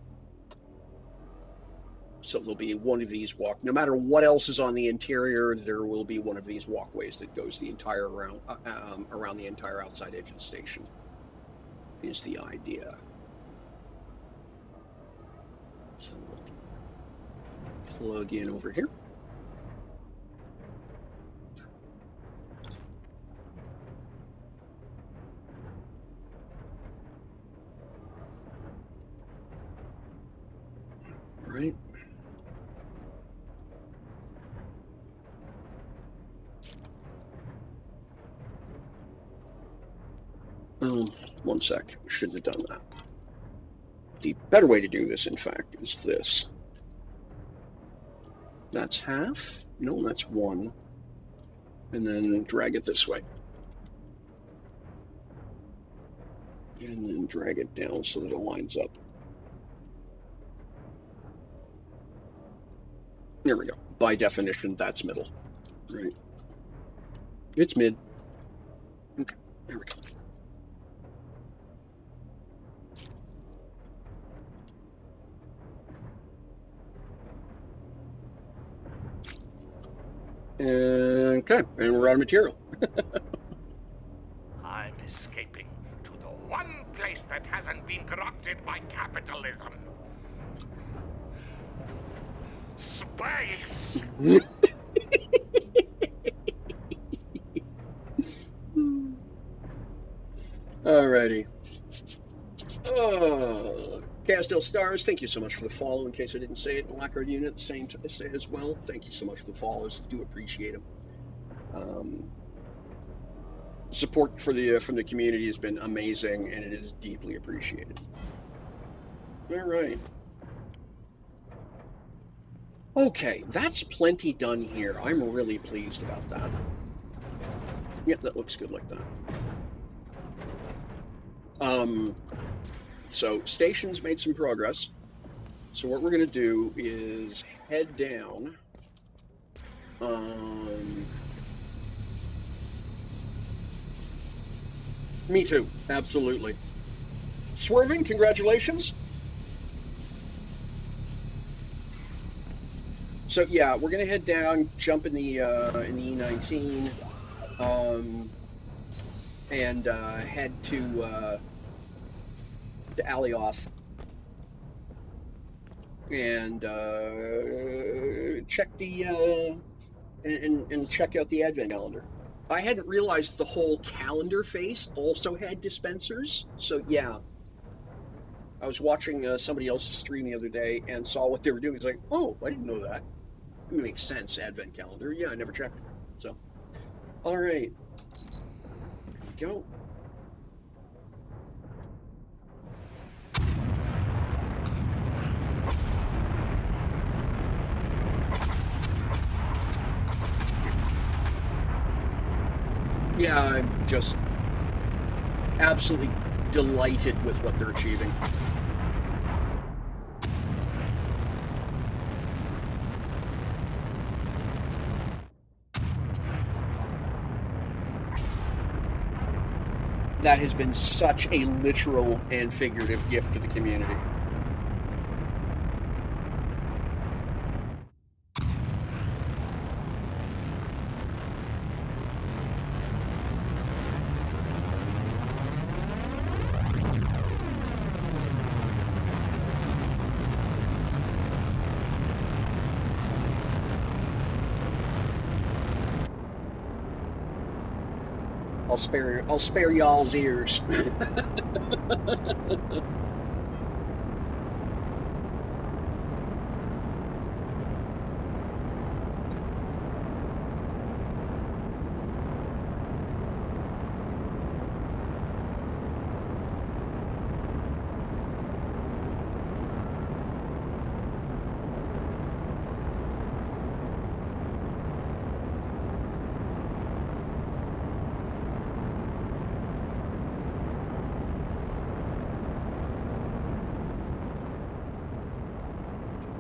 So there'll be one of these no matter what else is on the interior, there will be one of these walkways that goes the entire around the entire outside edge of the station. Is the idea. So we'll plug in over here. Right. One sec. Shouldn't have done that. The better way to do this, in fact, is this. That's half. No, that's one. And then drag it this way. And then drag it down so that it lines up. There we go. By definition, that's middle. Right. It's mid. Okay, there we go. Okay, and we're out of material. I'm escaping to the one place that hasn't been corrupted by capitalism. Space! Alrighty. Casdale Stars, thank you so much for the follow. In case I didn't say it, Blackguard Unit, same to say as well. Thank you so much for the follows. Do appreciate them. Support for the from the community has been amazing, and it is deeply appreciated. All right. Okay, that's plenty done here. I'm really pleased about that. Yep, that looks good like that. So station's made some progress. So what we're gonna do is head down. Me too, absolutely. Swerving, congratulations. So yeah, we're gonna head down, jump in the E19, and head to Alioth, and check the and check out the advent calendar. I hadn't realized the whole calendar face also had dispensers. So yeah, I was watching somebody else's stream the other day and saw what they were doing. It's like, oh, I didn't know that. It makes sense, advent calendar. Yeah, I never checked. So, all right, here we go. Yeah, I'm just absolutely delighted with what they're achieving. That has been such a literal and figurative gift to the community. I'll spare y'all's ears.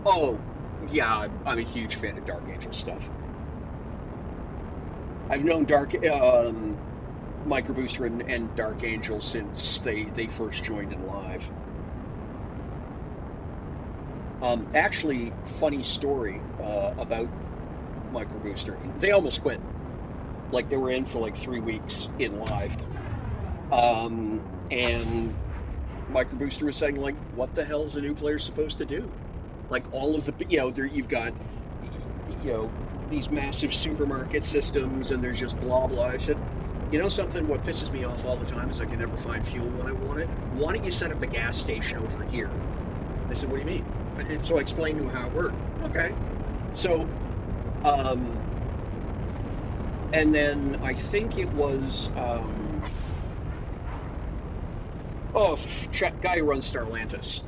Oh, yeah, I'm a huge fan of Dark Angel stuff. I've known Micro Booster and Dark Angel since they first joined in live. Actually, funny story about Micro Booster. They almost quit. Like they were in for like 3 weeks in live, and Micro Booster was saying like, "What the hell is a new player supposed to do?" Like all of the, there you've got, these massive supermarket systems, and there's just blah blah. I said, something. What pisses me off all the time is I can never find fuel when I want it. Why don't you set up a gas station over here? They said, what do you mean? And so I explained to him how it worked. Okay, so, and then I think it was, guy who runs Starlantis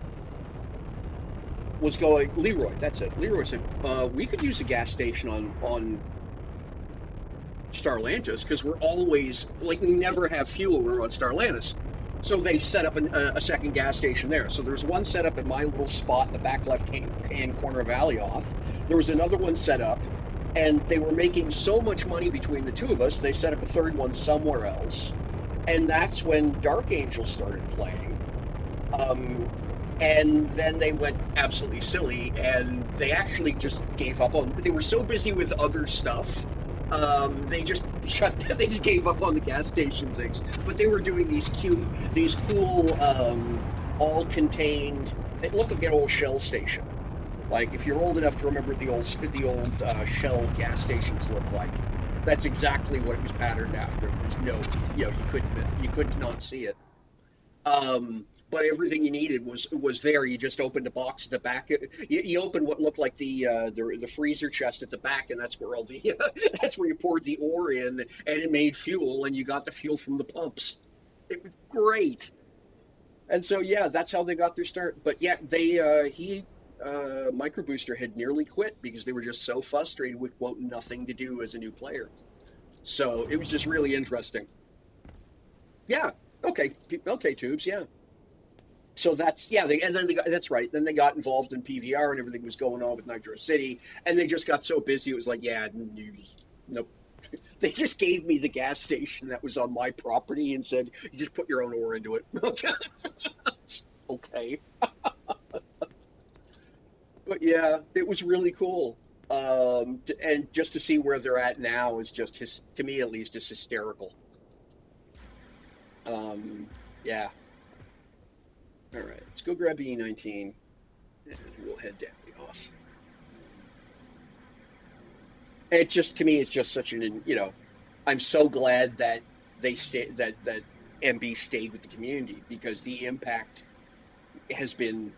was going, Leroy, that's it. Leroy said, we could use a gas station on Starlantis because we're always, like, we never have fuel when we're on Starlantis. So they set up a second gas station there. So there's one set up at my little spot in the back left-hand corner of Alioth. There was another one set up, and they were making so much money between the two of us, they set up a third one somewhere else. And that's when Dark Angel started playing. And then they went absolutely silly, and they actually just gave up on. They were so busy with other stuff, they just They just gave up on the gas station things. But they were doing these cool, all-contained. It looked like an old Shell station. Like if you're old enough to remember the old Shell gas stations look like, that's exactly what it was patterned after. There's no, you could not see it. But everything you needed was there. You just opened a box at the back. You opened what looked like the freezer chest at the back, and that's where all the that's where you poured the ore in, and it made fuel, and you got the fuel from the pumps. It was great. And so yeah, that's how they got their start. But yeah, they he Micro Booster had nearly quit because they were just so frustrated with quote nothing to do as a new player. So it was just really interesting. Yeah. Okay. Okay. Tubes. Yeah. So that's yeah, and then that's right. Then they got involved in PVR and everything was going on with Nitro City, and they just got so busy. It was like, yeah, nope. They just gave me the gas station that was on my property and said, you just put your own ore into it. Okay. But yeah, it was really cool. And just to see where they're at now is just his, to me at least, is hysterical. Yeah. All right, let's go grab the E19 and we'll head down the off. It just to me, it's just such an I'm so glad that they stay that MB stayed with the community because the impact has been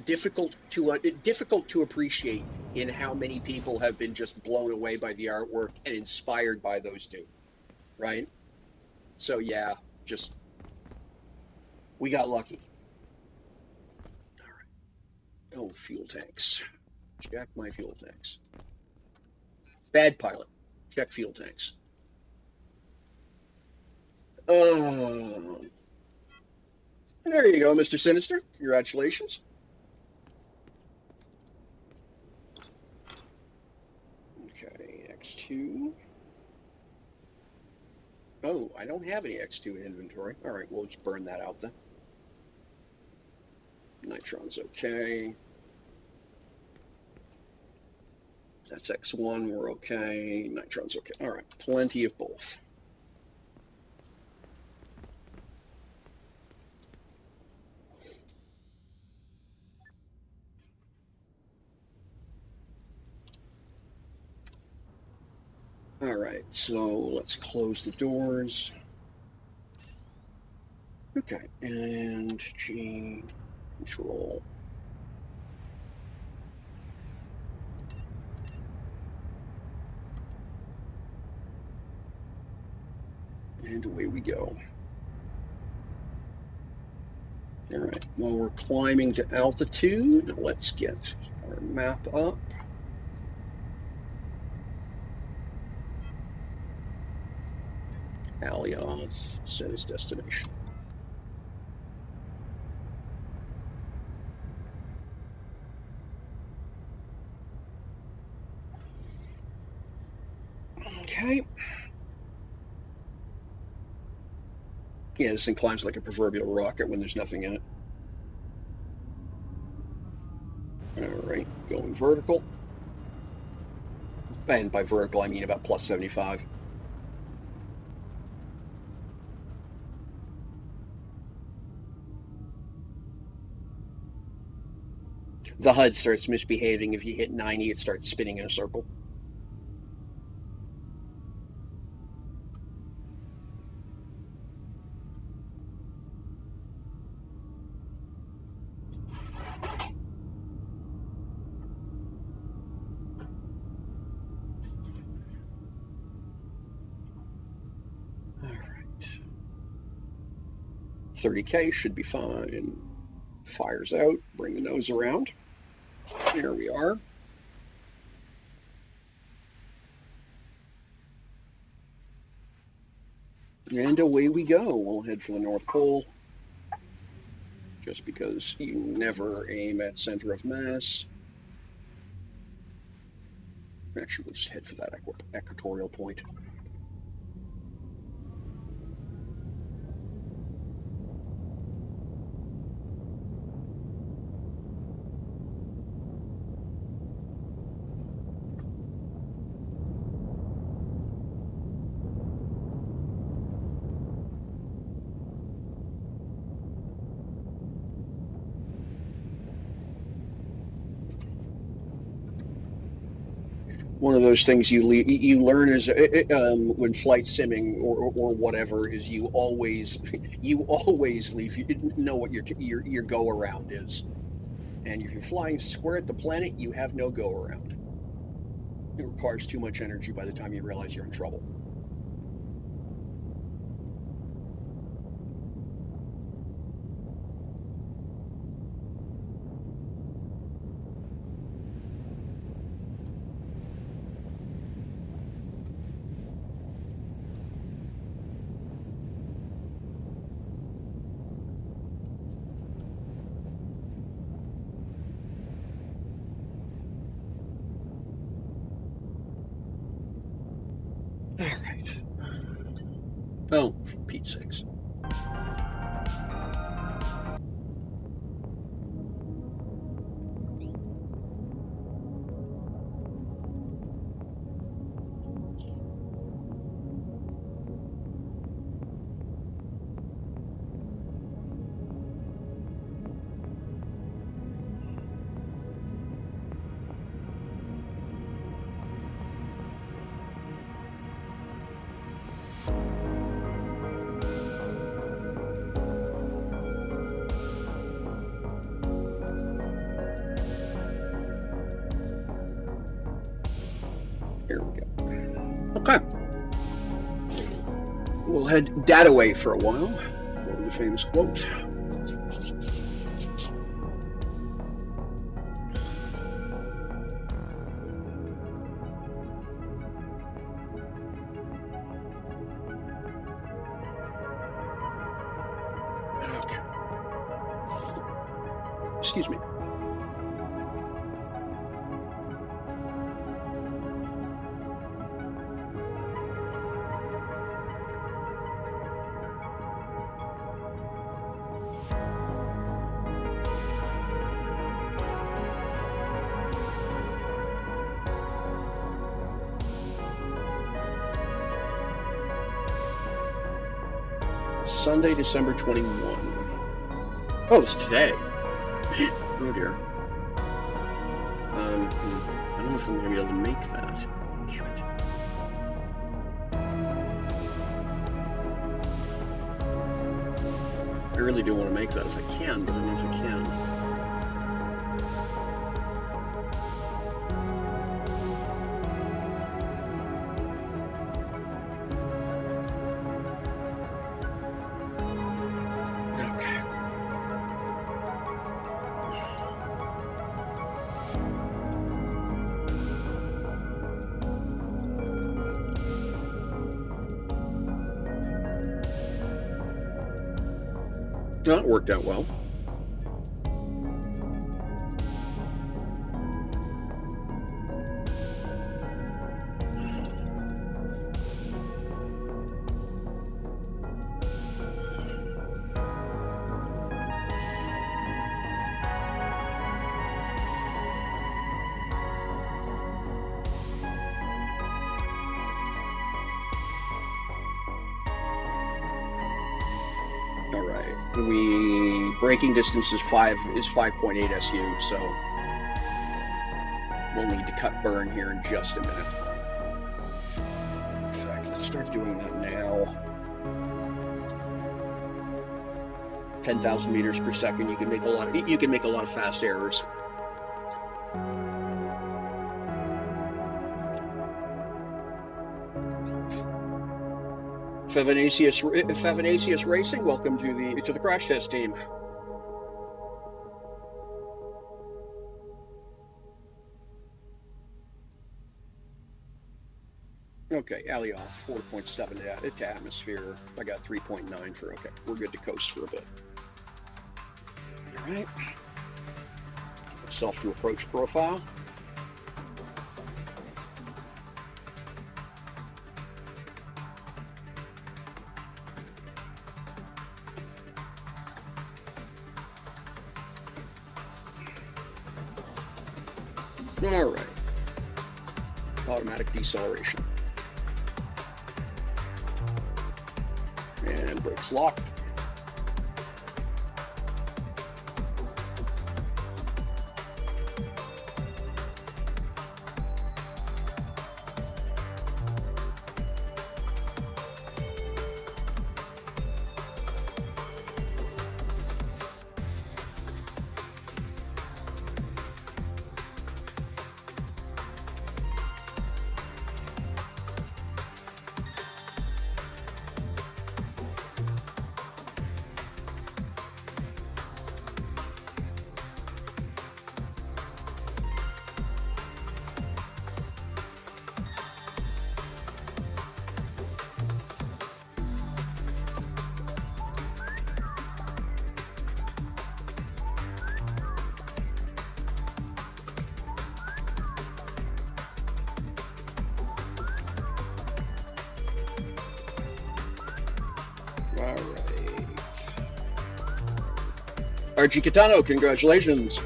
difficult to appreciate in how many people have been just blown away by the artwork and inspired by those two, right? So yeah, just we got lucky. All right. Oh, fuel tanks. Check my fuel tanks. Bad pilot. Check fuel tanks. Oh, there you go, Mr. Sinister. Congratulations. Okay, X2. Oh, I don't have any X2 in inventory. All right, we'll just burn that out then. Nitron's okay. That's X1, we're okay. Nitron's okay. All right, plenty of both. All right, so let's close the doors. Okay, and G control. And away we go. All right, while we're climbing to altitude, let's get our map up. Alioth set his destination. Okay. Yeah, this thing climbs like a proverbial rocket when there's nothing in it. All right, going vertical. And by vertical, I mean about plus 75. The HUD starts misbehaving. If you hit 90, it starts spinning in a circle. All right. 30K should be fine. Fires out. Bring the nose around. Here we are. And away we go. We'll head for the North Pole. Just because you never aim at center of mass. Actually, we'll just head for that equatorial point. one of those things you learn is when flight simming or whatever is you always you always leave you know what your go around is, and if you're flying square at the planet, you have no go around. It requires too much energy by the time you realize you're in trouble. All right. Oh, for Pete's sakes. Here we go. Okay. We'll head that away for a while. Go to the famous quote. Okay. Excuse me. Sunday, December 21. Oh, it's today. Oh dear. I don't know if I'm going to be able to make that. Damn it. I really do want to make that if I can, but I don't know if I can. That worked out well. All right. Braking distance is 5.8 SU, so we'll need to cut burn here in just a minute. In fact, let's start doing that now. 10,000 meters per second. You can make a lot of fast errors. Fevanasius Racing, welcome to the crash test team. Okay, Alioth, 4.7 to atmosphere. I got 3.9 for, okay, we're good to coast for a bit. All right. Self to approach profile. All right. Automatic deceleration. And brakes locked. Archie Kitano, congratulations.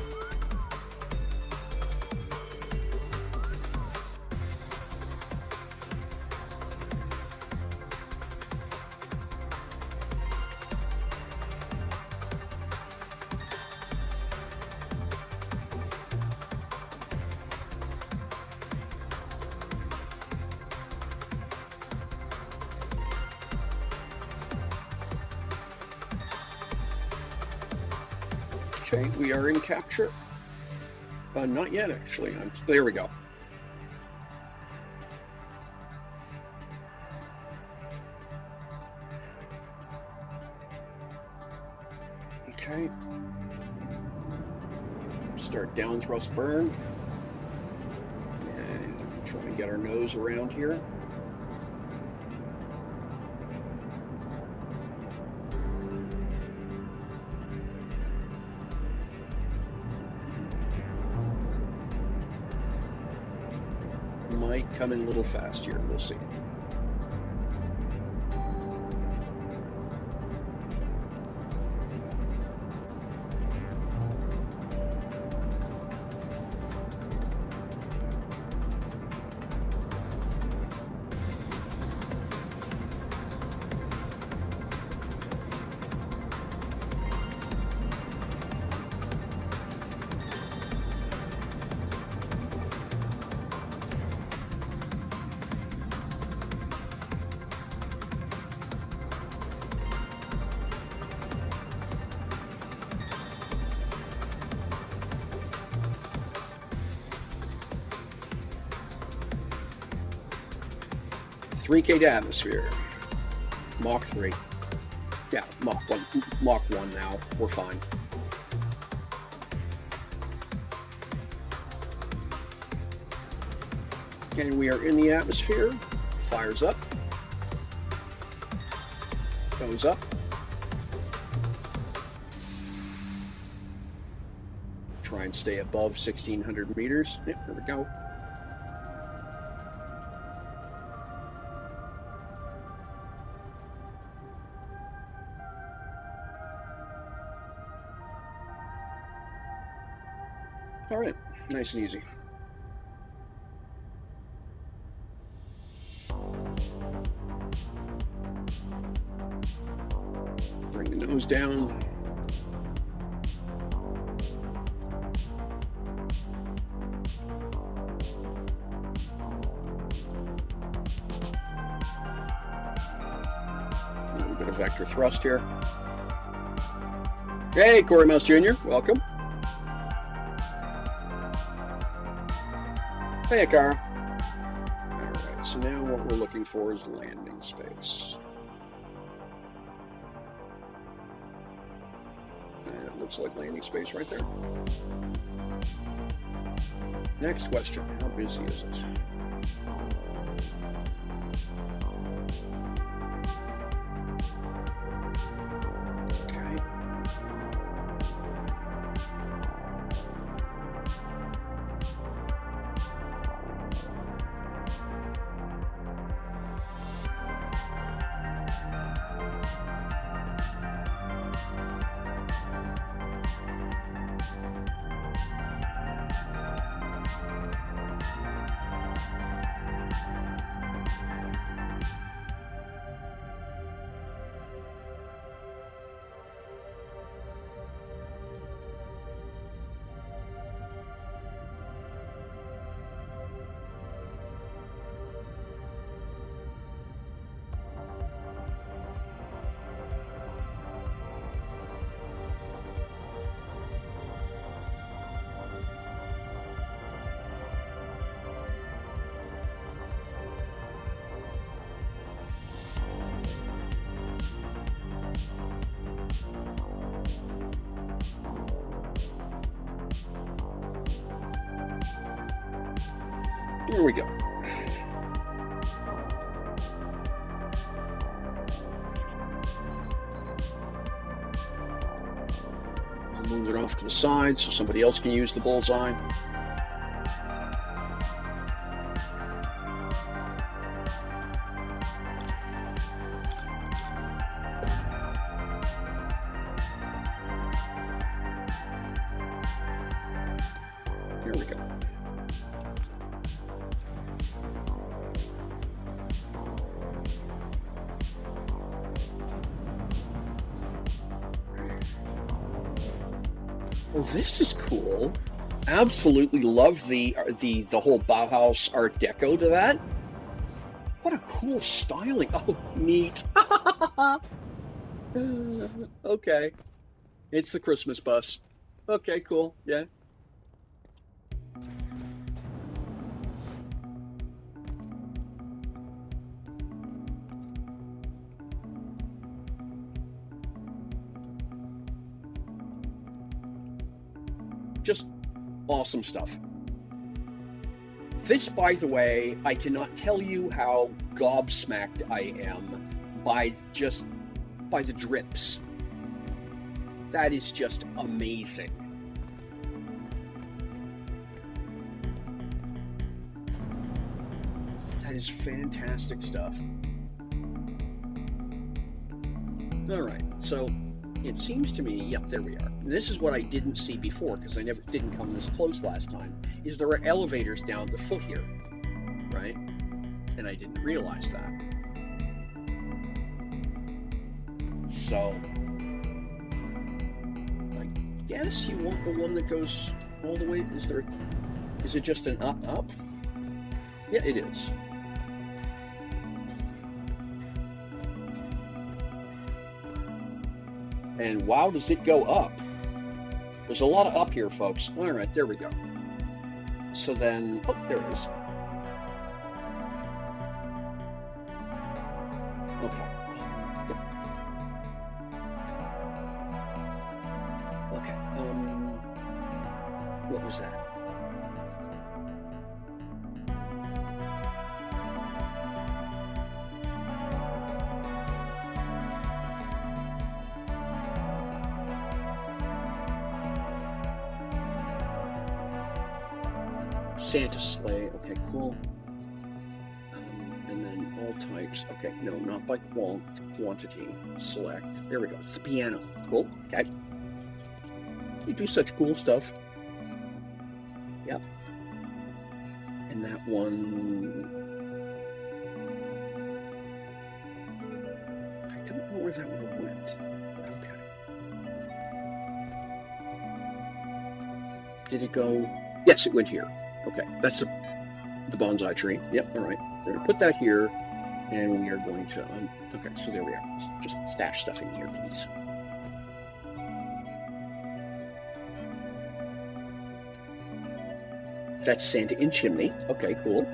Okay, we are in capture. Not yet, actually. There we go. Okay. Start down thrust burn. And try and get our nose around here. Might come in a little fast here, we'll see. $3K to atmosphere. Mach 3. Yeah, Mach 1 now. We're fine. And we are in the atmosphere. Fires up. Goes up. Try and stay above 1,600 meters. Yep, there we go. All right, nice and easy. Bring the nose down. A little bit of vector thrust here. Hey, Corey Mouse Jr., welcome. Hey, Akara. Alright, so now what we're looking for is landing space. And it looks like landing space right there. Next question, how busy is it? Okay. Here we go. I'll move it off to the side so somebody else can use the bullseye. Well, this is cool. Absolutely love the whole Bauhaus Art Deco to that. What a cool styling. Oh, neat. Okay. It's the Christmas bus. Okay, cool. Yeah. Just awesome stuff. This, by the way, I cannot tell you how gobsmacked I am by the drips. That is just amazing. That is fantastic stuff. All right, so it seems to me, yep, there we are. This is what I didn't see before because I never didn't come this close last time. Is there are elevators down the foot here, right? And I didn't realize that. So I guess you want the one that goes all the way. Is it just an up? Yeah, it is. And wow, does it go up? There's a lot of up here, folks. All right, there we go. So then, oh, there it is. Okay. Yep. Okay. What was that? Santa sleigh. Okay, cool. And then all types. Okay, no, not by quantity. Select. There we go. It's the piano. Cool. Okay. You do such cool stuff. Yep. And that one. I don't know where that one went. Okay. Did it go? Yes, it went here. Okay, that's the bonsai tree. Yep, all right. We're going to put that here, and we are going to... okay, so there we are. Just stash stuff in here, please. That's Santa in chimney. Okay, cool.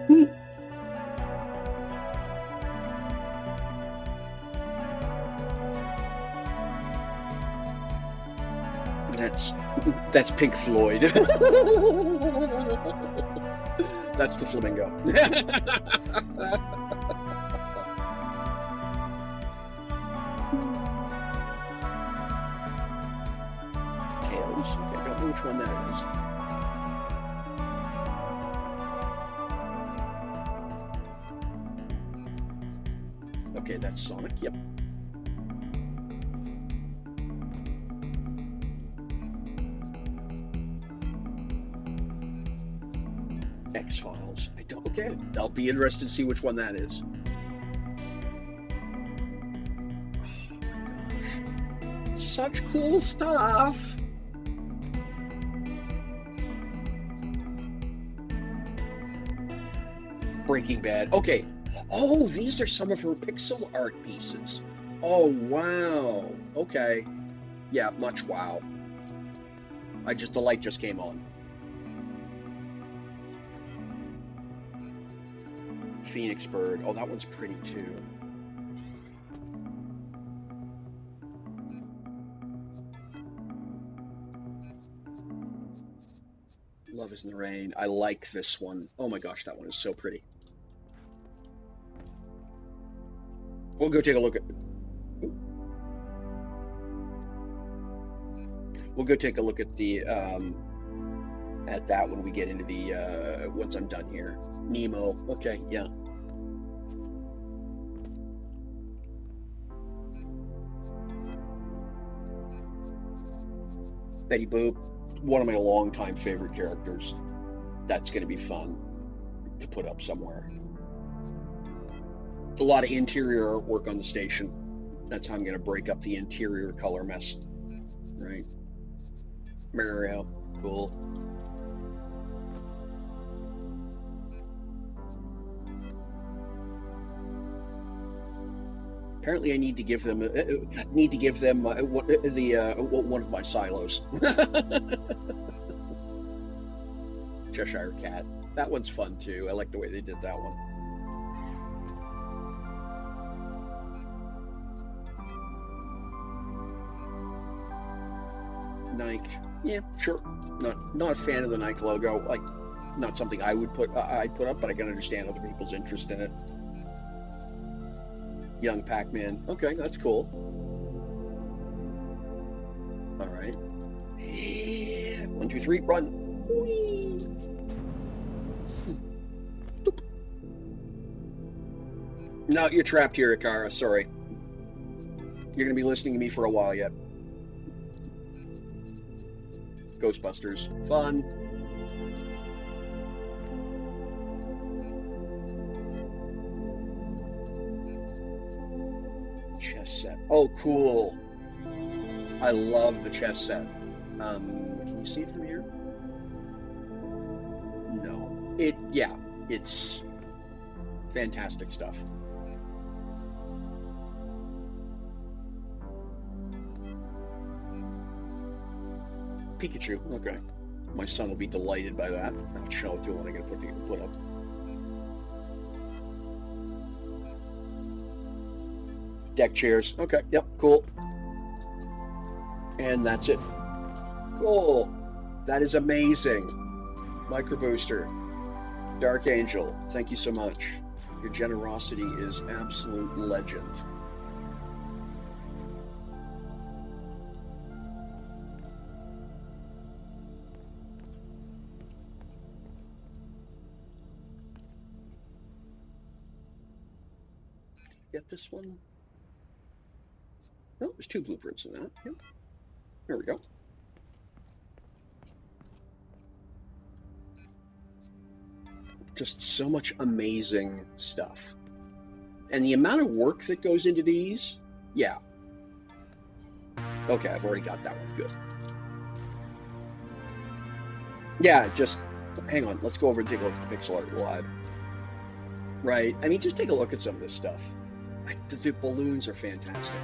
That's Pink Floyd. That's the flamingo. Tails. Okay, I don't know which one that is. Okay, that's Sonic. Yep. X-Files. I don't. Okay, I'll be interested to see which one that is. Oh my gosh, such cool stuff. Breaking Bad. Okay. Oh, these are some of her pixel art pieces. Oh wow. Okay. Yeah, much wow. The light just came on. Phoenix Bird. Oh, that one's pretty too. Love is in the Rain. I like this one. Oh my gosh, that one is so pretty. We'll go take a look at... We'll go take a look at the at that when we get into the once I'm done here. Nemo. Okay, yeah. Betty Boop, one of my longtime favorite characters. That's going to be fun to put up somewhere. A lot of interior artwork on the station. That's how I'm going to break up the interior color mess. Right. Mario. Cool. Apparently, I need to give them one of my silos. Cheshire Cat. That one's fun too. I like the way they did that one. Nike. Yeah, sure. Not a fan of the Nike logo. Like, not something I'd put up, but I can understand other people's interest in it. Young Pac-Man. Okay, that's cool. All right. 1, 2, 3, run. Whee! No, you're trapped here, Akara. Sorry. You're gonna be listening to me for a while yet. Ghostbusters. Fun. Chess set. Oh, cool. I love the chess set. Can you see it from here? No. Yeah, it's fantastic stuff. Pikachu. Okay. My son will be delighted by that. I'll show it to him when I get put up. Deck chairs. Okay. Yep. Cool. And that's it. Cool. That is amazing. Micro Booster. Dark Angel. Thank you so much. Your generosity is absolute legend. Get this one? No, there's 2 blueprints in that. Yep. There we go. Just so much amazing stuff. And the amount of work that goes into these, yeah. Okay, I've already got that one. Good. Yeah, just hang on. Let's go over and take a look at the pixel art live. Right. I mean, just take a look at some of this stuff. The balloons are fantastic.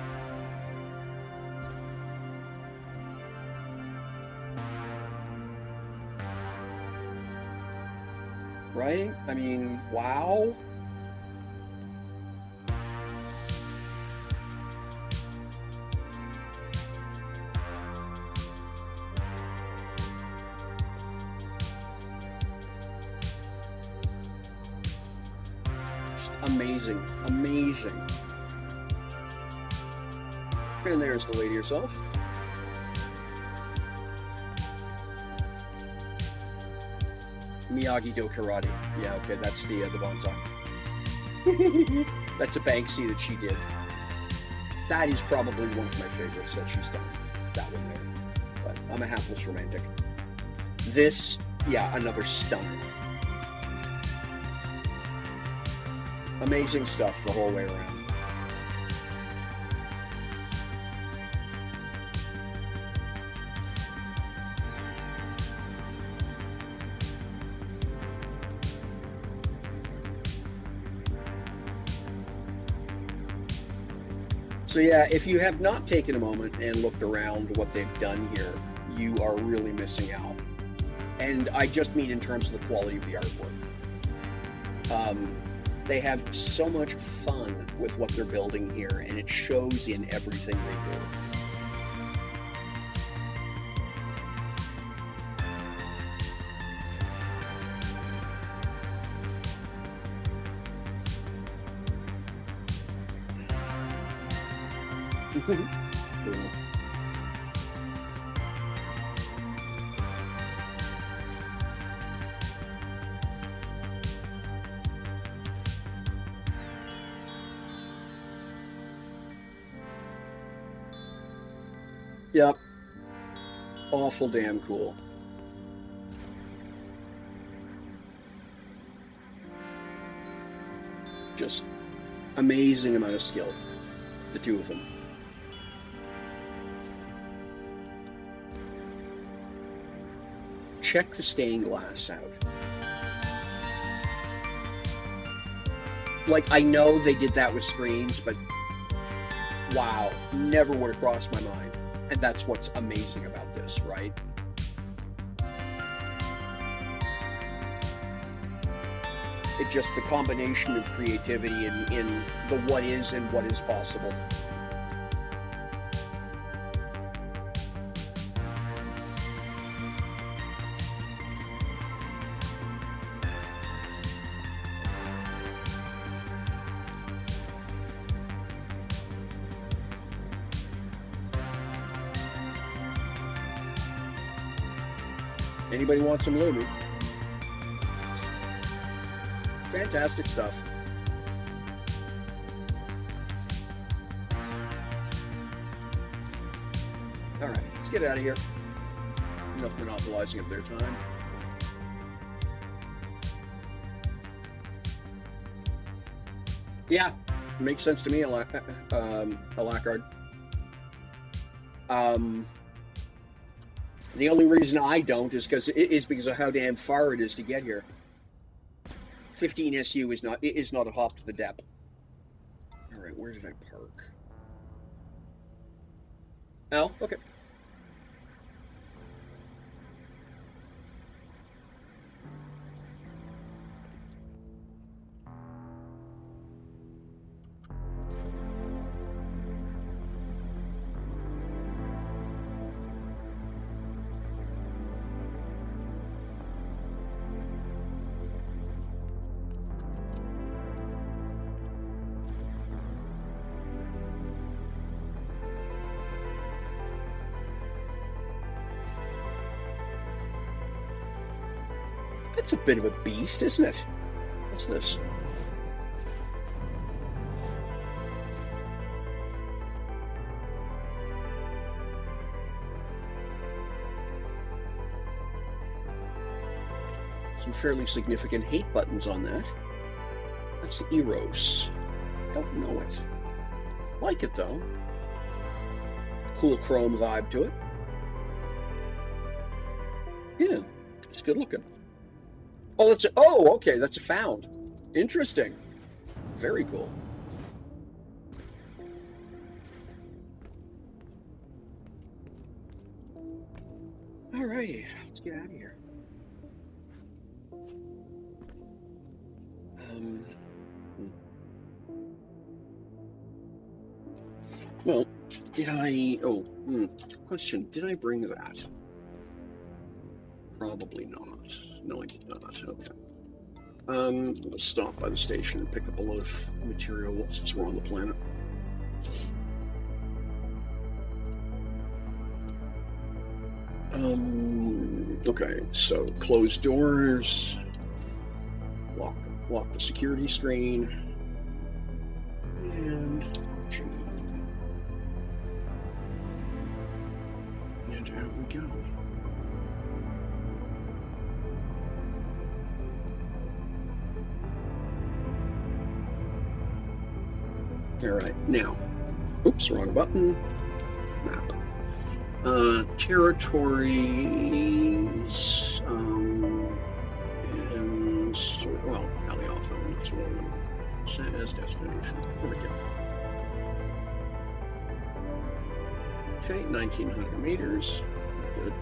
Right? I mean, wow. Just amazing, amazing. And there's the lady herself. Miyagi-Do karate. Yeah, okay, that's the bonsai. That's a Banksy that she did. That is probably one of my favorites that she's done. That one there. But I'm a hapless romantic. This, yeah, another stunner. Amazing stuff the whole way around. So yeah, if you have not taken a moment and looked around what they've done here, you are really missing out. And I just mean in terms of the quality of the artwork. They have so much fun with what they're building here, and it shows in everything they do. Cool. Yep. Awful damn cool. Just amazing amount of skill, the two of them. check the stained glass out. Like, I know they did that with screens, but wow, never would have crossed my mind. And that's what's amazing about this, right? It's just the combination of creativity in the what is and what is possible. Anybody want some Lumi? Fantastic stuff. All right, let's get out of here. Enough monopolizing of their time. Yeah, makes sense to me, Alakard. The only reason I don't is because of how damn far it is to get here. 15 SU is not a hop to the depth. All right, where did I park? Oh, okay. That's a bit of a beast, isn't it? What's this? Some fairly significant hate buttons on that. That's the Eros. Don't know it. Like it though. Cool chrome vibe to it. Yeah, it's good looking. Oh, okay, that's a found. Interesting. Very cool. Alrighty, let's get out of here. Well, did I... question, did I bring that? Probably not. No, I did not. Okay. Let's stop by the station and pick up a lot of material since we're on the planet. Okay, so close doors, lock the security screen, and out we go. All right, now, oops, wrong button. Map. Territories, and well, Valley Alpha, that's what we're set as destination. There we go. Okay, 1900 meters. Good.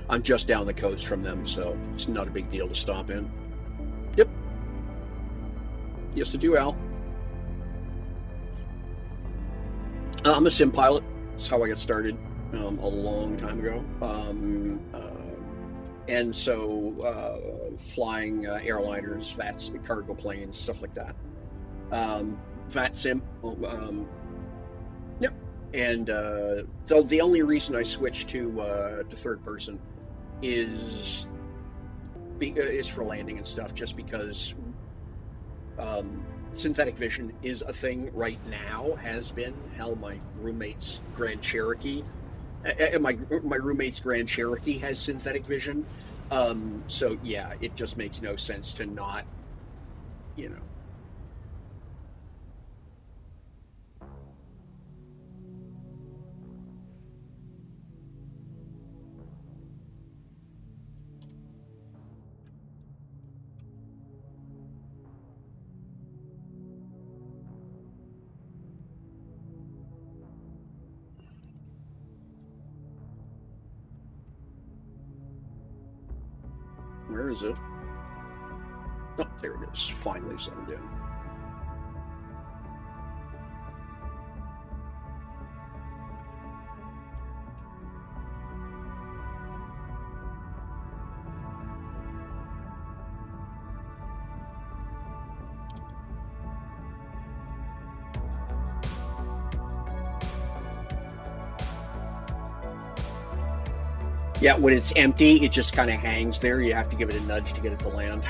I'm just down the coast from them, so it's not a big deal to stop in. Yep. Yes, I do, Al. I'm a sim pilot. That's how I got started a long time ago. And so flying airliners, VATS, cargo planes, stuff like that. VAT sim. Yep. And so the only reason I switched to third person is for landing and stuff, just because synthetic vision is a thing right now, has been. Hell, my roommate's Grand Cherokee And my roommate's Grand Cherokee has synthetic vision. So yeah, it just makes no sense to not, you know. Where is it? Oh, there it is. Finally settled down. Yeah, when it's empty, it just kind of hangs there. You have to give it a nudge to get it to land.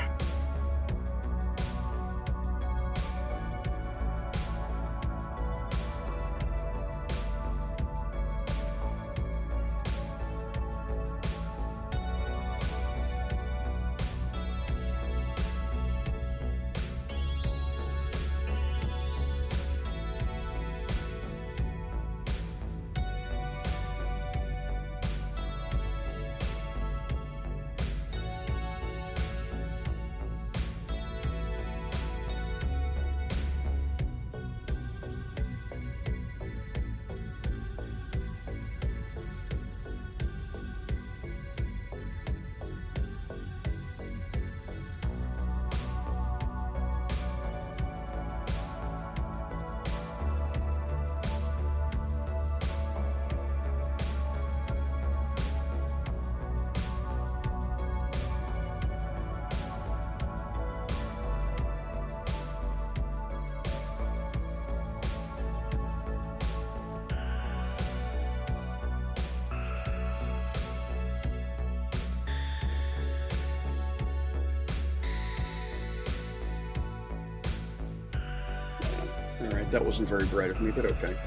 All right, that wasn't very bright of me, but okay.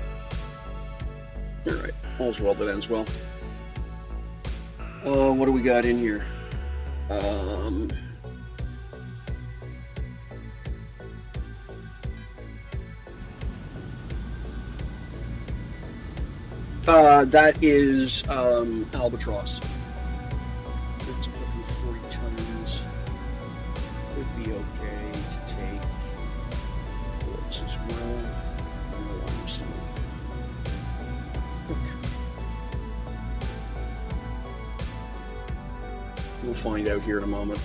All right, all's well that ends well. What do we got in here? Um, that is Albatross. It's putting 40 tons. Would be okay to take bullets as well. No limestone. Okay. We'll find out here in a moment.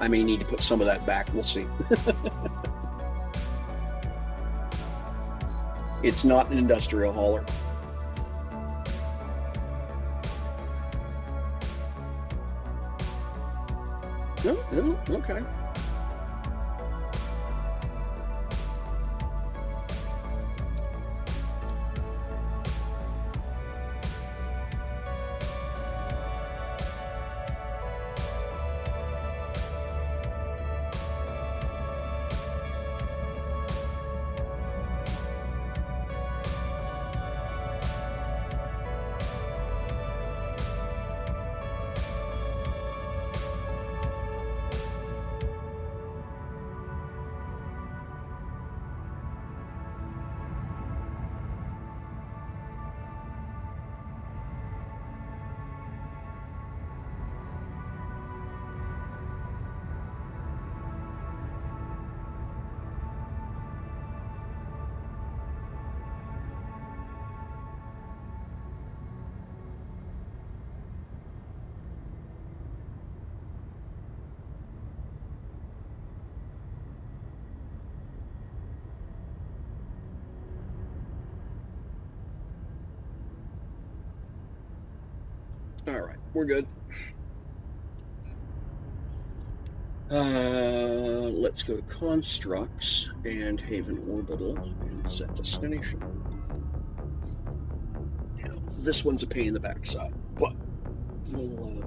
I may need to put some of that back. We'll see. It's not an industrial hauler. No, no, okay. All right, we're good. Let's go to constructs and Haven Orbital and set destination. Now, this one's a pain in the backside, but we'll.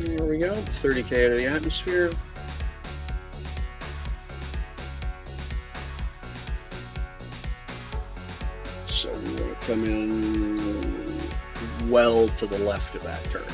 There we go. 30K out of the atmosphere. So we want to come in well to the left of that target.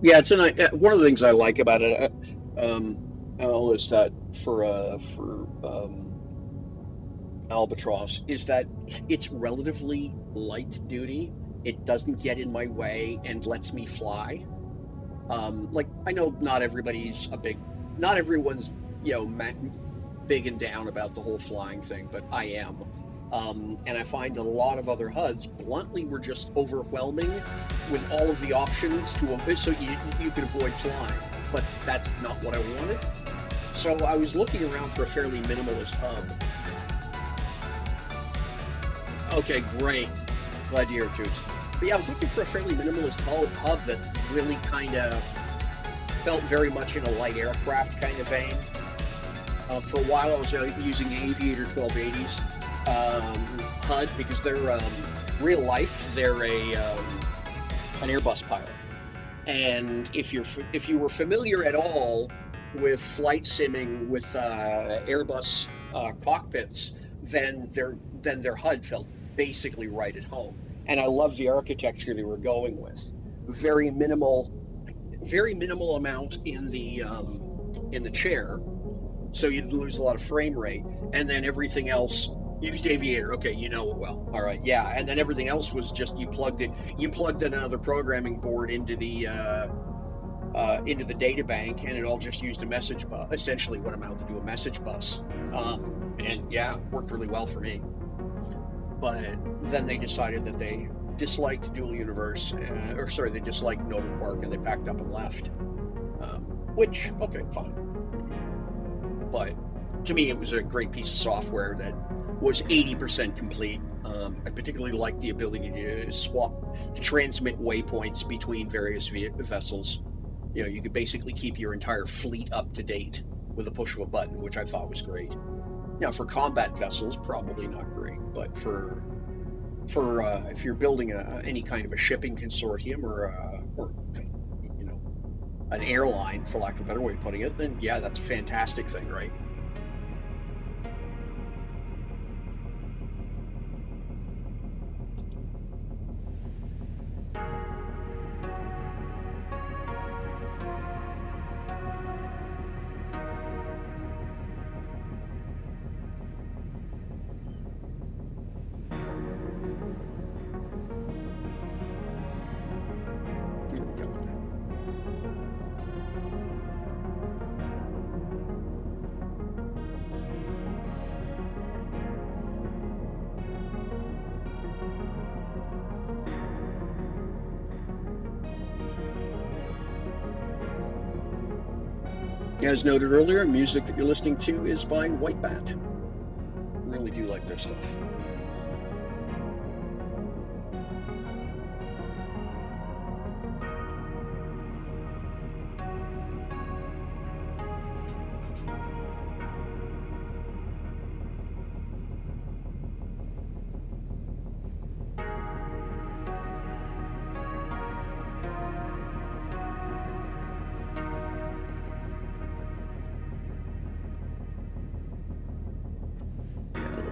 Yeah, it's one of the things I like about it, Al, is that for Albatross is that it's relatively light duty. It doesn't get in my way and lets me fly. Like I know not everyone's big and down about the whole flying thing, but I am. And I find a lot of other HUDs bluntly were just overwhelming with all of the options so you could avoid flying. But that's not what I wanted. So I was looking around for a fairly minimalist hub. Okay, great. Glad to hear it, Juice. But yeah, I was looking for a fairly minimalist hub that really kind of felt very much in a light aircraft kind of vein. For a while, I was using the Aviator 1280s HUD because they're real life. They're an Airbus pilot, and if you were familiar at all with flight simming with Airbus cockpits, then their HUD felt basically right at home. And I love the architecture they were going with. Very minimal, very minimal amount in the chair, so you'd lose a lot of frame rate, and then everything else used Aviator. Okay, you know it well. All right, yeah, and then everything else was just you plugged in another programming board into the data bank, and it all just used a message bus, essentially what amounted to a message bus. And yeah, worked really well for me. But then they decided that they disliked Dual Universe, or sorry, they disliked Nova Quark, and they packed up and left. Which, okay, fine. But to me, it was a great piece of software that was 80% complete. I particularly liked the ability to transmit waypoints between various vessels. You could basically keep your entire fleet up to date with a push of a button, which I thought was great. Now, for combat vessels, probably not great, but for if you're building any kind of a shipping consortium or an airline, for lack of a better way of putting it, then yeah, that's a fantastic thing, right? As noted earlier, music that you're listening to is by White Bat. Really do like their stuff.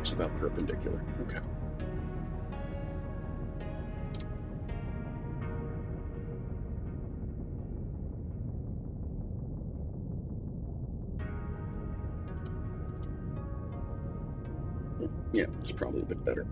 It's about perpendicular. Okay. Yeah, it's probably a bit better.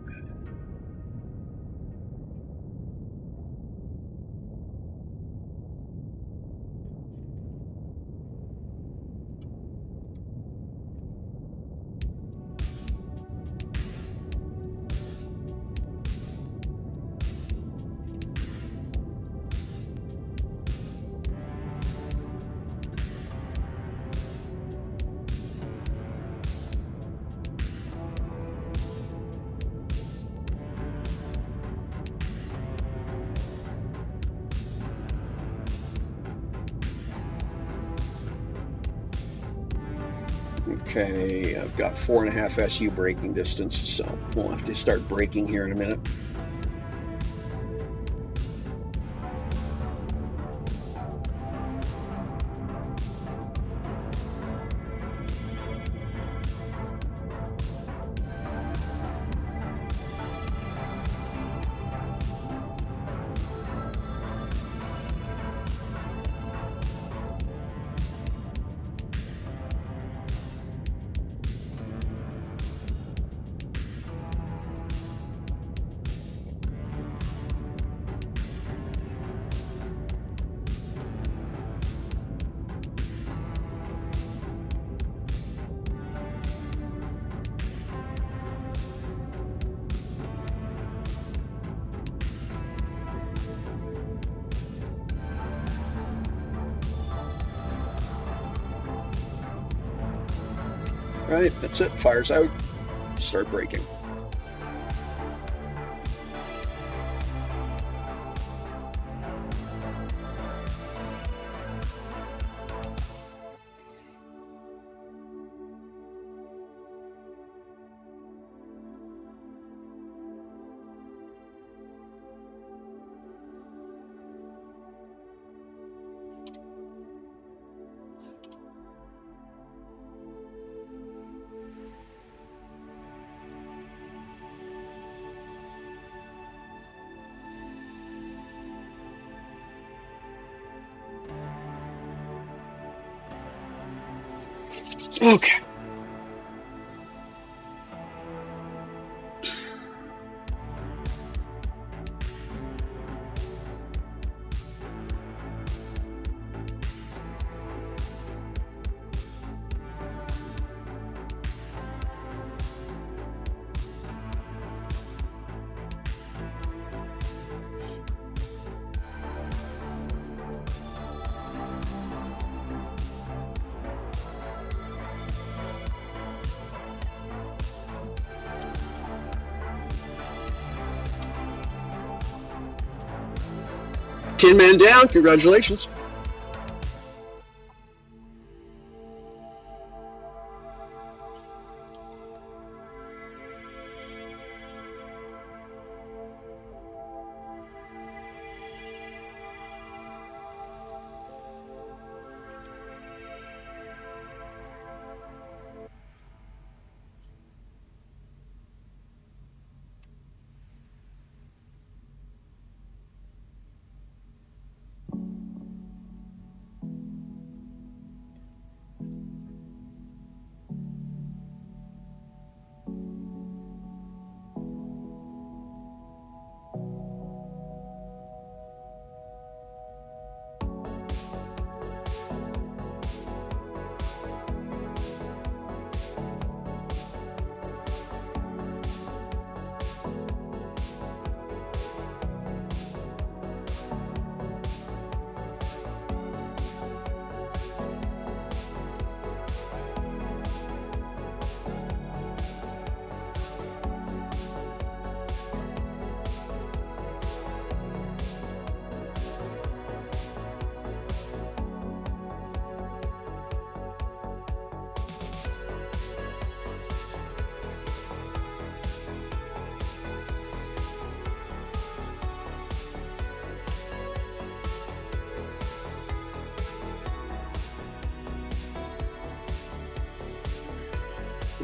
Okay, I've got 4.5 SU braking distance, so we'll have to start braking here in a minute. All right, that's it. Fire's out. Start braking. Okay. Tin Man down. Congratulations.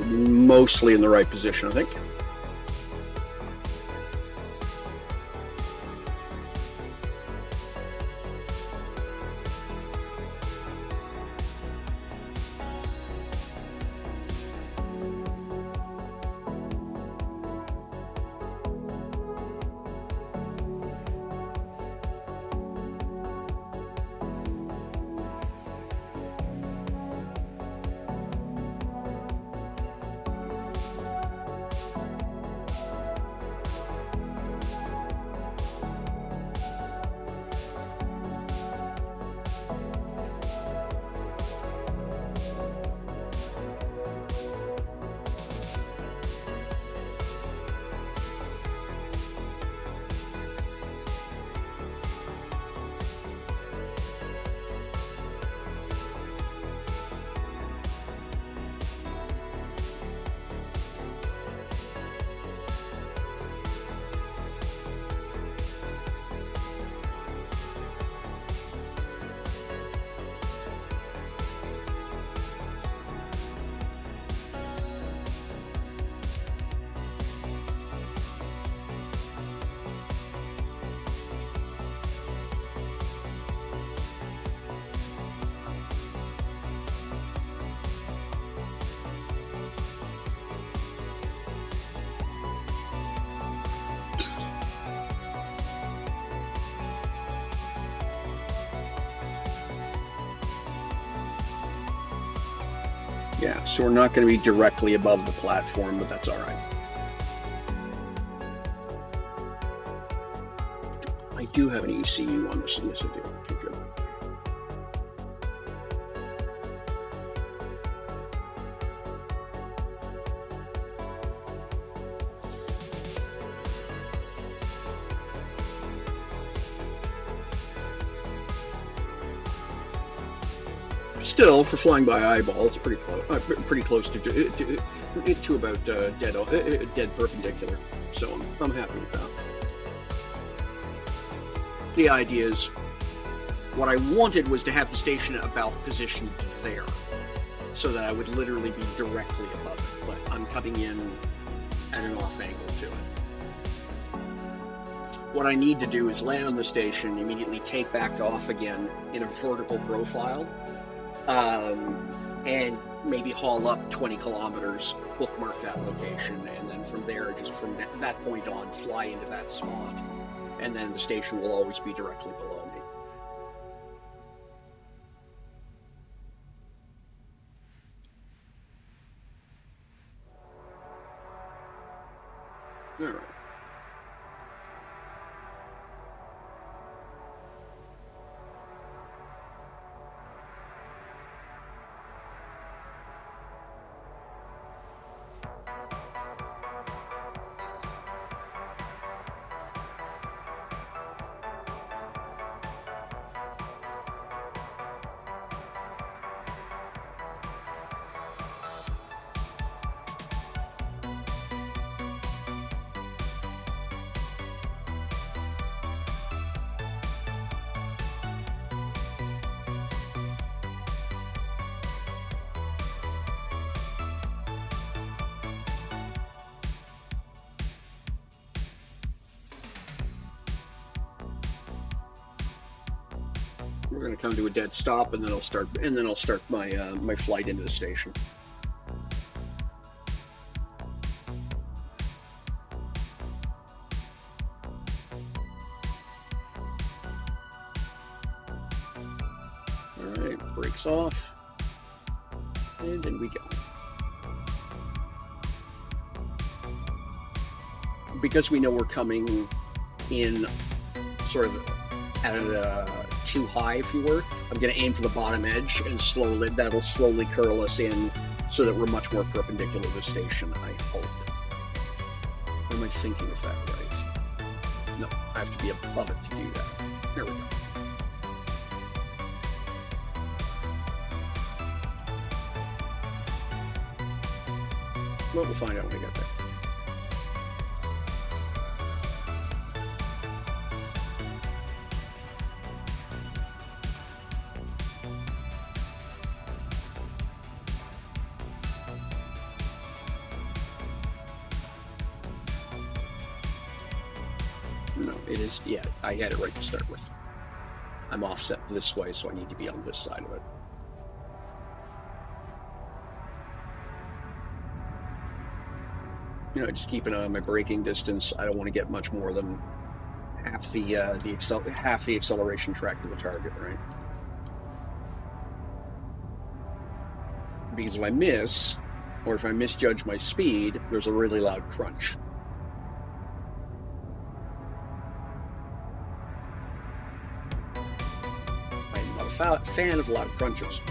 Mostly in the right position, I think. Yeah, so we're not going to be directly above the platform, but that's all right. I do have an ECU on this. Yes, I do. Okay, good. Still, for flying by eyeball, it's pretty close to about dead perpendicular. So I'm happy with that. The idea is, what I wanted was to have the station about positioned there, so that I would literally be directly above it. But I'm coming in at an off angle to it. What I need to do is land on the station, immediately take back off again in a vertical profile. And maybe haul up 20 kilometers, bookmark that location, and then from there, just from that point on, fly into that spot, and then the station will always be directly below me. All right. We're going to come to a dead stop, and then I'll start. My my flight into the station. All right, brakes off, and in we go. Because we know we're coming in sort of at too high, if you were, I'm going to aim for the bottom edge, and that'll slowly curl us in so that we're much more perpendicular to the station, I hope. Or am I thinking of that right? No, I have to be above it to do that. There we go. Well, we'll find out when we get there. No, it is, yeah, I had it right to start with. I'm offset this way, so I need to be on this side of it. You know, just keep an eye on my braking distance. I don't want to get much more than half the acceleration track to the target, right? Because if I miss, or if I misjudge my speed, there's a really loud crunch. I'm not a fan of loud crunches.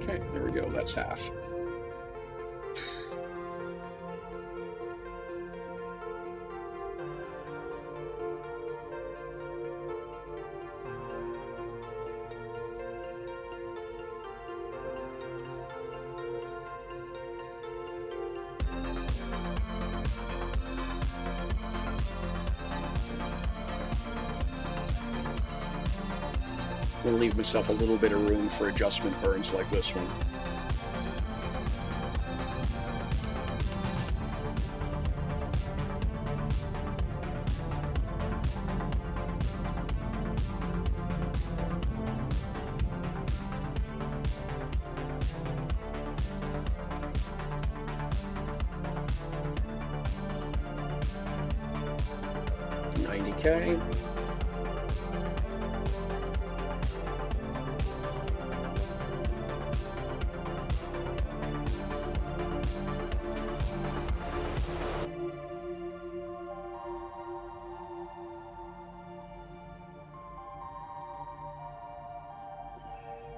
Okay, there we go. That's half. I'm gonna leave myself a little bit of room for adjustment burns like this one. $90K.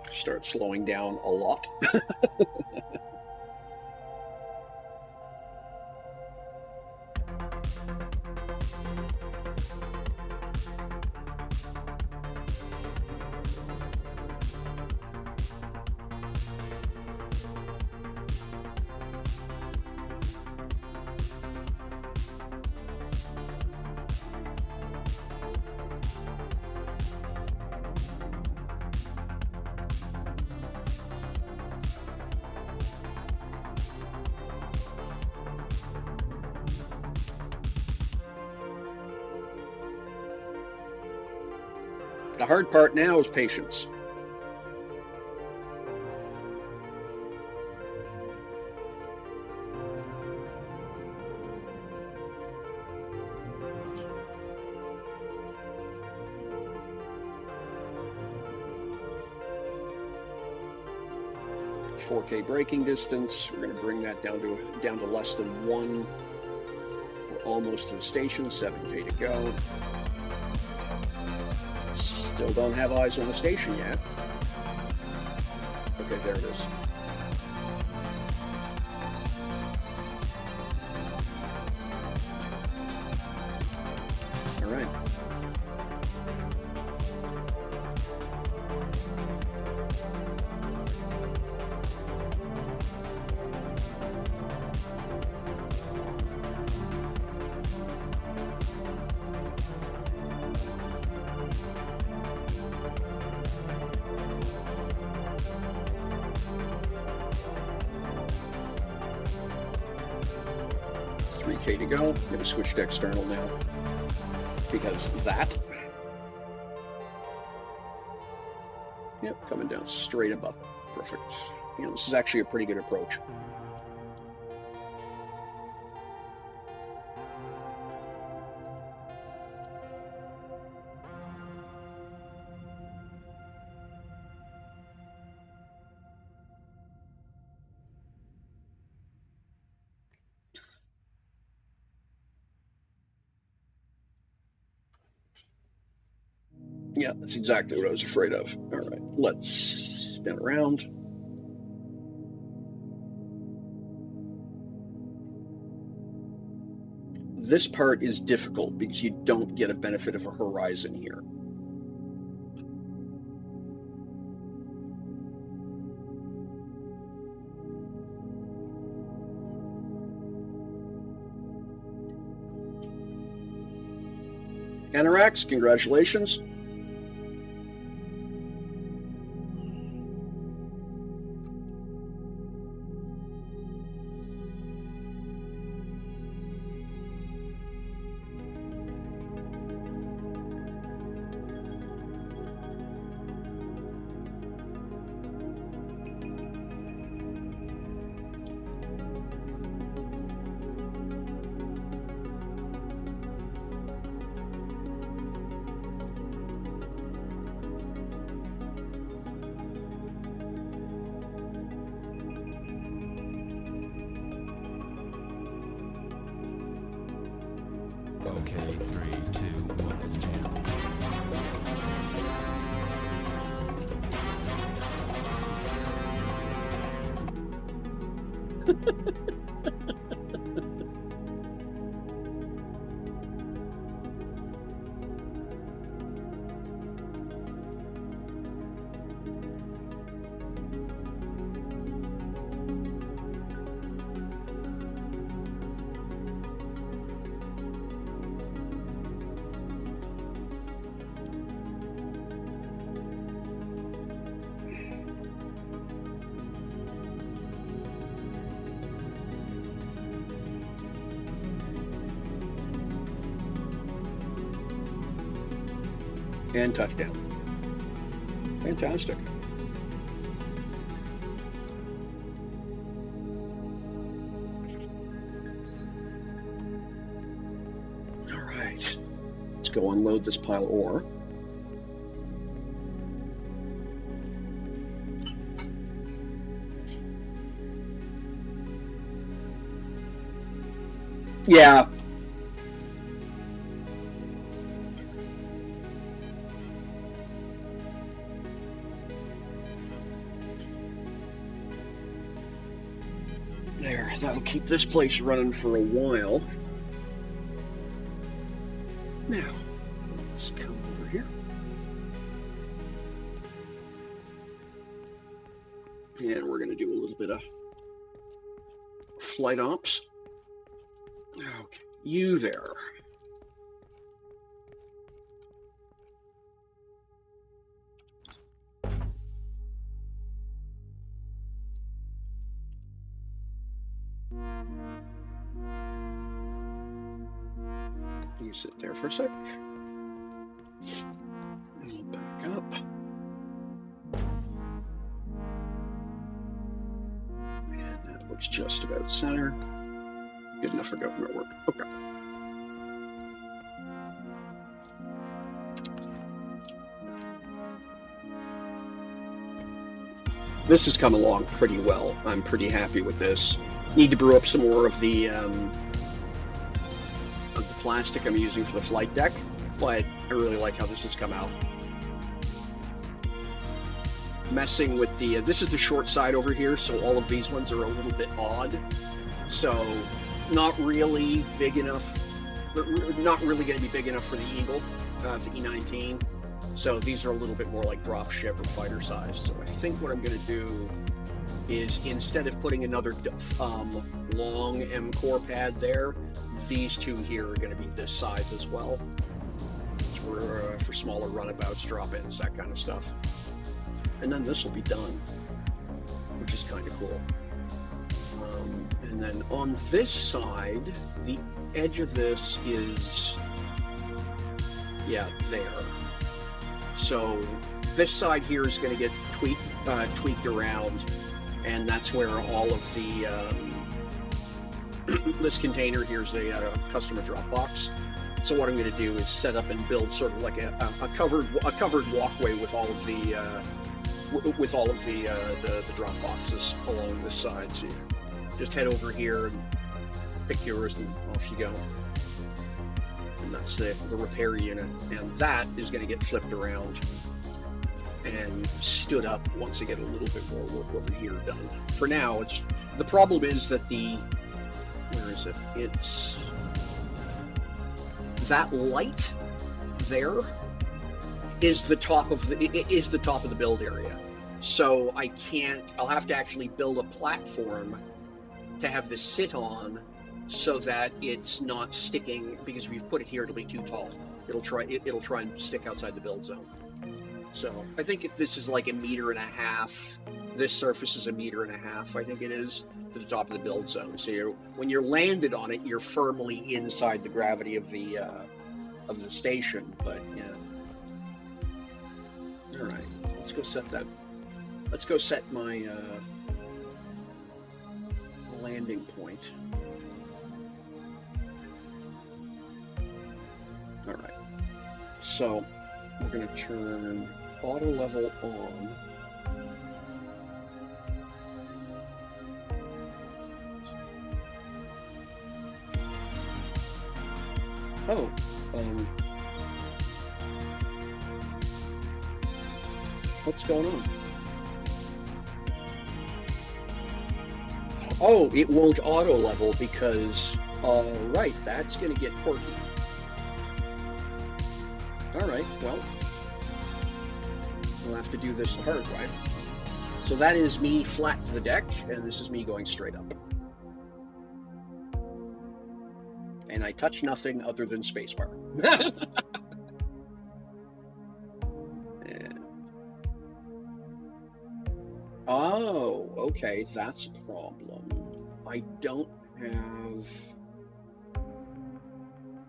Start slowing down a lot. The hard part now is patience. .4K braking distance. We're going to bring that down to less than 1. We're almost to the station. 7K to go. Still don't have eyes on the station yet. Okay, there it is. All right. $3K to go. I'm going to switch to external now because that. Yep, coming down straight above. Perfect. You know, this is actually a pretty good approach. Yeah, that's exactly what I was afraid of. All right, let's spin around. This part is difficult because you don't get a benefit of a horizon here. Anarax, congratulations. Okay, 3, 2, 1, let's jam. And touchdown. Fantastic. All right. Let's go unload this pile of ore. Yeah. There, that'll keep this place running for a while. Now, let's come over here. And we're going to do a little bit of flight ops. Okay, you there. You sit there for a sec. And back up. And that looks just about center. Good enough for government work. Okay. This has come along pretty well. I'm pretty happy with this. Need to brew up some more of the plastic I'm using for the flight deck, but I really like how this has come out. Messing with the, this is the short side over here, so all of these ones are a little bit odd. So not really big enough, not really going to be big enough for the Eagle, for E-19. So these are a little bit more like drop ship or fighter size. So I think what I'm going to do is, instead of putting another long M-core pad there, these two here are going to be this size as well. For smaller runabouts, drop-ins, that kind of stuff. And then this will be done, which is kind of cool. And then on this side, the edge of this is, yeah, there. So this side here is going to get tweaked around, and that's where all of the this container here is a customer drop box. So what I'm going to do is set up and build sort of like a covered walkway with all of the drop boxes along this side. So you just head over here and pick yours, and off you go. And that's the repair unit, and that is going to get flipped around and stood up once I get a little bit more work over here done. For now, it's the problem is that where is it? It's that light there is the top of the build area. So I'll have to actually build a platform to have this sit on, so that it's not sticking, because if you put it here, it'll be too tall. It'll try and stick outside the build zone. So I think if this is like 1.5 meters, this surface is 1.5 meters, I think it is, to the top of the build zone. So when you're landed on it, you're firmly inside the gravity of the station. But yeah. All right, let's go set that. Let's go set my landing point. All right. So we're going to turn auto level on. Oh, what's going on? Oh, it won't auto level because, right, that's gonna get quirky. Alright, well, we'll have to do this the hard way. So that is me flat to the deck, and this is me going straight up. And I touch nothing other than spacebar. And... Oh, okay, that's a problem. I don't have...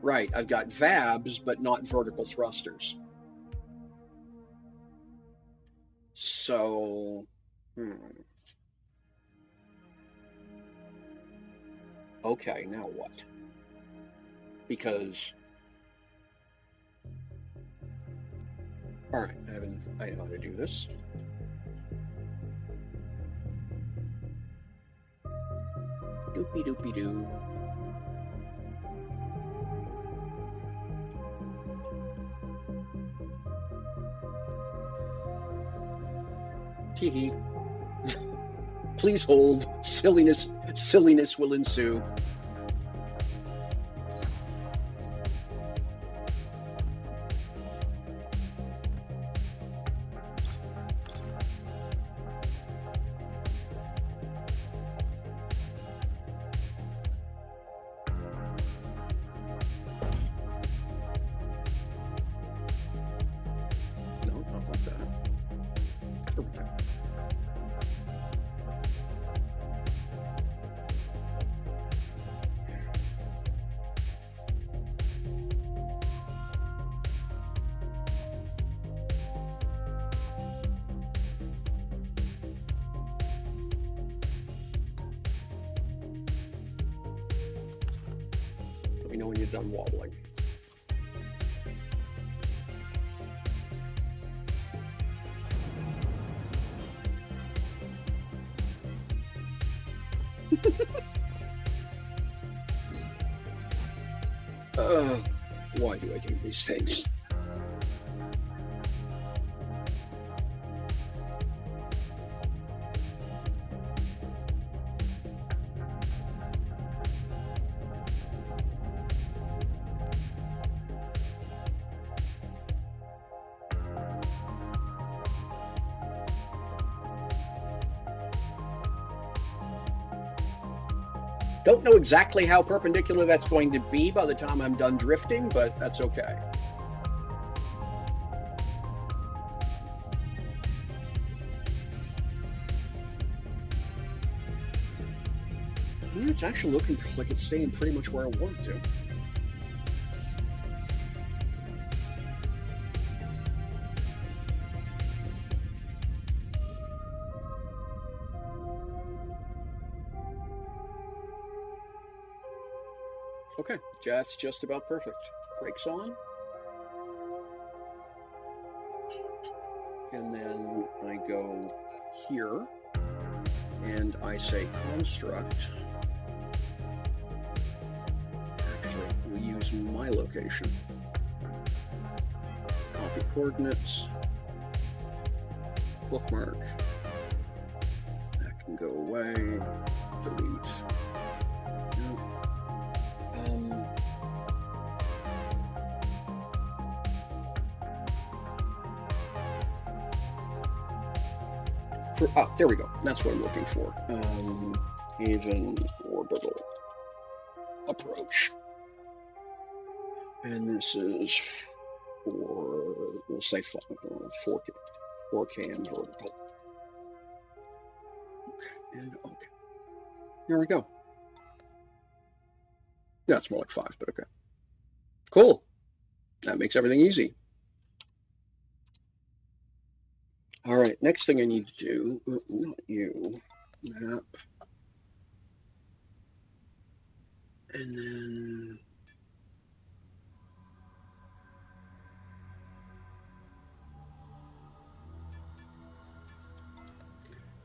Right, I've got VABs, but not vertical thrusters. So... Okay, now what? Because... Alright, I know how to do this. Doopy doopy doo. Teehee. Please hold. Silliness will ensue. No, not like that. There we go. Let me know when you're done wobbling. Why do I do these things? Don't know exactly how perpendicular that's going to be by the time I'm done drifting, but that's okay. It's actually looking like it's staying pretty much where I want it to. Okay, that's just about perfect. Brakes on. And then I go here, and I say construct. Actually, we'll use my location. Copy coordinates. Bookmark. That can go away. Delete. There we go. That's what I'm looking for. Even orbital approach. And this is for, we'll say 4K and vertical. Okay, and okay. There we go. Yeah, it's more like 5, but okay. Cool. That makes everything easy. All right, next thing I need to do, not you, map. And then,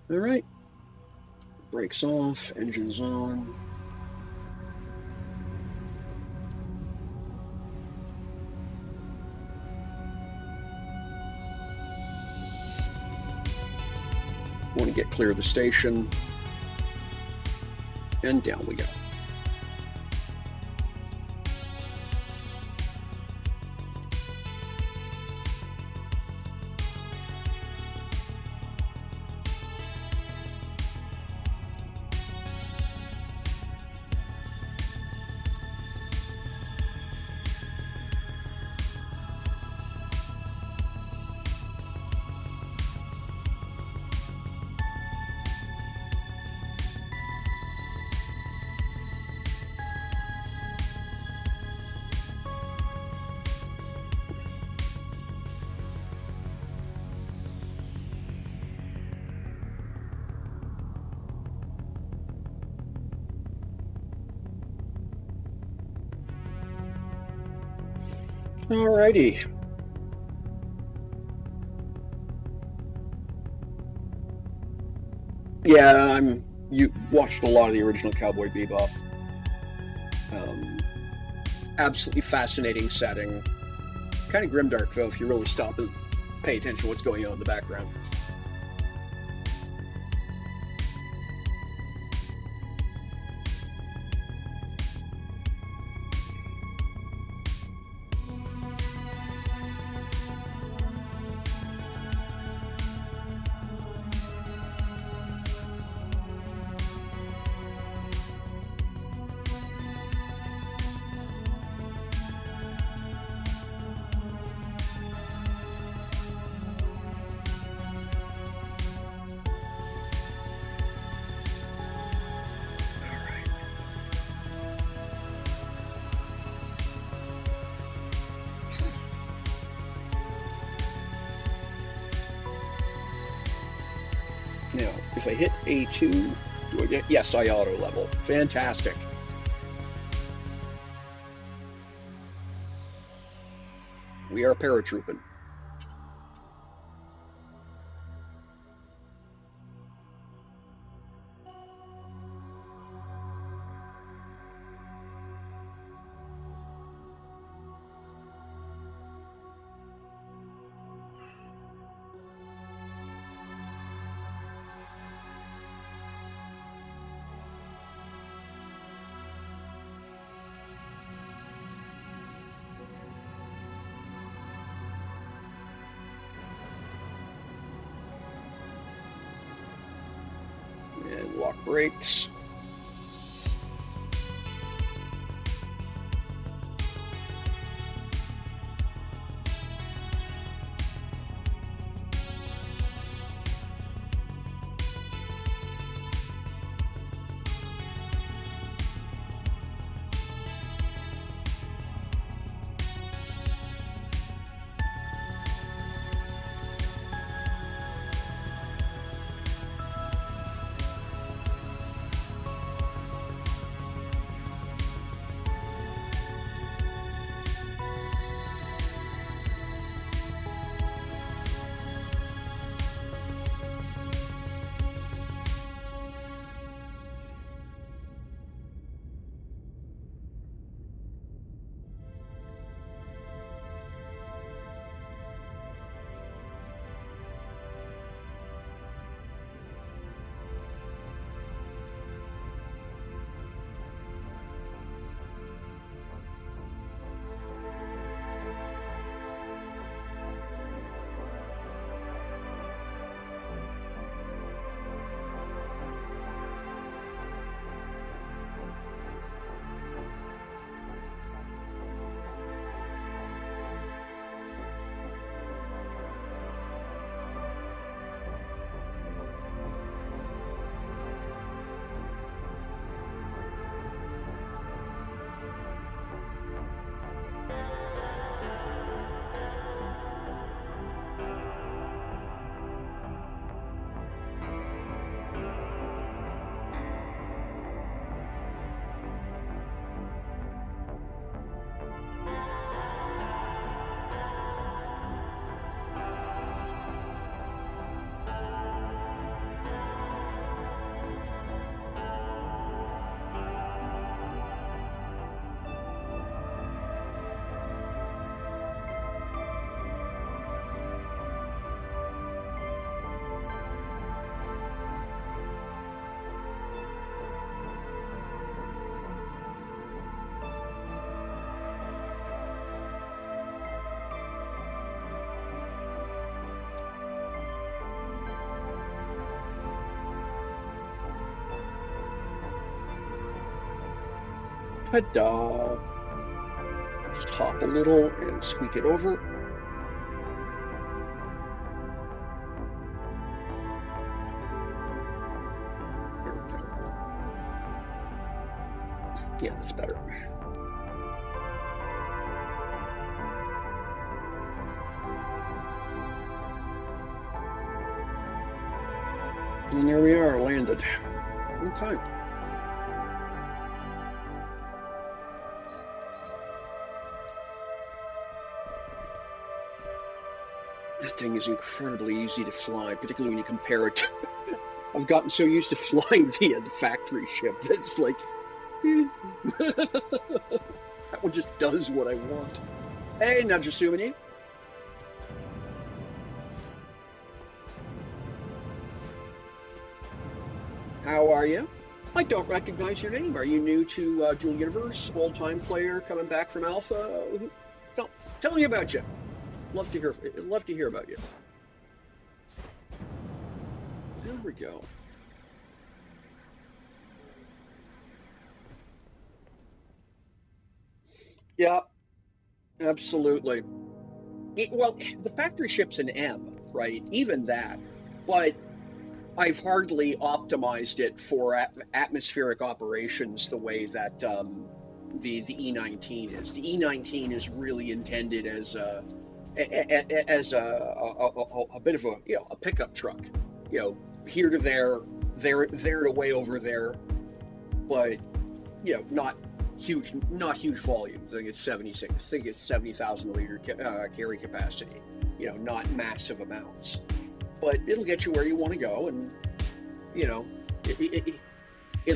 all right, brakes off, engines on. Want to get clear of the station. And down we go. Alrighty. Yeah, you watched a lot of the original Cowboy Bebop. Um, Absolutely fascinating setting. Kind of grimdark though, if you really stop and pay attention to what's going on in the background. Now, if I hit A2, do I get? Yes, I auto level. Fantastic. We are paratrooping. And lock brakes. Ta-da! Just hop a little and squeak it over. There we go. Yeah, that's better. And there we are, landed. Okay. That thing is incredibly easy to fly, particularly when you compare it to... I've gotten so used to flying via the factory ship that it's like... that one just does what I want. Hey, Najasumini. How are you? I don't recognize your name. Are you new to Dual Universe? Old-time player coming back from Alpha? Tell me about you. Love to hear about you. There we go. Yeah, absolutely. Well, the factory ship's an M, right? Even that. But I've hardly optimized it for atmospheric operations the way that the E19 is. The E19 is really intended as a bit of a pickup truck, here to there, there to way over there, but not huge volumes. I think it's 70,000 liter carry capacity. Not massive amounts. But it'll get you where you want to go, and it'll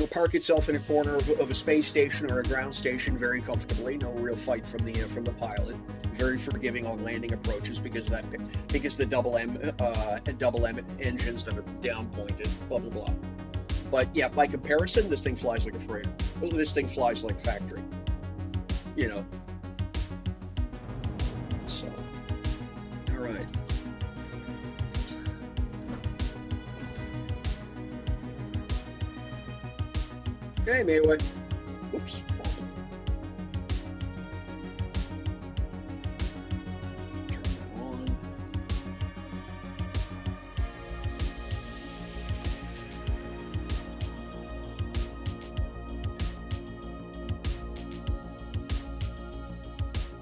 park itself in a corner of a space station or a ground station very comfortably. No real fight from the pilot. Very forgiving on landing approaches because the double M engines that are down pointed. Blah blah blah. But yeah, by comparison, this thing flies like a freighter. This thing flies like factory. So, all right. Okay, Mayway. Oops. Turn that on.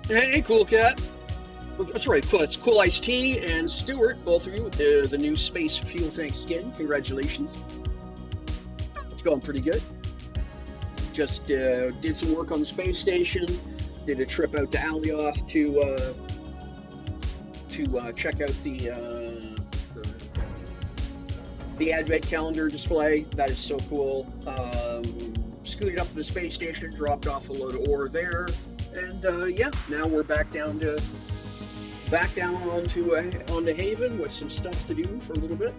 Hey, Cool Cat. That's right. Cool. It's Cool Ice Tea and Stuart, both of you, with the new space fuel tank skin. Congratulations. It's going pretty good. Just did some work on the space station. Did a trip out to Alioth to check out the Advent calendar display. That is so cool. Scooted up to the space station, dropped off a load of ore there, and yeah, now we're back down onto Haven with some stuff to do for a little bit.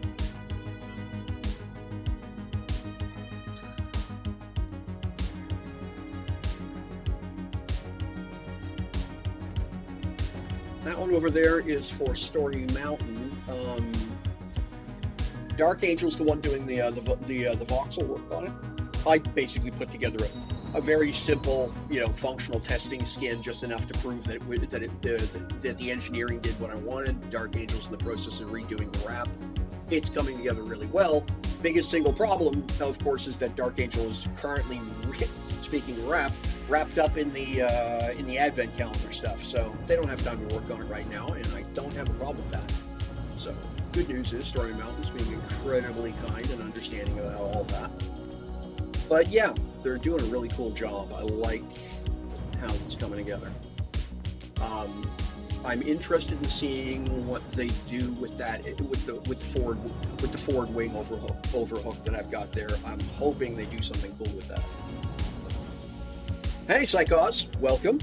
That one over there is for Story Mountain. Dark Angel's the one doing the voxel work on it. I basically put together a very simple, functional testing skin, just enough to prove that the engineering did what I wanted. Dark Angel's in the process of redoing the wrap. It's coming together really well. Biggest single problem, of course, is that Dark Angel is currently, speaking of wrapped up in the Advent calendar stuff, so they don't have time to work on it right now, and I don't have a problem with that. So, good news is Story Mountain's being incredibly kind and understanding about all that. But yeah, they're doing a really cool job. I like how it's coming together. I'm interested in seeing what they do with that, with the forward wing overhook that I've got there. I'm hoping they do something cool with that. Hey, Psychos, welcome.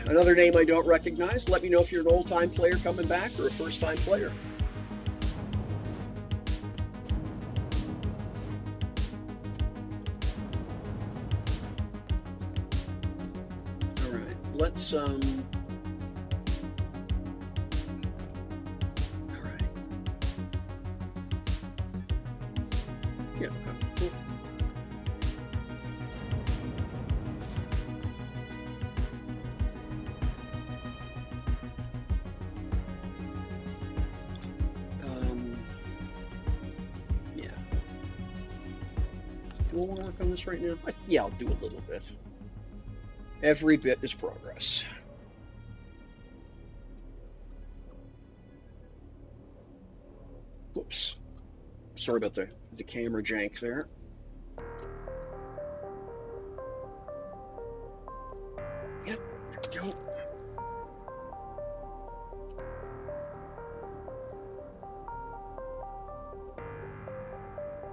Another name I don't recognize. Let me know if you're an old-time player coming back or a first-time player. All right, let's All right. Yeah. Okay. Cool. Do I want to work on this right now? Yeah, I'll do a little bit. Every bit is progress. Whoops. Sorry about the camera jank there. Yep, there we go.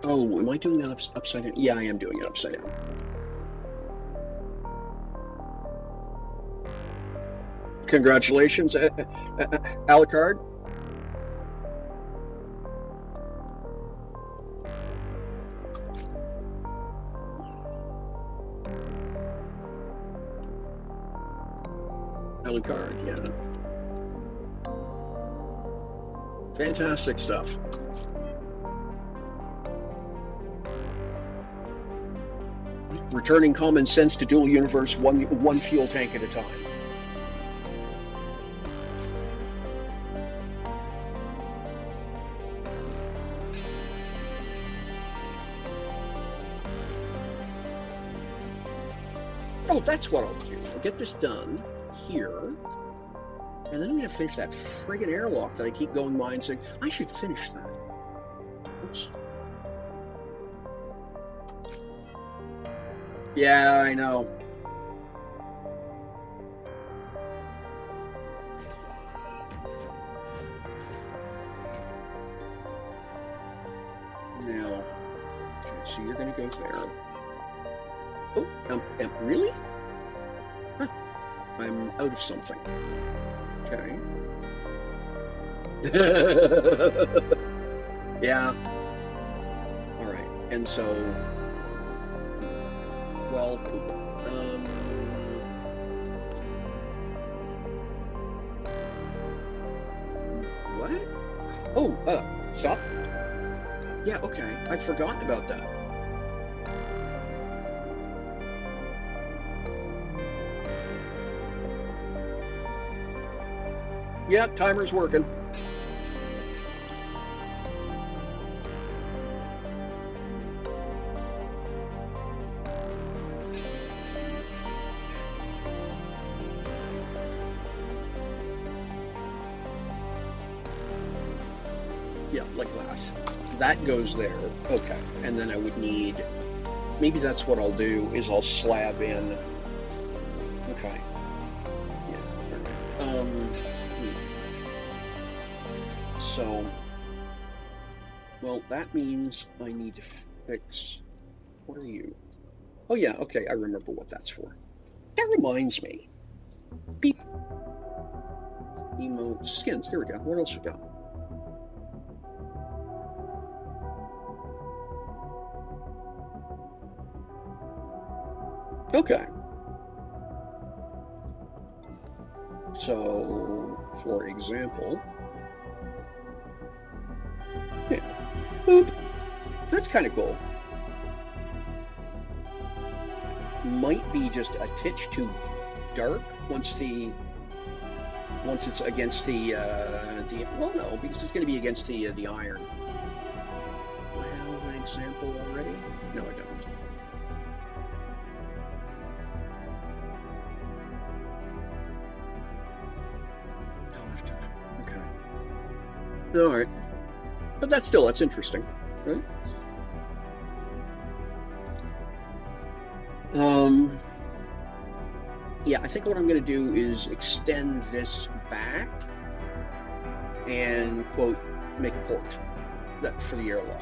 Oh, am I doing that upside down? Yeah, I am doing it upside down. Congratulations, Alucard. Alucard, yeah. Fantastic stuff. Returning common sense to dual universe, one fuel tank at a time. Oh, that's what I'll do. I'll get this done here, and then I'm going to finish that friggin' airlock that I keep going by and saying, I should finish that. Oops. Yeah, I know. Now, okay, so you're going to go there. Oh, really? Huh. I'm out of something. Okay. Yeah. All right. And so, well, cool. What? Oh, stop. Yeah, okay. I'd forgotten about that. Yeah, timer's working. Yeah, like that. That goes there. Okay. And then I would need, maybe that's what I'll do, is I'll slab in. Okay. Yeah. All right. So, well, that means I need to fix, what are you? Oh yeah, okay, I remember what that's for. That reminds me. Beep. Emote skins, there we go. What else we got? Okay. So, for example, yeah, boop. That's kind of cool. Might be just a titch too dark once it's against the well, no, because it's going to be against the iron. Do I have an example already? No, I don't. Okay. All right. But that's interesting, right? Yeah, I think what I'm going to do is extend this back and, quote, make a port that for the airlock.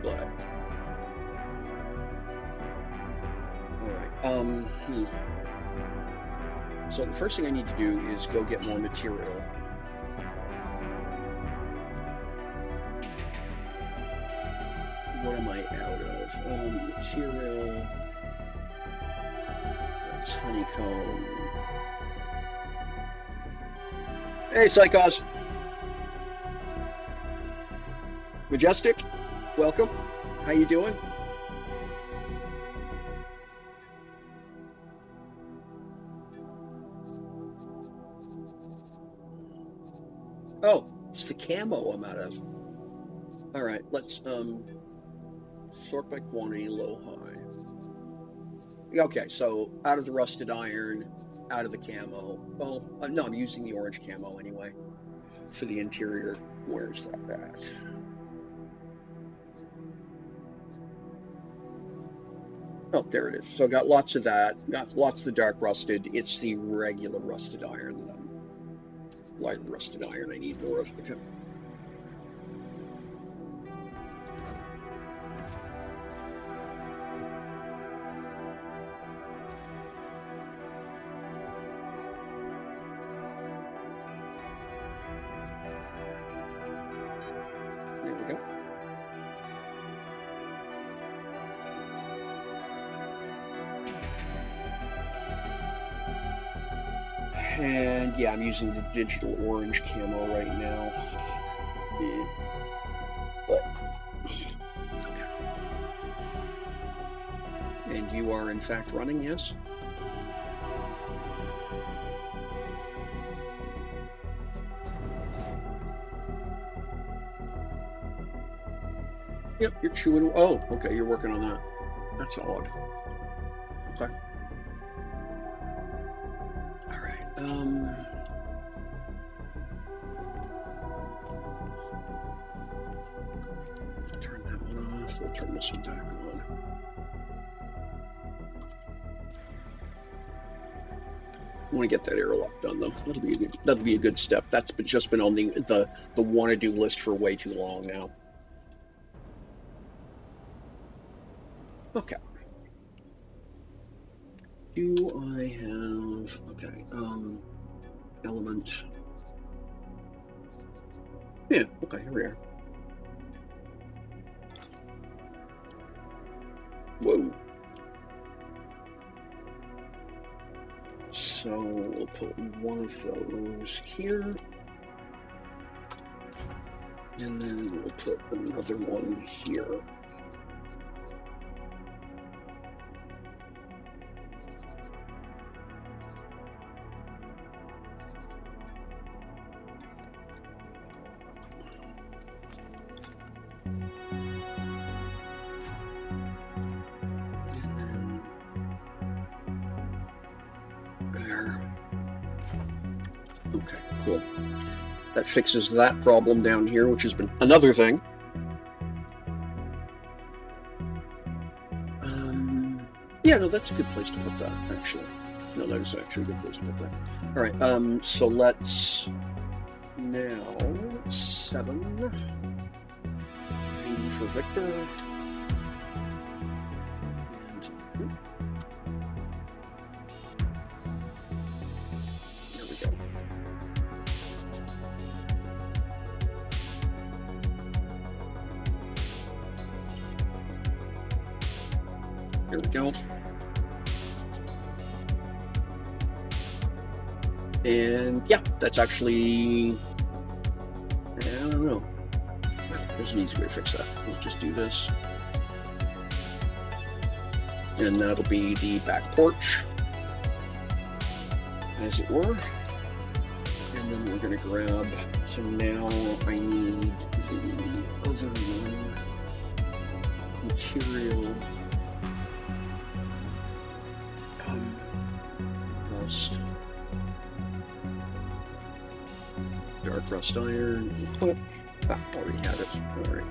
But, all right. So the first thing I need to do is go get more material. What am I out of? Material. That's honeycomb. Hey, Psychos. Majestic, welcome. How you doing? Oh, it's the camo I'm out of. All right, let's sort by quantity, low, high. Okay, so out of the rusted iron, out of the camo. Well, no, I'm using the orange camo anyway for the interior. Where's that at? Oh, there it is. So I got lots of that. Got lots of the dark rusted. It's the regular rusted iron that I'm light rusted iron I need more of. Okay. There we go. And yeah, I'm using the digital orange camo right now. But okay. And you are in fact running, yes? Yep, you're chewing. Oh, okay, you're working on that. That's odd. Okay. All right. Turn that one off. We'll turn this one back on. I want to get that airlock done though. That'll be a good step. That's just been on the want to do list for way too long now. Okay. Do I have, okay, element. Yeah, okay, here we are. Whoa. So we'll put one of those here. And then we'll put another one here. Okay, cool. That fixes that problem down here, which has been another thing. Yeah, no, that's a good place to put that, actually. No, that is actually a good place to put that. All right, so let's now 7. 90 for Victor. And there we go. There we go. And yeah, that's actually, I don't know. There's an easy way to fix that. We'll just do this. And that'll be the back porch, as it were. And then we're gonna grab, so now I need the other one, material, rust. Dark rust iron. Oh, already had it. All right.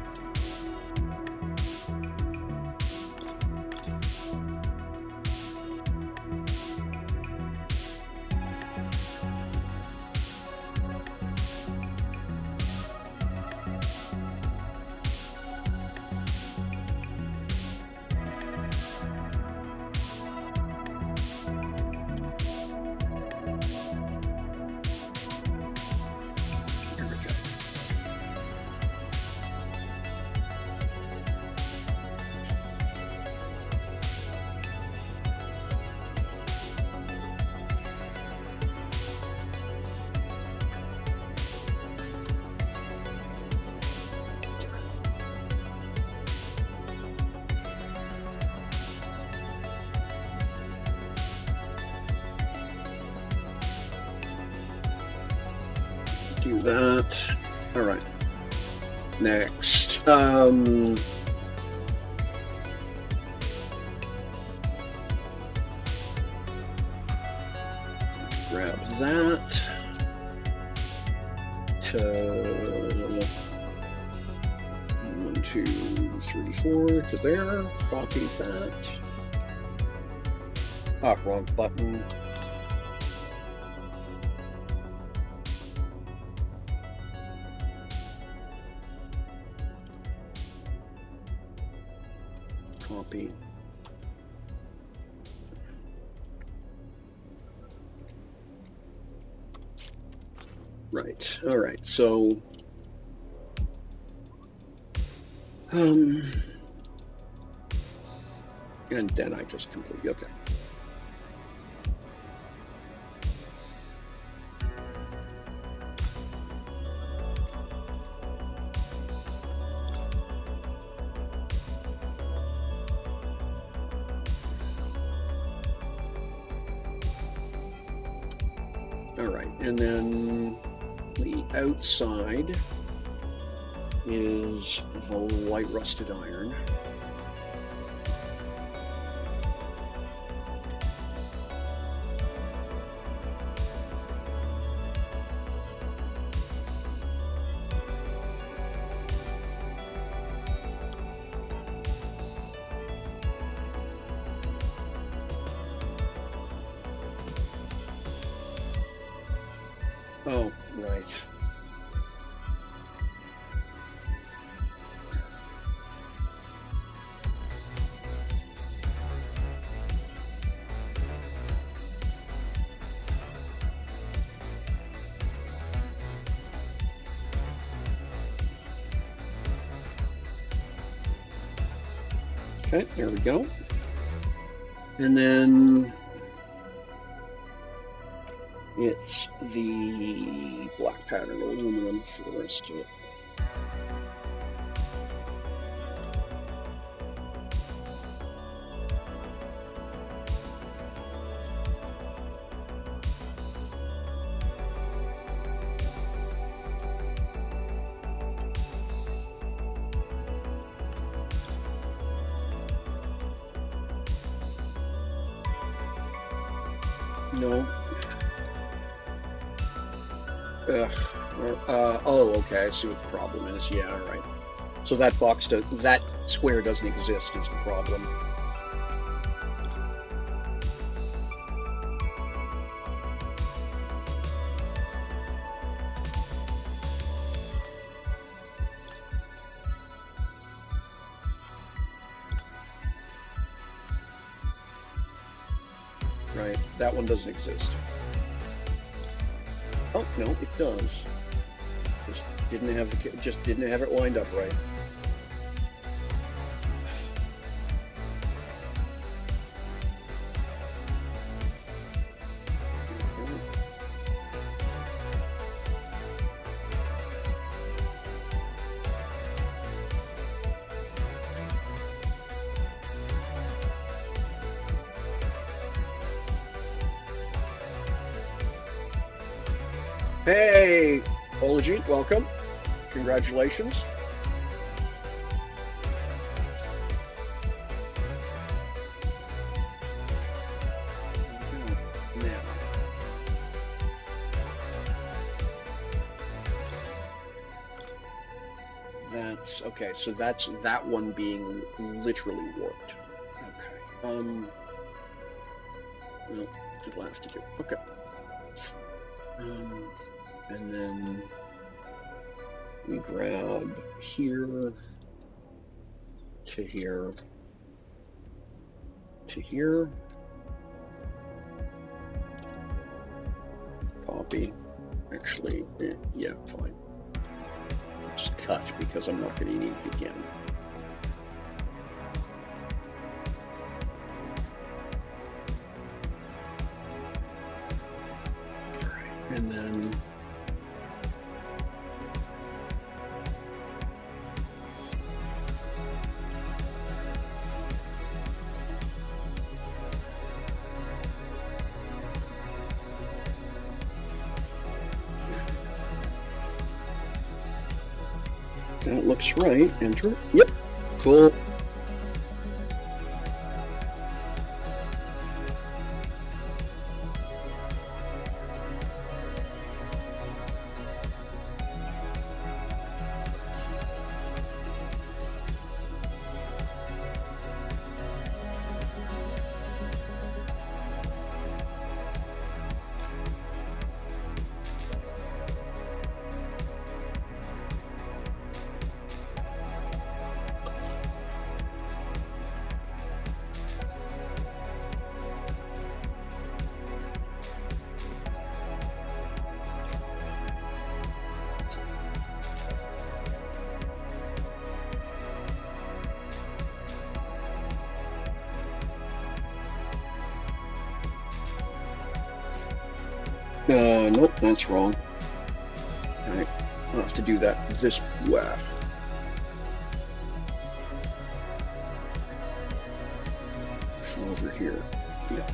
Do that. All right. Next. that to 1, 2, 3, 4 to there. Copy that. Ah, wrong button. Copy. Right. All right. So, and then I just complete. Okay. All right, and then the outside is the light rusted iron. Oh, right. Okay, there we go. And then it's the black pattern aluminum for the rest of it. No. Oh, okay. I see what the problem is. Yeah, all right. So that that square doesn't exist is the problem. Right. That one doesn't exist. Oh no, it does. Just didn't have it lined up right. Hey, Olajit, welcome. Congratulations. Now, that's okay. So that's that one being literally warped. Okay. Well, it'll have to do. Okay. And then we grab here to here to here. Copy. Actually, yeah, fine. Just cut because I'm not going to need it again. And then that looks right. Enter. Yep. Cool. Nope, that's wrong. Alright, I'll have to do that this way. From over here. Yep.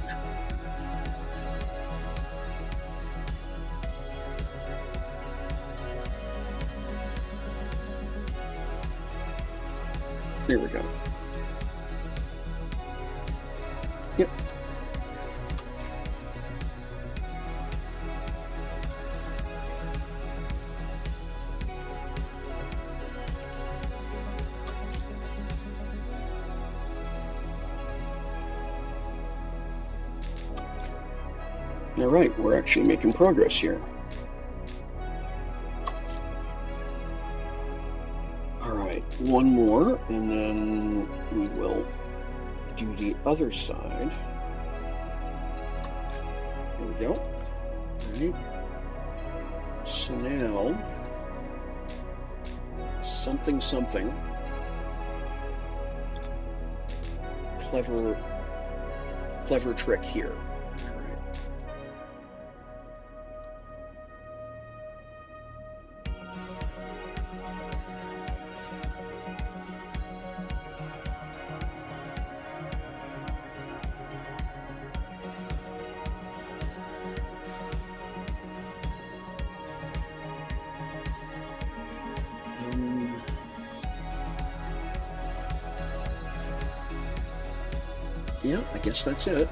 There we go. Yep. All right, we're actually making progress here. All right, one more, and then we will do the other side. There we go. All right. So now, something. Clever trick here. Yeah, I guess that's it.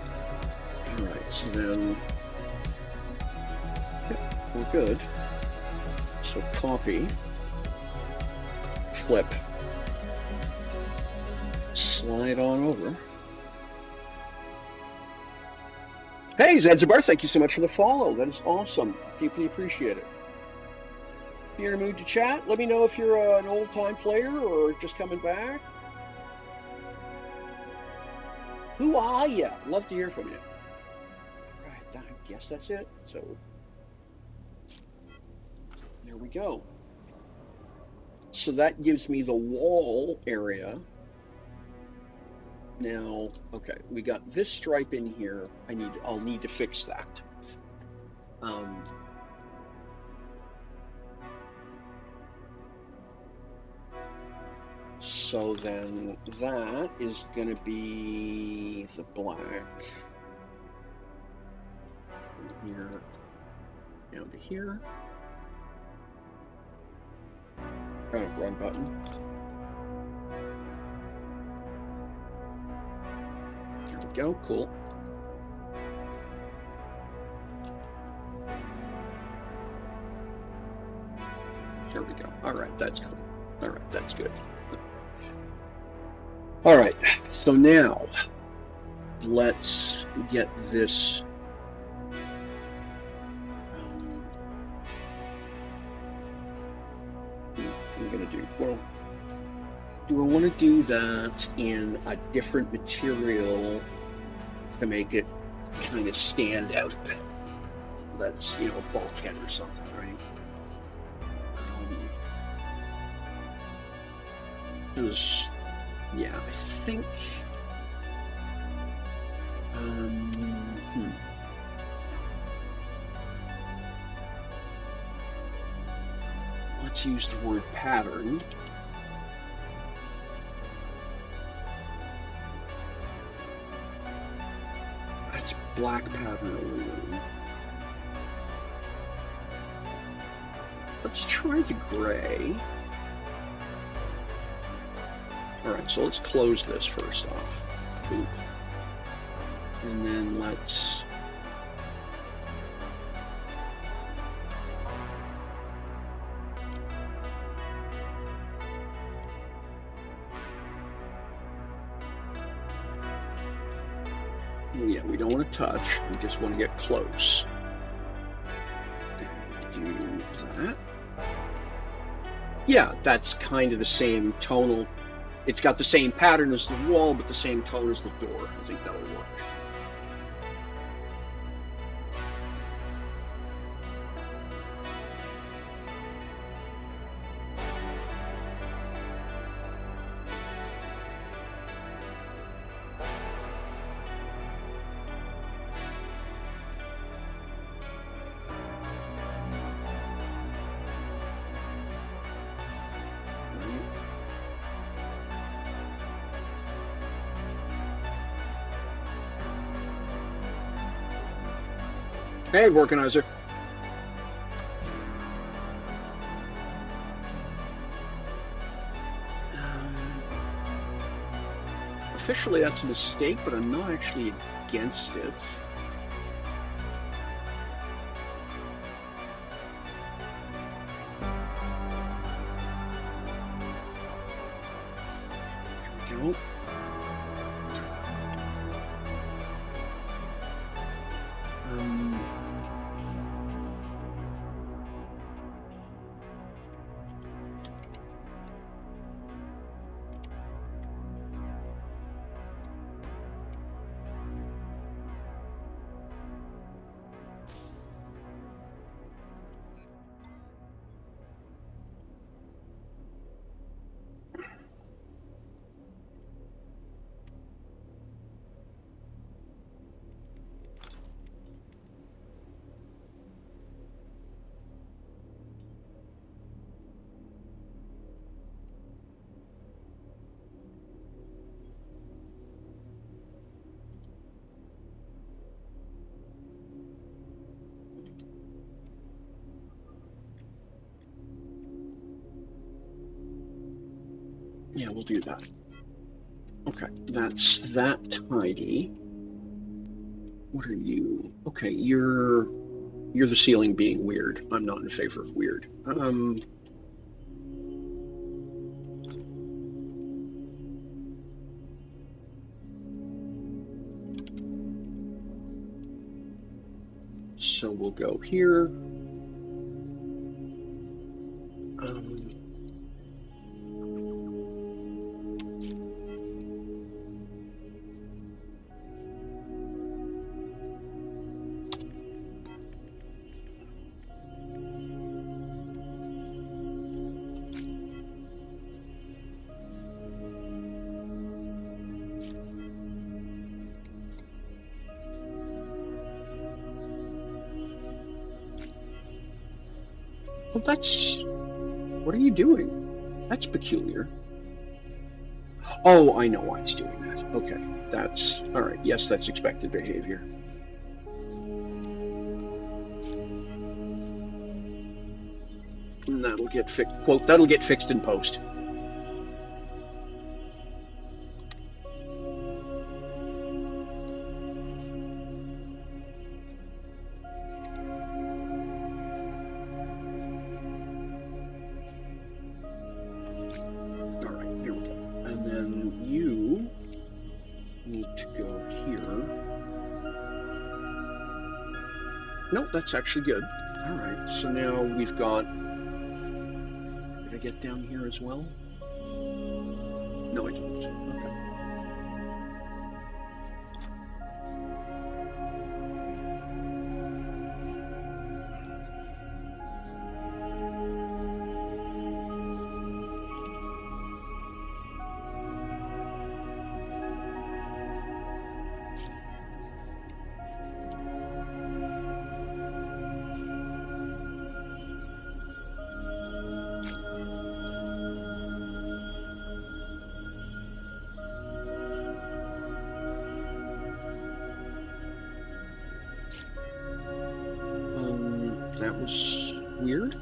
All right, so then, yep, we're good. So copy, flip, slide on over. Hey, Zanzibar, thank you so much for the follow. That is awesome. Deeply appreciate it. If you're in a mood to chat, let me know if you're an old-time player or just coming back. Who are you? Love to hear from you. All right, I guess that's it. So there we go. So that gives me the wall area. Now, okay, we got this stripe in here. I'll need to fix that. So then that is going to be the black from here down to here. Oh, wrong button. There we go, cool. There we go. All right, that's cool. All right, that's good. All right, so now let's get this I'm gonna do, well, do I want to do that in a different material to make it kind of stand out a bit? That's, you know, a bulkhead or something, right? Because yeah, I think let's use the word pattern. That's black pattern aluminum. Let's try the gray. Alright, so let's close this first off. Boop. And then let's yeah, we don't want to touch, we just want to get close. Do that. Yeah, that's kind of the same tonal. It's got the same pattern as the wall, but the same tone as the door. I think that'll work. Hey, Organizer. Officially, that's a mistake, but I'm not actually against it. Here we go. Yeah, we'll do that. Okay, that's that tidy. What are you? Okay, you're the ceiling being weird. I'm not in favor of weird. So we'll go here. Well, that's... What are you doing? That's peculiar. Oh, I know why it's doing that. Okay, that's... Alright, yes, that's expected behavior. And that'll get fixed... Quote, that'll get fixed in post. Nope, that's actually good. All right, so now we've got... Did I get down here as well? No, I didn't. Okay. That was weird.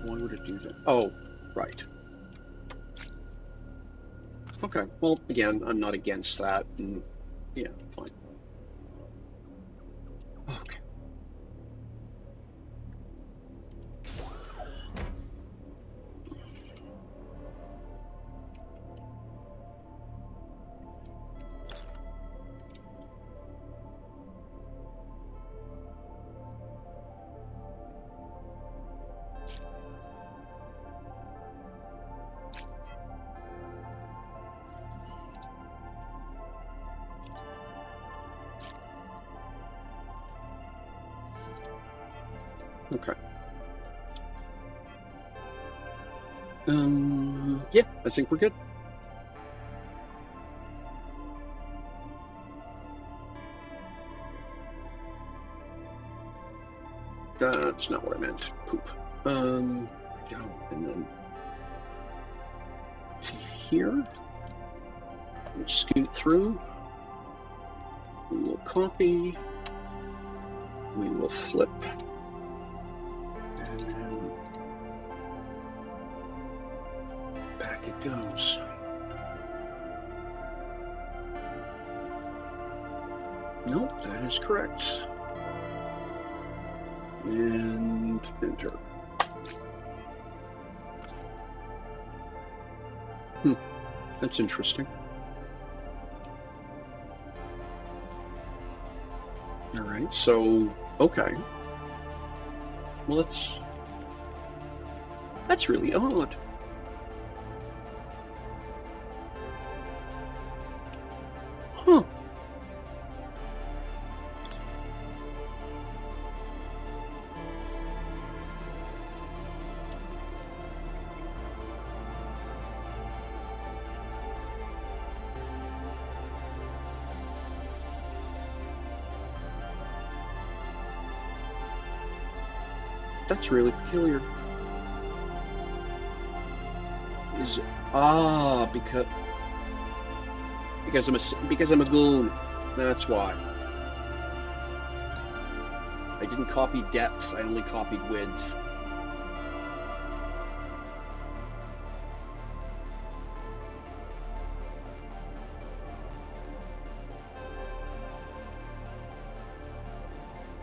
Why would it do that? Oh, right. Okay, well, again, I'm not against that, and yeah, fine. Okay. Okay. Yeah, I think we're good. That's not what I meant. Poop. Yeah, and then to here. We'll scoot through. We'll copy. We will flip. And then back it goes. Nope, that is correct. And enter. That's interesting. All right, so, okay. Well, that's really odd. Huh. That's really peculiar. Because I'm a goon. That's why. I didn't copy depth, I only copied width.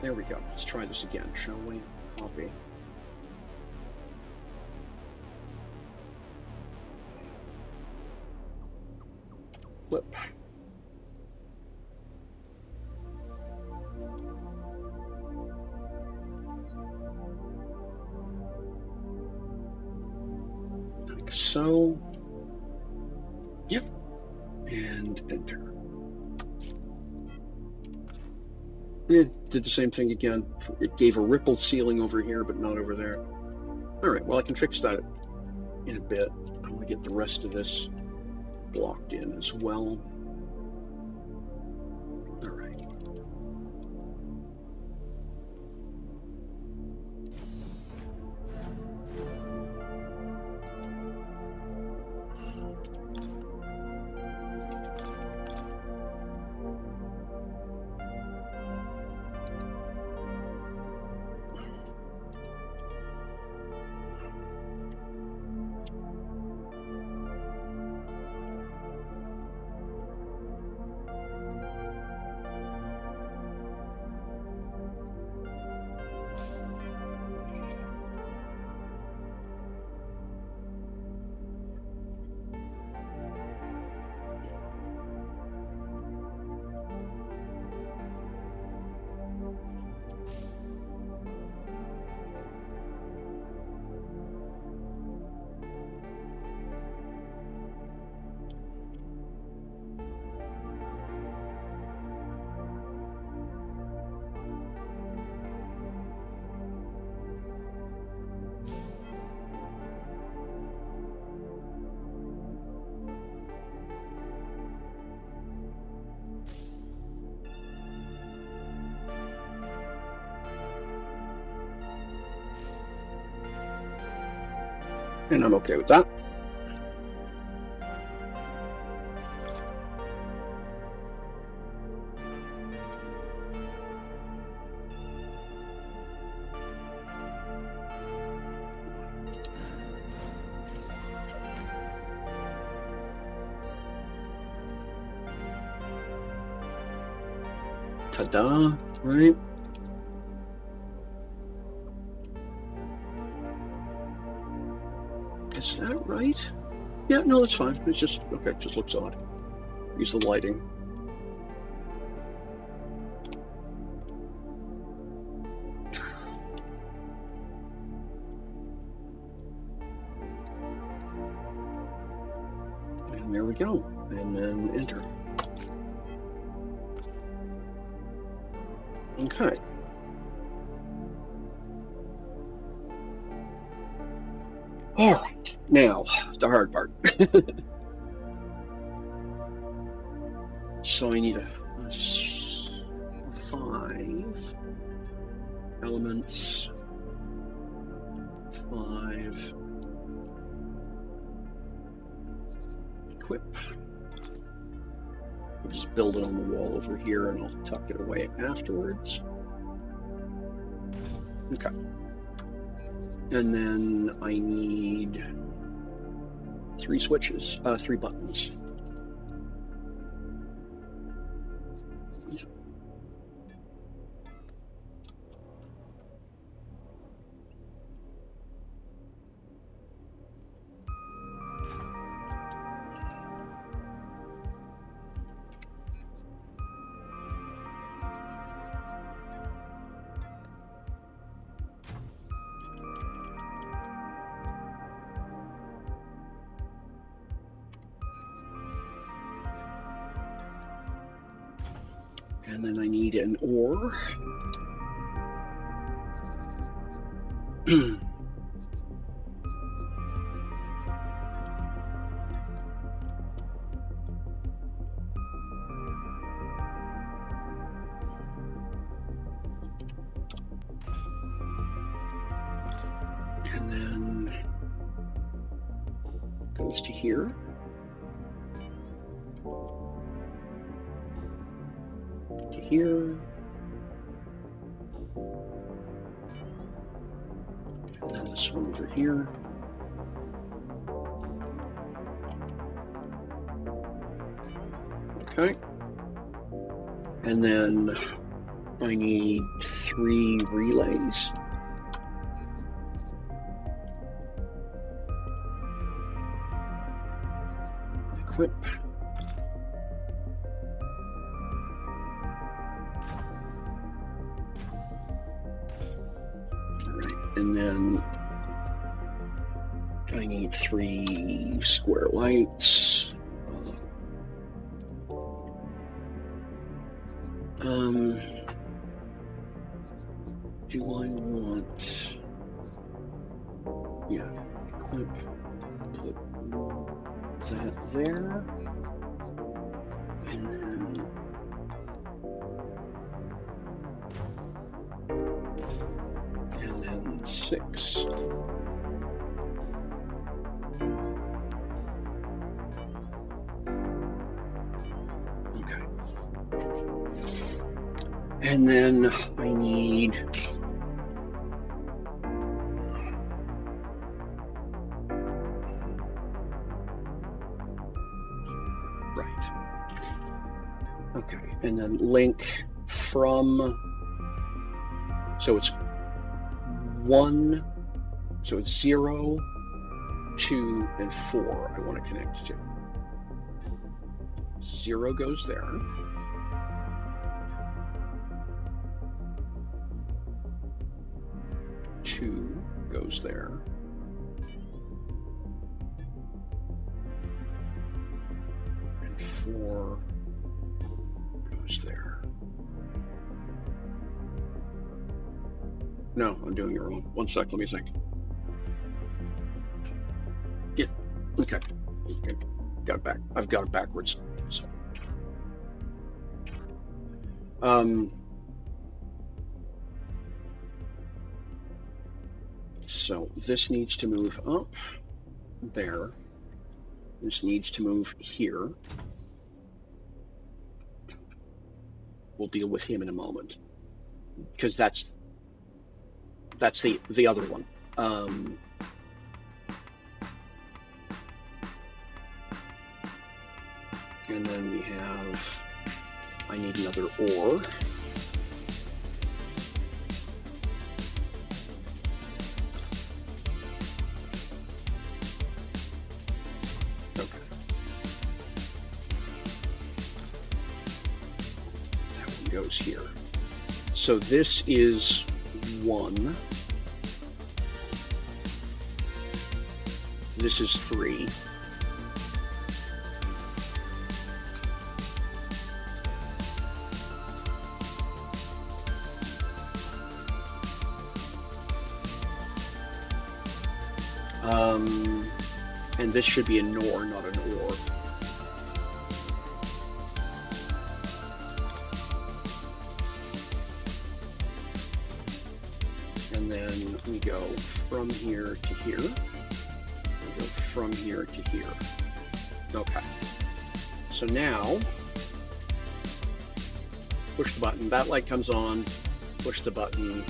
There we go. Let's try this again, shall we? Copy. Flip. Like so. Yep. And enter. Yeah, did the same thing again. It gave a ripple ceiling over here, but not over there. All right, well, I can fix that in a bit. I want to get the rest of this blocked in as well. All right. And I'm okay with that. Ta-da, right? Is that right? Yeah, no, that's fine. It's just, okay, it just looks odd. Use the lighting. And there we go. And then enter. Okay. All right, now the hard part. So I need a 5 elements, 5 equip. I'll just build it on the wall over here and I'll tuck it away afterwards. Okay. And then I need 3 switches, 3 buttons. And then I need an OR. And then goes to here. To here. And then this one over here. Okay. And then I need 3 relays. Equip. All right, and then I need 3 square lights. Do I want, yeah, equip, put that there, and then 6. Okay. And then I need okay, and then link from, so it's 1, so it's 0, 2, and 4 I want to connect to. 0 goes there. 2 goes there. And 4 goes there. No, I'm doing it wrong. One sec, let me think. Yeah, okay. Got it back. I've got it backwards. So this needs to move up there. This needs to move here. We'll deal with him in a moment, because that's the other one. And then we have, I need another OR. Okay. That one goes here. So this is 1. This is 3. And this should be a NOR, not an OR. And then we go from here to here. We go from here to here. Okay. So now, push the button. That light comes on. Push the button.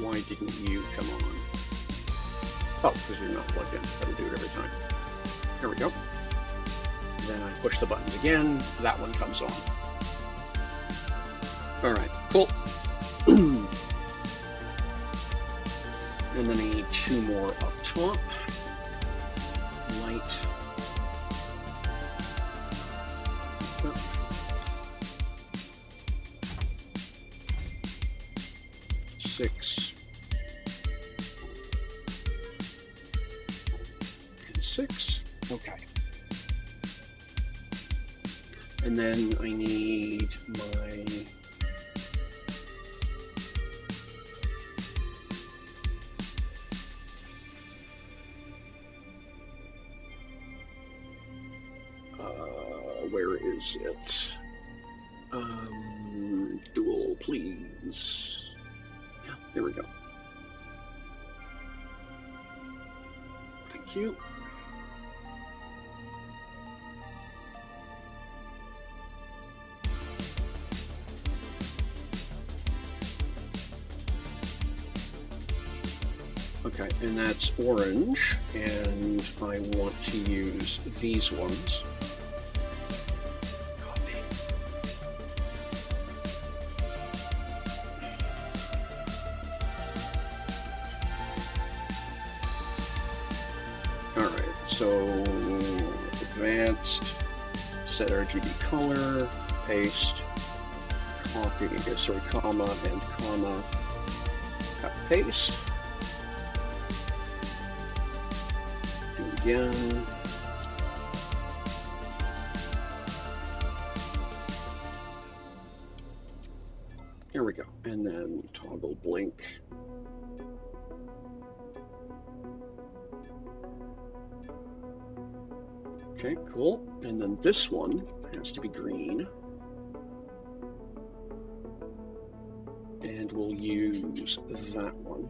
Why didn't you come on? Oh, because you're not plugged in. That'll do it every time. There we go. Then I push the buttons again. That one comes on. All right, cool. And then I need 2 more up top. Light. Up. 6. And 6. Okay. And then I need my where is it? Dual, please. Yeah, there we go. Thank you. Okay, and that's orange, and I want to use these ones. Copy. All right, so advanced, set RGB color, paste, copy, sorry, comma and comma, cut, paste. Again. Here we go. And then toggle blink. Okay, cool. And then this one has to be green. And we'll use that one.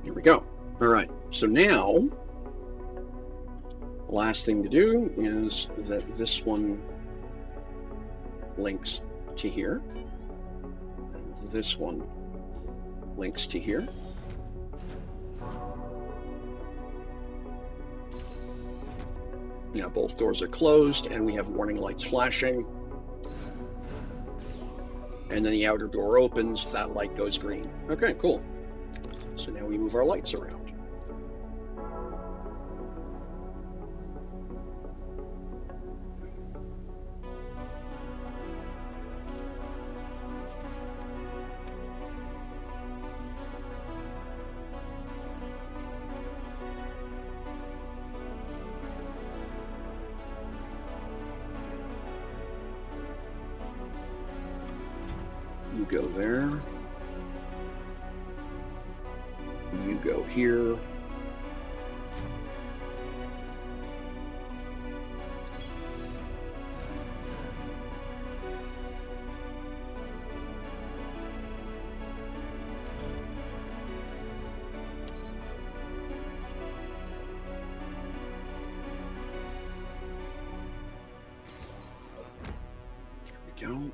Here we go. All right, so now, the last thing to do is that this one links to here, and this one links to here. Now both doors are closed, and we have warning lights flashing. And then the outer door opens, that light goes green. Okay, cool. So now we move our lights around. You go there. You go here. There we go.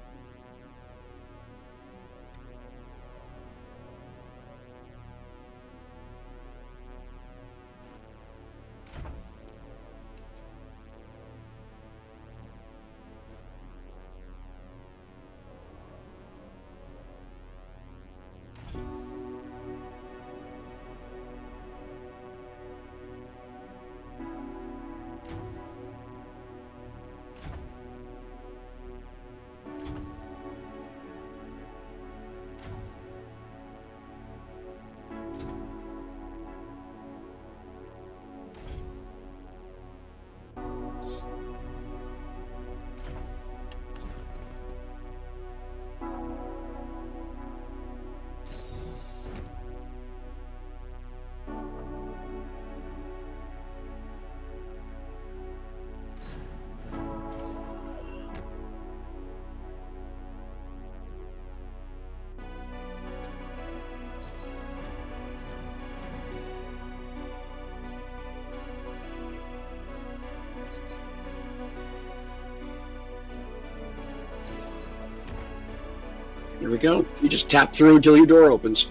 we go. You just tap through until your door opens.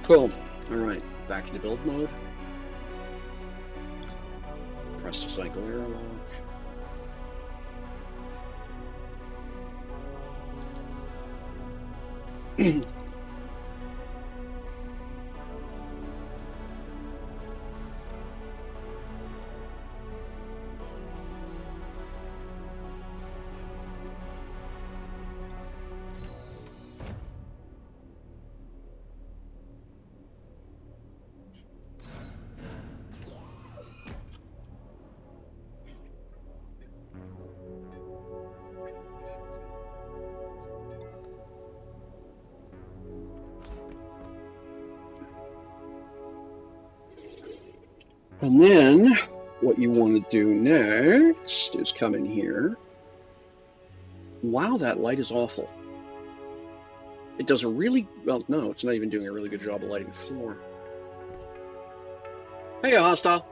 Cool. All right, back into build mode. Press to cycle airlock. And then what you want to do next is come in here. Wow, that light is awful. It does a really, well, no, it's not even doing a really good job of lighting the floor. Hey, hostile.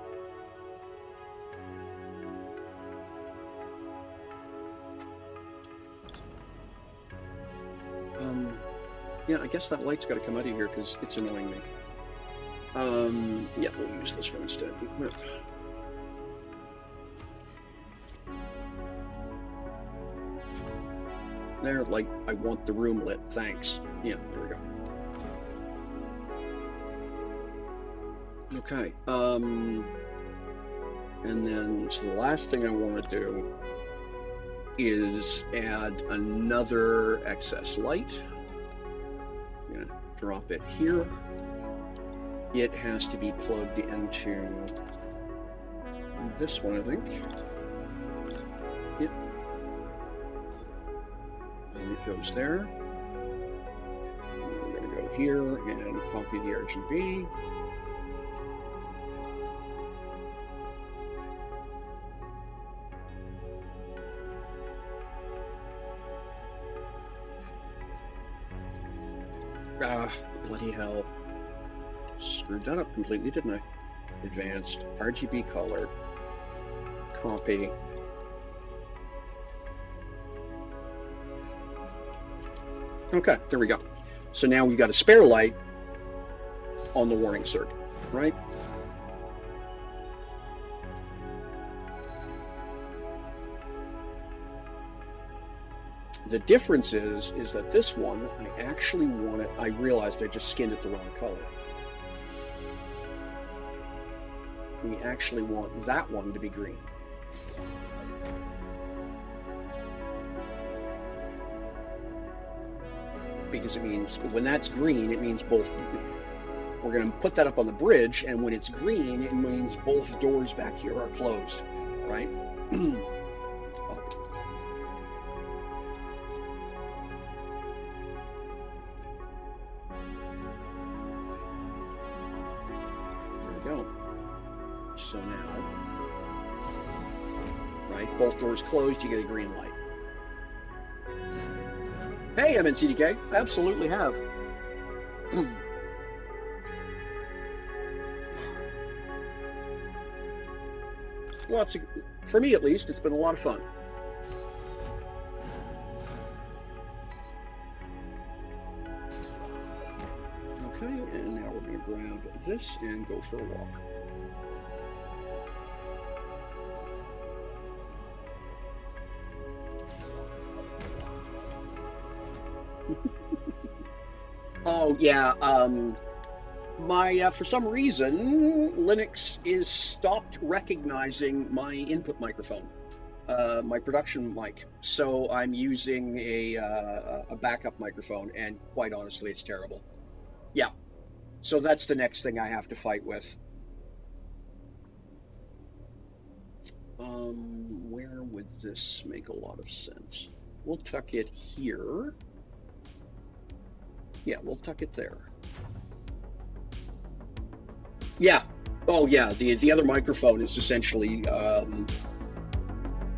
Yeah, I guess that light's got to come out of here because it's annoying me. Yeah, we'll use this one instead. There, like, I want the room lit, thanks. Yeah, there we go. Okay, and then, so the last thing I want to do is add another excess light. I'm gonna drop it here. It has to be plugged into this one, I think. Yep. And it goes there. And we're going to go here and copy the RGB. Ah, bloody hell. Screwed that up completely, didn't I? Advanced, RGB color, copy. Okay, there we go. So now we've got a spare light on the warning circuit, right? The difference is that this one, I actually want it, I realized I just skinned it the wrong color. We actually want that one to be green. Because it means, when that's green, it means both, we're going to put that up on the bridge, and when it's green, it means both doors back here are closed, right? So now, right, both doors closed, you get a green light. Hey, MNCDK, absolutely have. Well, for me at least, it's been a lot of fun. Okay, and now we're going to grab this and go for a walk. Oh yeah, for some reason Linux is stopped recognizing my input microphone, my production mic. So I'm using a backup microphone, and quite honestly, it's terrible. Yeah, so that's the next thing I have to fight with. Where would this make a lot of sense? We'll tuck it here. Yeah, we'll tuck it there. Yeah. Oh, yeah. The other microphone is essentially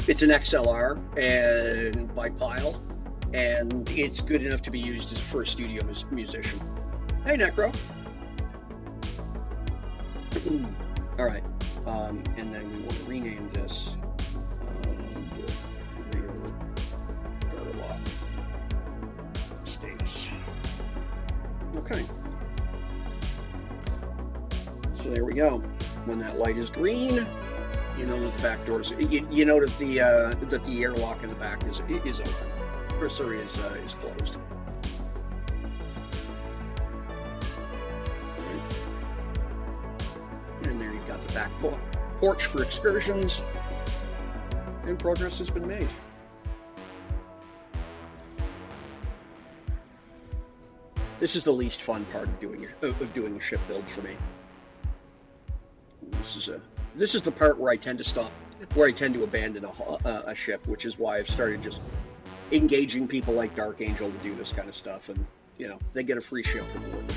it's an XLR and by Pyle, and it's good enough to be used for a studio musician. Hey, Necro. All right. And then we want to rename this rear door lock status. Okay. So there we go. When that light is green, you know that the back doors. You know that the airlock in the back is open. Or sorry, is closed. And there you've got the back porch for excursions, and progress has been made. This is the least fun part of doing a ship build for me. This is the part where I tend to abandon a ship, which is why I've started just engaging people like Dark Angel to do this kind of stuff, and you know they get a free ship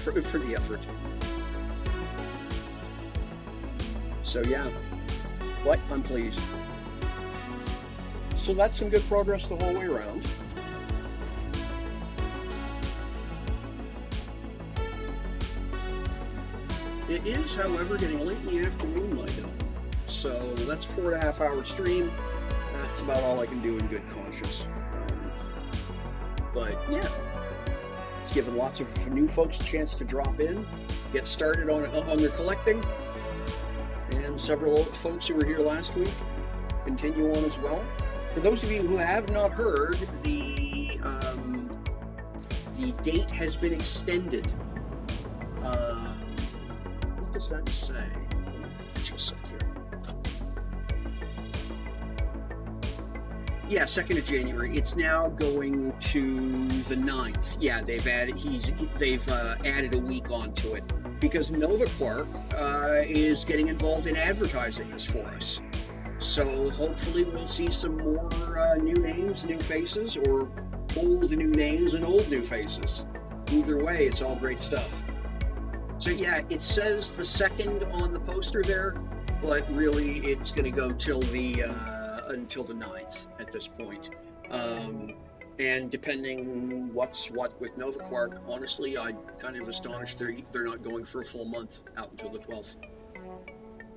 for the effort. So yeah, but I'm pleased. So that's some good progress the whole way around. It is, however, getting late in the afternoon, Michael. So that's a 4.5 hour stream. That's about all I can do in good conscience. But yeah, it's given lots of new folks a chance to drop in, get started on their collecting, and several old folks who were here last week continue on as well. For those of you who have not heard, the date has been extended. What does that say? Just a sec here. Yeah, 2nd of January. It's now going to the 9th. Yeah, they've added a week onto it because Nova Quark is getting involved in advertising this for us. So hopefully we'll see some more new names, new faces, or old new names and old new faces. Either way, it's all great stuff. So yeah, it says the 2nd on the poster there, but really it's going to go until the 9th at this point. And depending what's what with Nova Quark, honestly, I'm kind of astonished they're not going for a full month out until the 12th.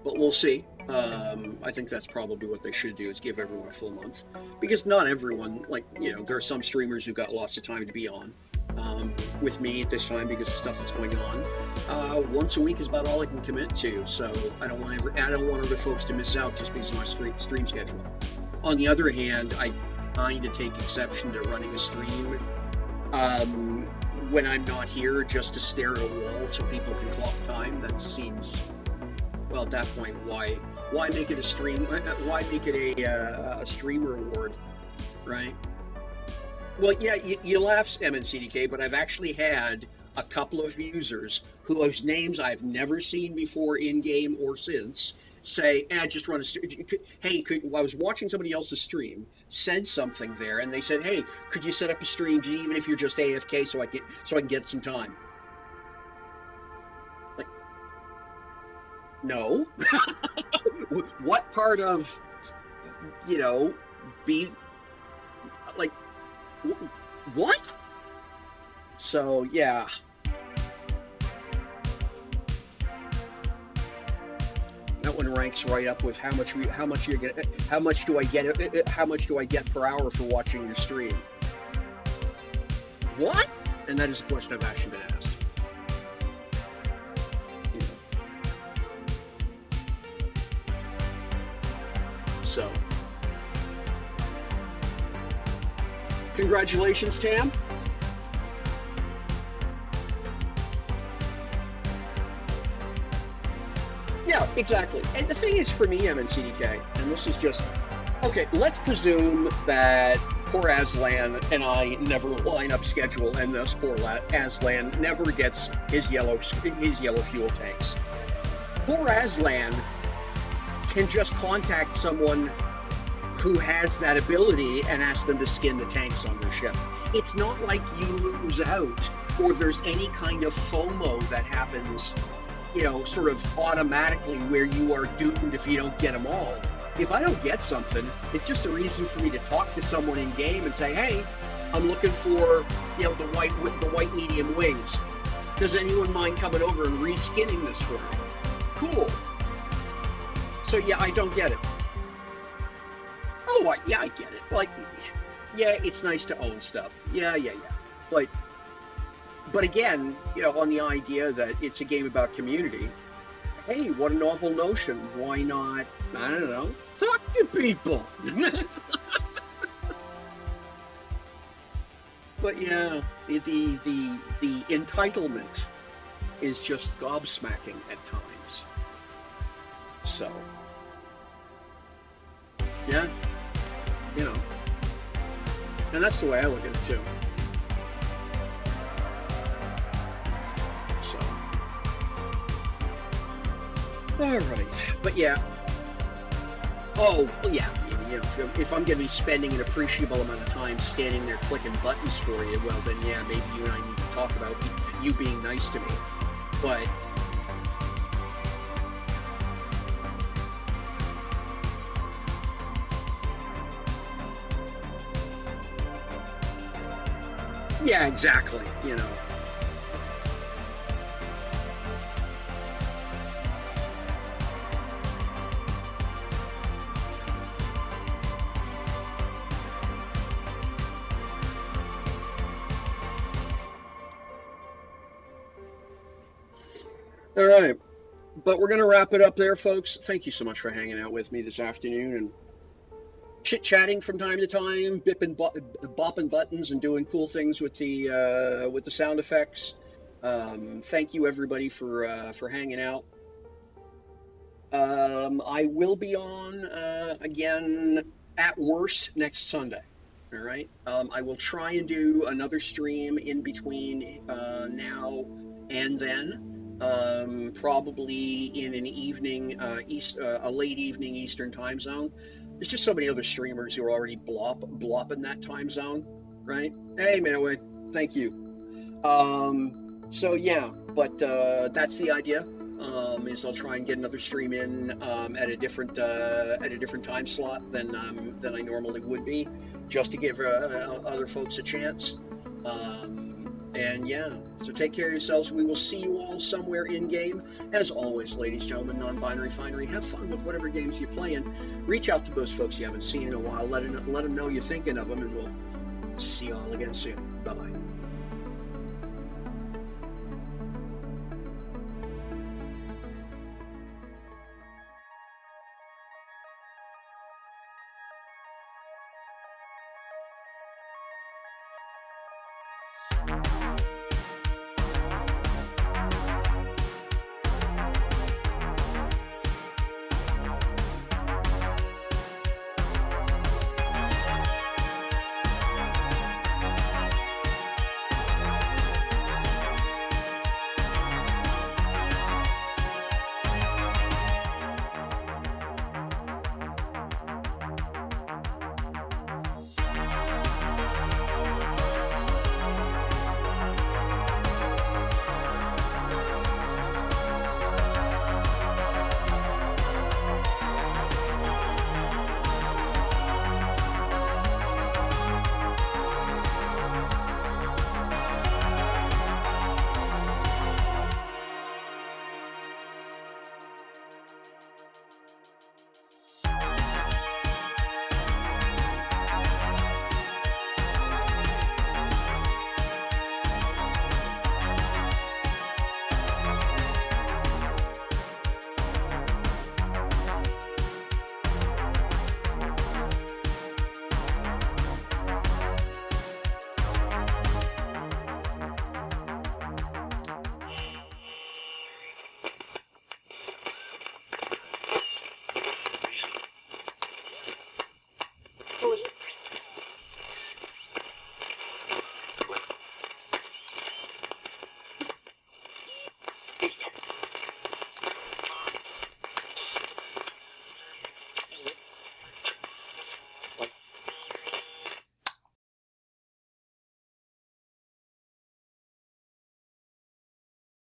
But we'll see. I think that's probably what they should do, is give everyone a full month. Because not everyone, like, you know, there are some streamers who've got lots of time to be on. With me at this time because of stuff that's going on. Once a week is about all I can commit to, so I don't want other folks to miss out just because of my stream schedule. On the other hand, I kind of take exception to running a stream when I'm not here just to stare at a wall so people can clock time. That seems, well, at that point, why make it a stream? Why make it a streamer award, right? Well, yeah, you laugh, MNCDK, but I've actually had a couple of users whose names I've never seen before in-game or since say, just run a stream. Hey, I was watching somebody else's stream, said something there, and they said, hey, could you set up a stream even if you're just AFK so I can get some time? Like, no. What part of, you know, like, what? So yeah. That one ranks right up with how much do I get per hour for watching your stream? What? And that is a question I've actually been asked. You know. So congratulations, Tam. Yeah, exactly. And the thing is, for me, MNCDK, and this is just, okay, let's presume that poor Aslan and I never line up schedule, and thus poor Aslan never gets his yellow fuel tanks. Poor Aslan can just contact someone who has that ability and ask them to skin the tanks on their ship. It's not like you lose out or there's any kind of FOMO that happens, you know, sort of automatically where you are doomed if you don't get them all. If I don't get something, it's just a reason for me to talk to someone in game and say, hey, I'm looking for, you know, the white medium wings. Does anyone mind coming over and reskinning this for me? Cool. So yeah, I don't get it. Oh, yeah, I get it. Like, yeah, it's nice to own stuff. Yeah. But But again, on the idea that it's a game about community, hey, what a novel notion. Why not, I don't know, talk to people? But yeah, the entitlement is just gobsmacking at times. So, yeah, you know, and that's the way I look at it too. So, all right, but yeah. Oh, well, yeah. If I'm going to be spending an appreciable amount of time standing there clicking buttons for you, well, then yeah, maybe you and I need to talk about you being nice to me. But yeah, exactly. All right. But we're going to wrap it up there, folks. Thank you so much for hanging out with me this afternoon and chit-chatting from time to time, bopping buttons and doing cool things with the sound effects. Thank you everybody for hanging out. I will be on again at worst next Sunday. All right. I will try and do another stream in between now and then. Probably in an evening, a late evening Eastern time zone. There's just so many other streamers who are already blopping that time zone, right? Hey, Manaway, thank you. So yeah, but that's the idea. Is I'll try and get another stream in at a different time slot than I normally would be, just to give other folks a chance. And yeah, so take care of yourselves. We will see you all somewhere in game. As always, ladies, gentlemen, non-binary finery, have fun with whatever games you're playing. Reach out to those folks you haven't seen in a while. Let them know you're thinking of them, and we'll see you all again soon. Bye bye.